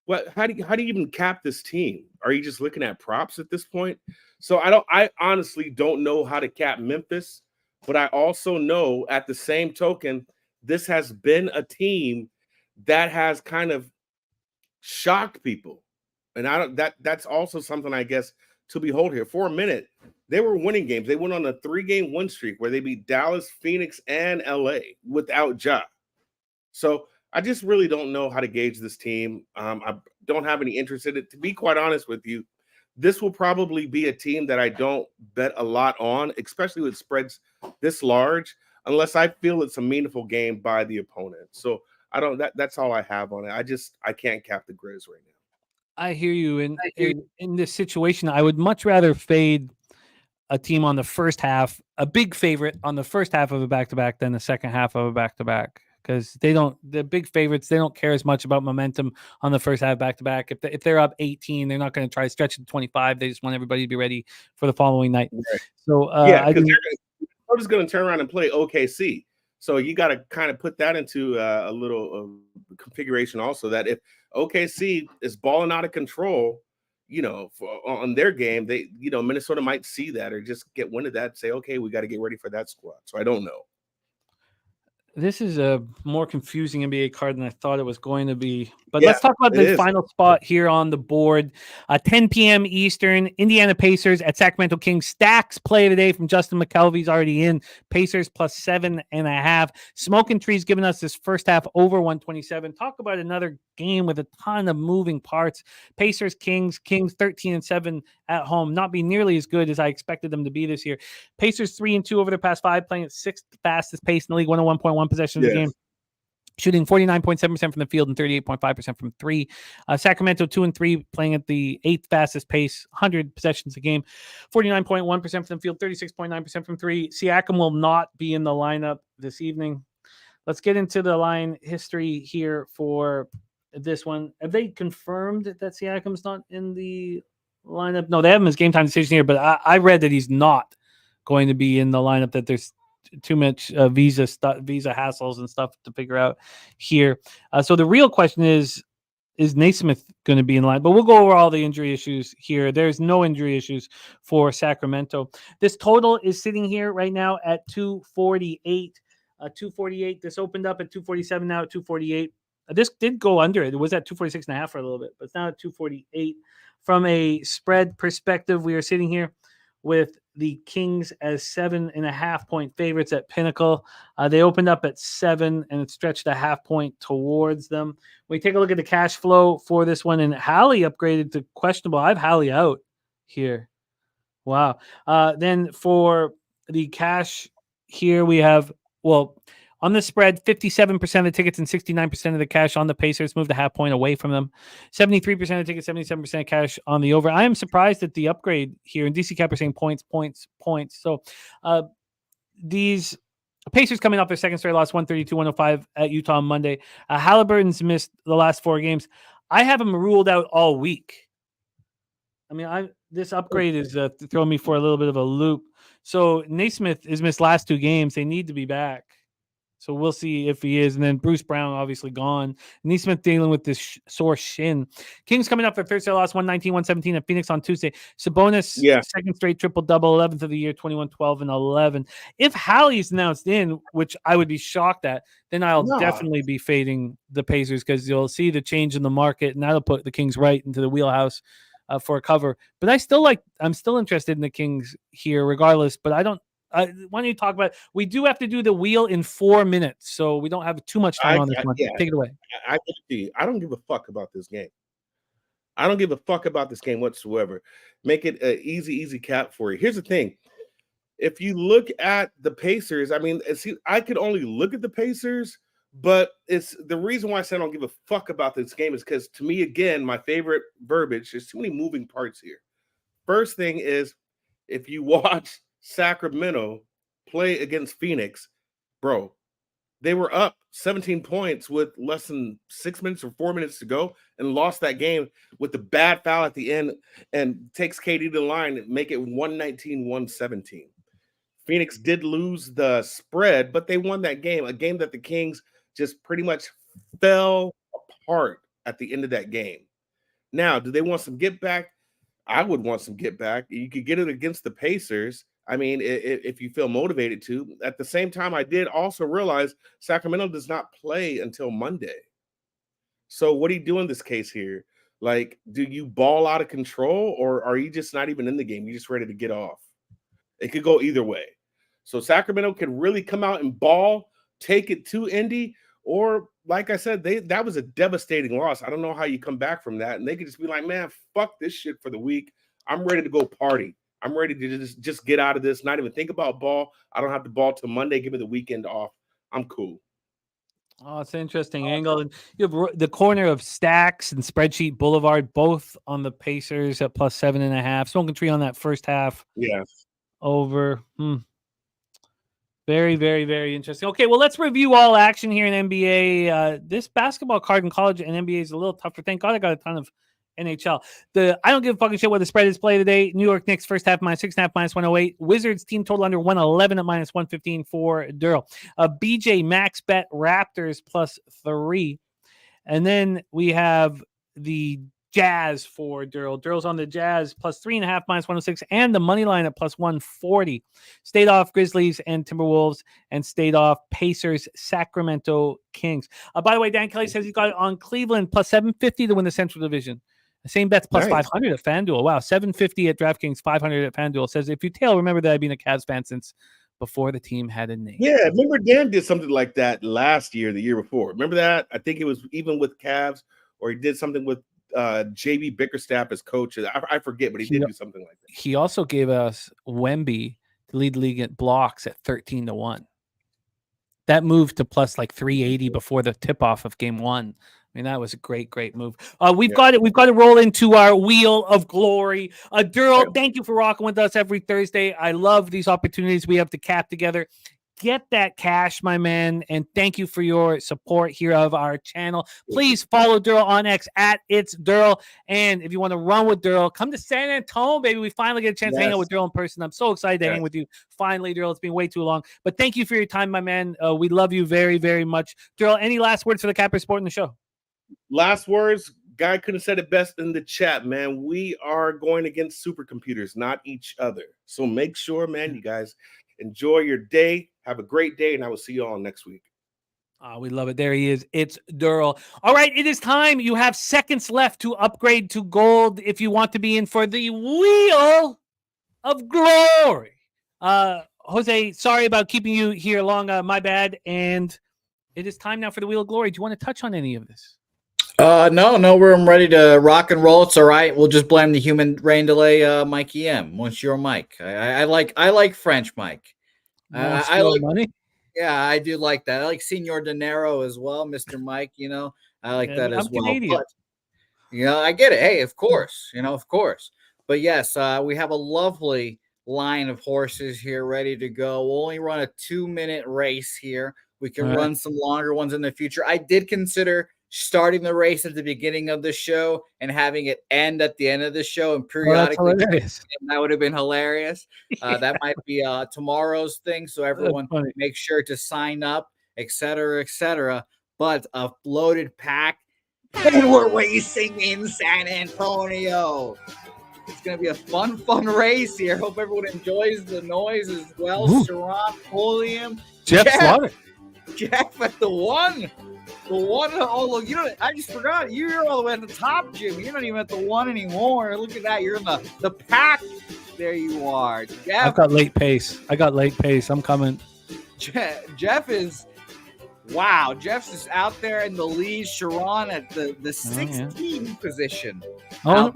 what? How do you even cap this team? Are you just looking at props at this point? So I honestly don't know how to cap Memphis. But I also know at the same token, this has been a team that has kind of shocked people. And that's also something, I guess, to behold here. For a minute, they were winning games. They went on a 3-game win streak where they beat Dallas, Phoenix, and LA without Ja. So I just really don't know how to gauge this team. I don't have any interest in it. To be quite honest with you, this will probably be a team that I don't bet a lot on, especially with spreads this large, unless I feel it's a meaningful game by the opponent. So I don't. That's all I have on it. I can't cap the Grizz right now. I hear you. In this situation, I would much rather fade a team on the first half, a big favorite on the first half of a back-to-back than the second half of a back-to-back, because the big favorites, they don't care as much about momentum on the first half back-to-back. If they're up 18, they're not going to try to stretch it to 25. They just want everybody to be ready for the following night. Right. So because they're just going to turn around and play OKC. So you got to kind of put that into a little configuration also, that if OKC is balling out of control, on their game, Minnesota might see that or just get wind of that and say, okay, we got to get ready for that squad. So I don't know. This is a more confusing NBA card than I thought it was going to be. But Yeah, let's talk about it the is. final spot here on the board. 10 p.m. Eastern, Indiana Pacers at Sacramento Kings. Stacks play today from Justin McKelvey's already in. Pacers plus 7.5. Smoking Trees giving us this first half over 127. Talk about another game with a ton of moving parts. Pacers, Kings 13-7 at home. Not be nearly as good as I expected them to be this year. Pacers 3-2 over the past 5, playing at 6th fastest pace in the league, 101.1 possessions a game. Shooting 49.7% from the field and 38.5% from three. Sacramento 2-3, playing at the 8th fastest pace, 100 possessions a game, 49.1% from the field, 36.9% from three. Siakam will not be in the lineup this evening. Let's get into the line history here for this one. Have they confirmed that Siakam's not in the lineup? No, they have him as game time decision here, but I read that he's not going to be in the lineup, that there's too much visa hassles and stuff to figure out here. So the real question is Naismith going to be in line? But we'll go over all the injury issues here. There's no injury issues for Sacramento. This total is sitting here right now at 248. 248. This opened up at 247, now at 248. This did go under it. It was at 246.5 for a little bit, but it's now at 248. From a spread perspective, we are sitting here with the Kings as 7.5 point favorites at Pinnacle. They opened up at 7 and it stretched a half point towards them. We take a look at the cash flow for this one, and Hallie upgraded to questionable. I have Hallie out here. Wow. Then for the cash here, we have, on the spread, 57% of the tickets and 69% of the cash on the Pacers, moved a half point away from them. 73% of the tickets, 77% cash on the over. I am surprised at the upgrade here. And DC Cap are saying points. So these Pacers coming off their second straight loss, 132-105 at Utah on Monday. Halliburton's missed the last 4 games. I have him ruled out all week. I mean, this upgrade is throwing me for a little bit of a loop. So Naismith has missed last 2 games. They need to be back. So we'll see if he is. And then Bruce Brown obviously gone. Naismith dealing with this sore shin. Kings coming up for Thursday loss, 119-117 at Phoenix on Tuesday. Sabonis, second straight triple-double, 11th of the year, 21, 12, and 11. If Hallie's announced in, which I would be shocked at, then I'll definitely be fading the Pacers, because you'll see the change in the market, and that'll put the Kings right into the wheelhouse for a cover. But I'm still interested in the Kings here regardless, but I don't. Why don't you talk about it? We do have to do the wheel in 4 minutes, so we don't have too much time on this one. Take it away. I don't give a fuck about this game. I don't give a fuck about this game whatsoever. Make it an easy cap for you. Here's the thing. If you look at the Pacers, I mean, I could only look at the Pacers, but it's the reason why I said I don't give a fuck about this game is because, to me, again, my favorite verbiage, there's too many moving parts here. First thing is, if you watch Sacramento play against Phoenix, bro, they were up 17 points with less than 6 minutes or 4 minutes to go and lost that game with the bad foul at the end, and takes KD to the line and make it 119-117. Phoenix did lose the spread, but they won that game, a game that the Kings just pretty much fell apart at the end of that game. Now, do they want some get back? I would want some get back. You could get it against the Pacers. I mean, if you feel motivated to. At the same time, I did also realize Sacramento does not play until Monday. So what do you do in this case here? Like, do you ball out of control, or are you just not even in the game? You're just ready to get off. It could go either way. So Sacramento could really come out and ball, take it to Indy, or like I said, that was a devastating loss. I don't know how you come back from that. And they could just be like, man, fuck this shit for the week. I'm ready to go party. I'm ready to just get out of this, not even think about ball. I don't have to ball till Monday. Give me the weekend off. I'm cool. Oh, it's an interesting angle. And you have the corner of Stacks and Spreadsheet Boulevard, both on the Pacers at plus 7.5. Smoking Tree on that first half. Yes. Over. Very, very, very interesting. Okay, well, let's review all action here in NBA. This basketball card in college and NBA is a little tougher. Thank God I got a ton of NHL. I don't give a fucking shit what the spread is play today. New York Knicks first half -6.5 -108. Wizards team total under 111 at -115 for Darryl. BJ max bet Raptors +3. And then we have the Jazz for Darryl. Darryl's on the Jazz +3.5 -106 and the money line at +140. Stayed off Grizzlies and Timberwolves and stayed off Pacers, Sacramento Kings. By the way, Dan Kelly says he got it on Cleveland +750 to win the Central Division. The same bet's +500 at FanDuel. Wow, 750 at DraftKings, 500 at FanDuel. Says if you tail, remember that I've been a Cavs fan since before the team had a name. Yeah, remember Dan did something like that last year, the year before. Remember that? I think it was even with Cavs, or he did something with JB Bickerstaff as coach. I forget, but he did do something like that. He also gave us Wemby to lead the league at blocks at 13-1. That moved to plus like 380 before the tip-off of game one. I mean, that was a great, great move. We've got to roll into our wheel of glory. Darryl, thank you for rocking with us every Thursday. I love these opportunities we have to cap together. Get that cash, my man, and thank you for your support here of our channel. Please follow Darryl on X at It's Darryl. And if you want to run with Darryl, come to San Antonio, baby. We finally get a chance to hang out with Darryl in person. I'm so excited to hang with you. Finally, Darryl. It's been way too long. But thank you for your time, my man. We love you very, very much. Darryl, any last words for the Capper Sport in the show? Last words. Guy could have said it best in the chat, man. We are going against supercomputers, not each other. So make sure, man, you guys enjoy your day. Have a great day, and I will see you all next week. We love it. There he is. It's Darryl. All right, it is time. You have seconds left to upgrade to gold if you want to be in for the Wheel of Glory. Jose, sorry about keeping you here long. My bad. And it is time now for the Wheel of Glory. Do you want to touch on any of this? No, I'm ready to rock and roll. It's all right. We'll just blame the human rain delay, Mikey M. Monsieur Mike. I like French Mike. I like money. Yeah, I do like that. I like Senor Dinero as well, Mr. Mike. I like that as well. Canadian. But, I get it. Hey, of course. But yes, we have a lovely line of horses here ready to go. We'll only run a 2-minute race here. We can run some longer ones in the future. I did consider starting the race at the beginning of the show and having it end at the end of the show and periodically. That would have been hilarious. That might be tomorrow's thing. So everyone make sure to sign up, etc. But a loaded pack, and we're racing in San Antonio. It's going to be a fun race here. Hope everyone enjoys the noise as well. Sharon, Pulliam, Jeff at the one. The one, I just forgot. You're all the way at the top, Jim. You're not even at the one anymore. Look at that. You're in the pack. There you are. Jeff. I've got late pace. I'm coming. Jeff is, wow. Jeff's just out there in the lead. Sharon at the 16th position. Oh,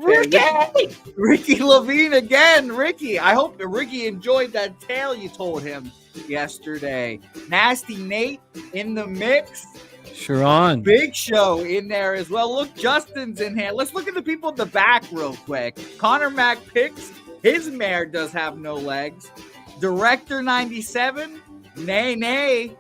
Ricky Levine again. Ricky, I hope that Ricky enjoyed that tale you told him yesterday. Nasty Nate in the mix. Sharon. Big Show in there as well. Look, Justin's in here. Let's look at the people in the back real quick. Connor Mack picks. His mare does have no legs. Director 97. Nay.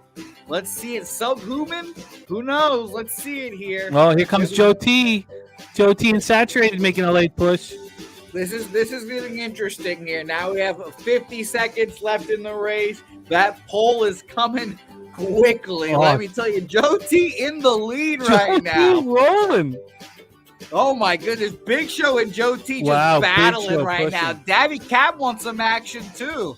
Let's see it. Subhuman. Who knows? Let's see it here. Oh, here comes Joe T. Joe T and Saturated making a late push. This is getting interesting here. Now we have 50 seconds left in the race. That pole is coming quickly. Let me tell you, Joe T in the lead right now. Rolling. Oh my goodness. Big Show and Joe T just battling right now. Daby Cab wants some action too.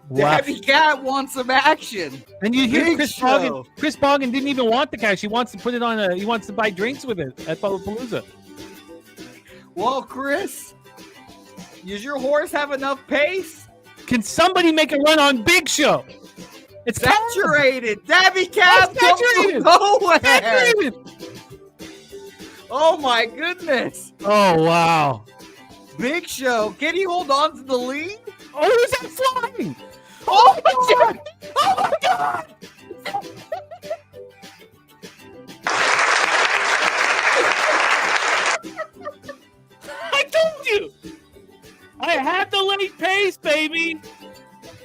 Wow. Daby Cab wants some action. And you hear Chris Bogan. Chris Bogan didn't even want the cash. He wants to put it on he wants to buy drinks with it at Palooza. Well, Chris, does your horse have enough pace? Can somebody make a run on Big Show? It's saturated. Daby Cab comes from nowhere. Saturated. Oh my goodness. Oh wow. Big Show. Can he hold on to the lead? Oh, who's that flying? Oh my God. Oh my God.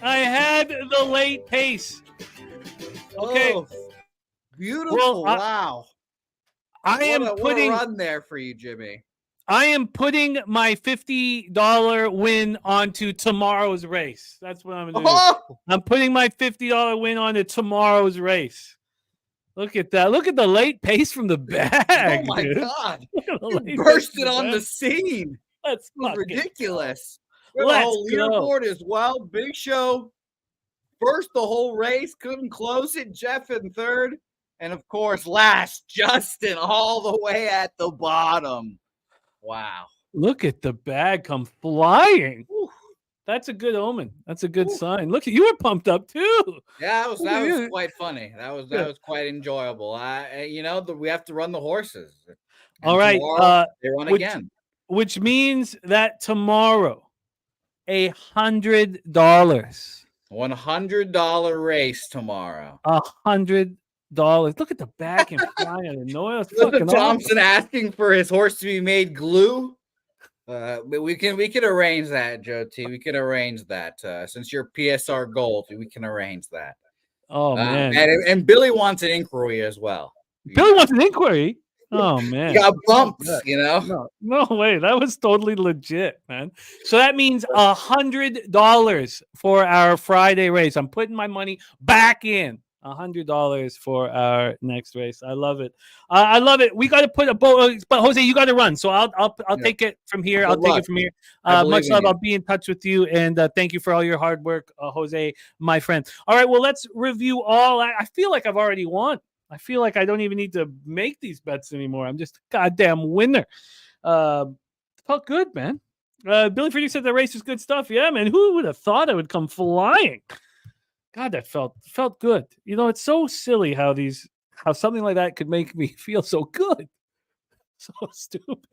I had the late pace. Okay. Oh, beautiful. Well, Wow. I am what a putting run there for you, Jimmy. I am putting my $50 win onto tomorrow's race. That's what I'm going to do. Oh, I'm putting my $50 win onto tomorrow's race. Look at that. Look at the late pace from the bag. oh my dude. God. Look at the You late pace bursted from on the bag. scene. Let's It was fucking go. ridiculous. The Let's whole go. leaderboard as well. Big Show first the whole race, couldn't close it. Jeff in third. And of course, last, Justin all the way at the bottom. Wow. Look at the bag come flying. Whew. That's a good omen. That's a good sign. Look, you were pumped up too. Yeah, that Look at was you. quite funny. That was Yeah. quite enjoyable. We have to run the horses. And All right. tomorrow they run which- again. Which means that tomorrow, $100. $100 race tomorrow. $100. Look at the back and flying out of nowhere. That's Cliff fucking Thompson awesome. asking for his horse to be made glue. But we can arrange that, Joe T. We can arrange that. Since you're PSR Gold, we can arrange that. Oh man. And Billy wants an inquiry as well. Billy wants an inquiry. Oh man. He got bumps, you know. No way. That was totally legit, man. So that means $100 for our Friday race. I'm putting my money back in. $100 for our next race. I love it. I love it. We got to put a boat, but Jose, you got to run. So I'll take it from here. Good I'll take luck. it from here. I believe Much in love. you. I'll be in touch with you, and thank you for all your hard work, Jose, my friend. All right. Well, let's review all. I feel like I've already won. I feel like I don't even need to make these bets anymore. I'm just a goddamn winner. Felt good, man. Billy Freddie said the race was good stuff. Yeah, man. Who would have thought I would come flying? God, that felt good. You know, it's so silly how something like that could make me feel so good. So stupid.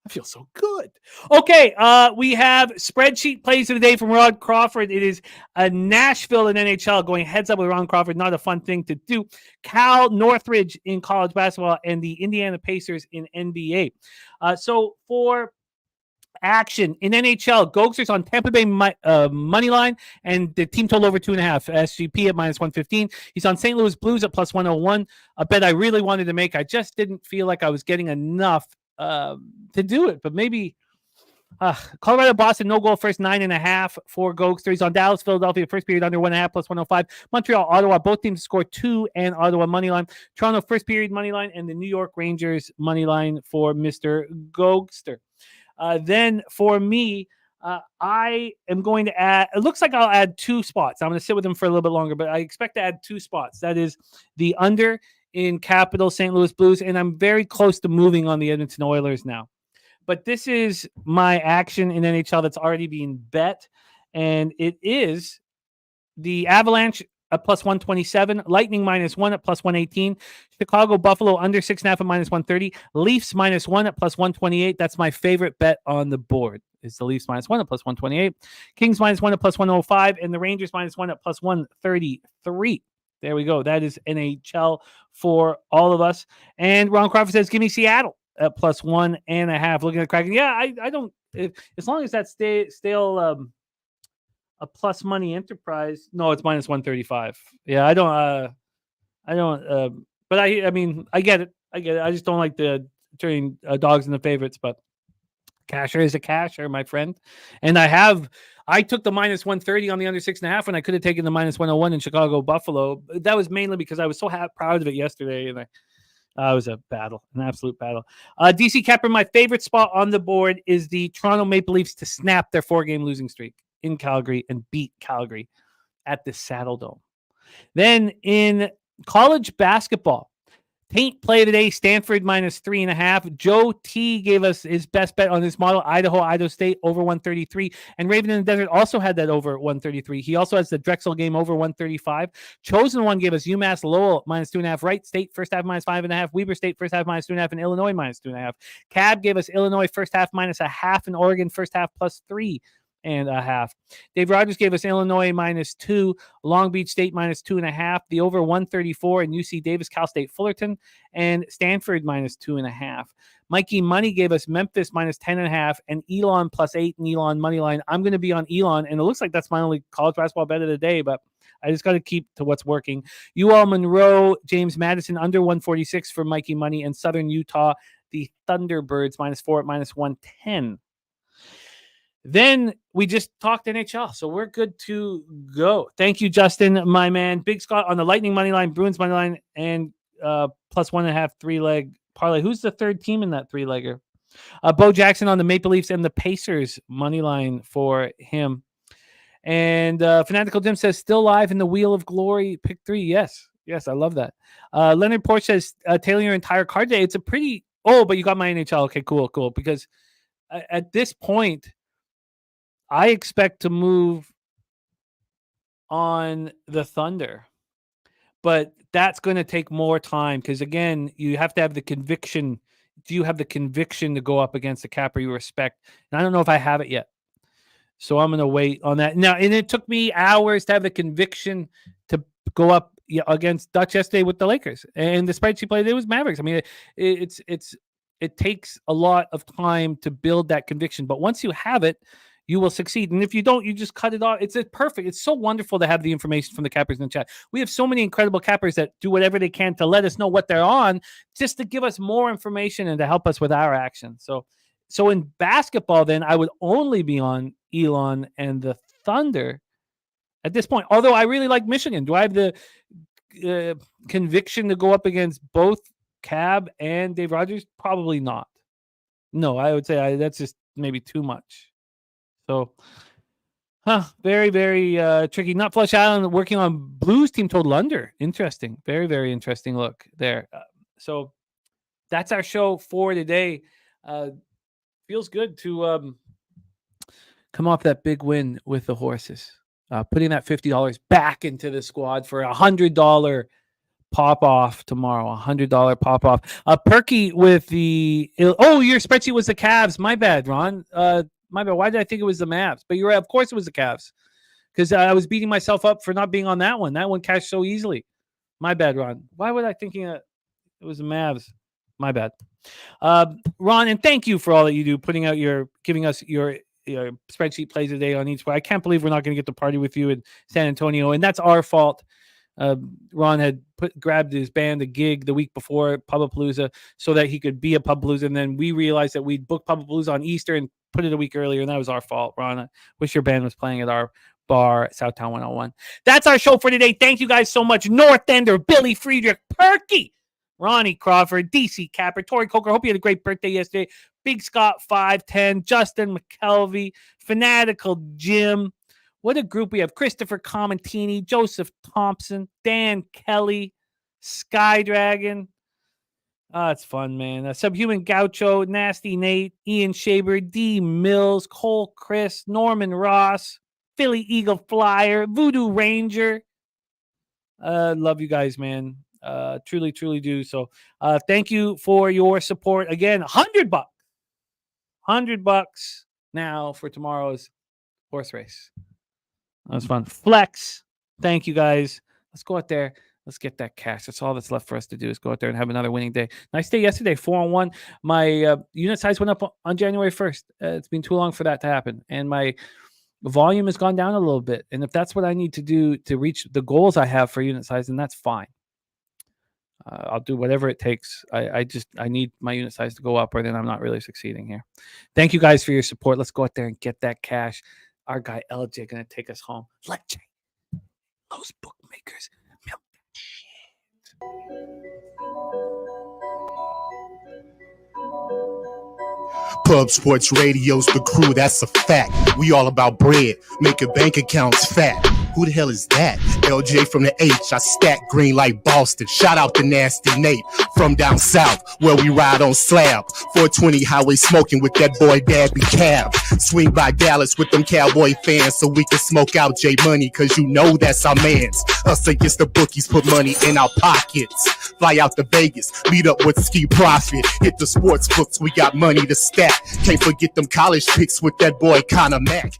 I feel so good. Okay, we have spreadsheet plays of the day from Rod Crawford. It is Nashville in NHL going heads up with Ron Crawford. Not a fun thing to do. Cal Northridge in college basketball and the Indiana Pacers in NBA. So for action in NHL, Gogster's on Tampa Bay money line, and the team total over 2.5. SGP at -115. He's on St. Louis Blues at +101. A bet I really wanted to make. I just didn't feel like I was getting enough to do it, but maybe Colorado Boston no goal first 9.5 for Gogster. He's on Dallas Philadelphia first period under 1.5 +105. Montreal Ottawa, both teams score 2 and Ottawa money line. Toronto first period money line, and the New York Rangers money line for Mr. Gogster. Then for me, I am going to add, it looks like I'll add 2 spots. I'm going to sit with them for a little bit longer, but I expect to add 2 spots. That is the under in Capital St. Louis Blues, and I'm very close to moving on the Edmonton Oilers now. But this is my action in NHL that's already being bet, and it is the Avalanche at +127, Lightning -1 at +118, Chicago Buffalo under 6.5 at -130, Leafs -1 at +128. That's my favorite bet on the board. Is the Leafs -1 at +128, Kings -1 at +105, and the Rangers -1 at +133. There we go. That is NHL for all of us. And Ron Crawford says, "Give me Seattle at +1.5." Looking at Kraken, yeah, I don't. As long as that's still a plus money enterprise. No, it's -135. Yeah, I don't. But I mean, I get it. I just don't like the turning dogs into favorites. But casher is a casher, my friend. And I took the -130 on the under 6.5 when I could have taken the -101 in Chicago Buffalo. That was mainly because I was so proud of it yesterday, and it was a battle, an absolute battle. DC Capper, my favorite spot on the board is the Toronto Maple Leafs to snap their 4-game losing streak in Calgary and beat Calgary at the Saddle Dome. Then in college basketball, Taint play today, Stanford -3.5. Joe T gave us his best bet on this model, Idaho State over 133. And Raven in the Desert also had that over 133. He also has the Drexel game over 135. Chosen One gave us UMass Lowell -2.5. Wright State first half -5.5. Weber State first half -2.5. And Illinois -2.5. Cab gave us Illinois first half -0.5. And Oregon first half +3. Dave Rogers gave us Illinois -2, Long Beach State -2.5, the over 134 in UC Davis, Cal State Fullerton, and Stanford -2.5. Mikey Money gave us Memphis -10.5 and Elon +8 and Elon money line. I'm going to be on Elon, and it looks like that's my only college basketball bet of the day, but I just got to keep to what's working. UL Monroe, James Madison under 146 for Mikey Money, and Southern Utah, the Thunderbirds -4 at -110. Then we just talked NHL, so we're good to go. Thank you, Justin, my man. Big Scott on the Lightning money line, Bruins money line, and +1.5 3-leg parlay. Who's the third team in that 3-legger? Bo Jackson on the Maple Leafs and the Pacers money line for him. And Fanatical Jim says, still live in the Wheel of Glory, pick 3. Yes, I love that. Leonard Porsche says, tailing your entire card day. It's a pretty, but you got my NHL. Okay, cool. Because at this point, I expect to move on the Thunder. But that's going to take more time because, again, you have to have the conviction. Do you have the conviction to go up against the capper you respect? And I don't know if I have it yet. So I'm going to wait on that. Now, and it took me hours to have the conviction to go up against Dutch yesterday with the Lakers. And despite she played, it was Mavericks. I mean, it takes a lot of time to build that conviction. But once you have it, you will succeed. And if you don't, you just cut it off. It's perfect. It's so wonderful to have the information from the cappers in the chat. We have so many incredible cappers that do whatever they can to let us know what they're on, just to give us more information and to help us with our action. So in basketball, then I would only be on Elon and the Thunder at this point. Although I really like Michigan. Do I have the conviction to go up against both Cab and Dave Rogers? Probably not. No, I would say that's just maybe too much. So, very, very tricky. Not Flush Island working on Blues team total under. Interesting. Very, very interesting look there. So that's our show for today. Feels good to come off that big win with the horses. Putting that $50 back into the squad for $100 pop-off tomorrow. $100 pop-off. Perky with the... your spreadsheet was the Cavs. My bad, Ron. My bad. Why did I think it was the Mavs? But you're right. Of course it was the Cavs. Because I was beating myself up for not being on that one. That one cashed so easily. My bad, Ron. Why was I thinking it was the Mavs? My bad. Ron, and thank you for all that you do, giving us your spreadsheet plays a day on each play. I can't believe we're not going to get to party with you in San Antonio, and that's our fault. Ron had grabbed his band a gig the week before Pubapalooza so that he could be a Pubapalooza, and then we realized that we'd booked Pubapalooza on Easter and put it a week earlier, and that was our fault, Ron. I wish your band was playing at our bar, Southtown 101. That's our show for today. Thank you guys so much. North Ender, Billy Friedrich, Perky, Ronnie Crawford, DC Capper, Tori Coker. Hope you had a great birthday yesterday. Big Scott 510, Justin McKelvey, Fanatical Jim. What a group we have. Christopher Comentini, Joseph Thompson, Dan Kelly, Sky Dragon. It's fun, man. Subhuman Gaucho, Nasty Nate, Ian Shaber, D Mills, Cole Chris, Norman Ross, Philly Eagle Flyer, Voodoo Ranger. Love you guys, man. Truly, truly do. So thank you for your support. Again, $100. $100 now for tomorrow's horse race. That was fun. Flex. Thank you guys. Let's go out there. Let's get that cash. That's all that's left for us to do is go out there and have another winning day. Nice day yesterday, 4-1. My unit size went up on January 1st. It's been too long for that to happen. And my volume has gone down a little bit. And if that's what I need to do to reach the goals I have for unit size, then that's fine. I'll do whatever it takes. I need my unit size to go up, or then I'm not really succeeding here. Thank you guys for your support. Let's go out there and get that cash. Our guy LJ going to take us home. LJ, those bookmakers milk that shit. Pub Sports Radio's the crew, that's a fact. We all about bread, making bank accounts fat. Who the hell is that? LJ from the H, I stack green like Boston. Shout out to Nasty Nate from down south, where we ride on slab. 420 highway smoking with that boy Daby Cab. Swing by Dallas with them Cowboy fans so we can smoke out J Money, cause you know that's our mans. Us against the bookies, put money in our pockets. Fly out to Vegas, meet up with Ski Profit. Hit the sports books, we got money to stack. Can't forget them college picks with that boy Conor Mack.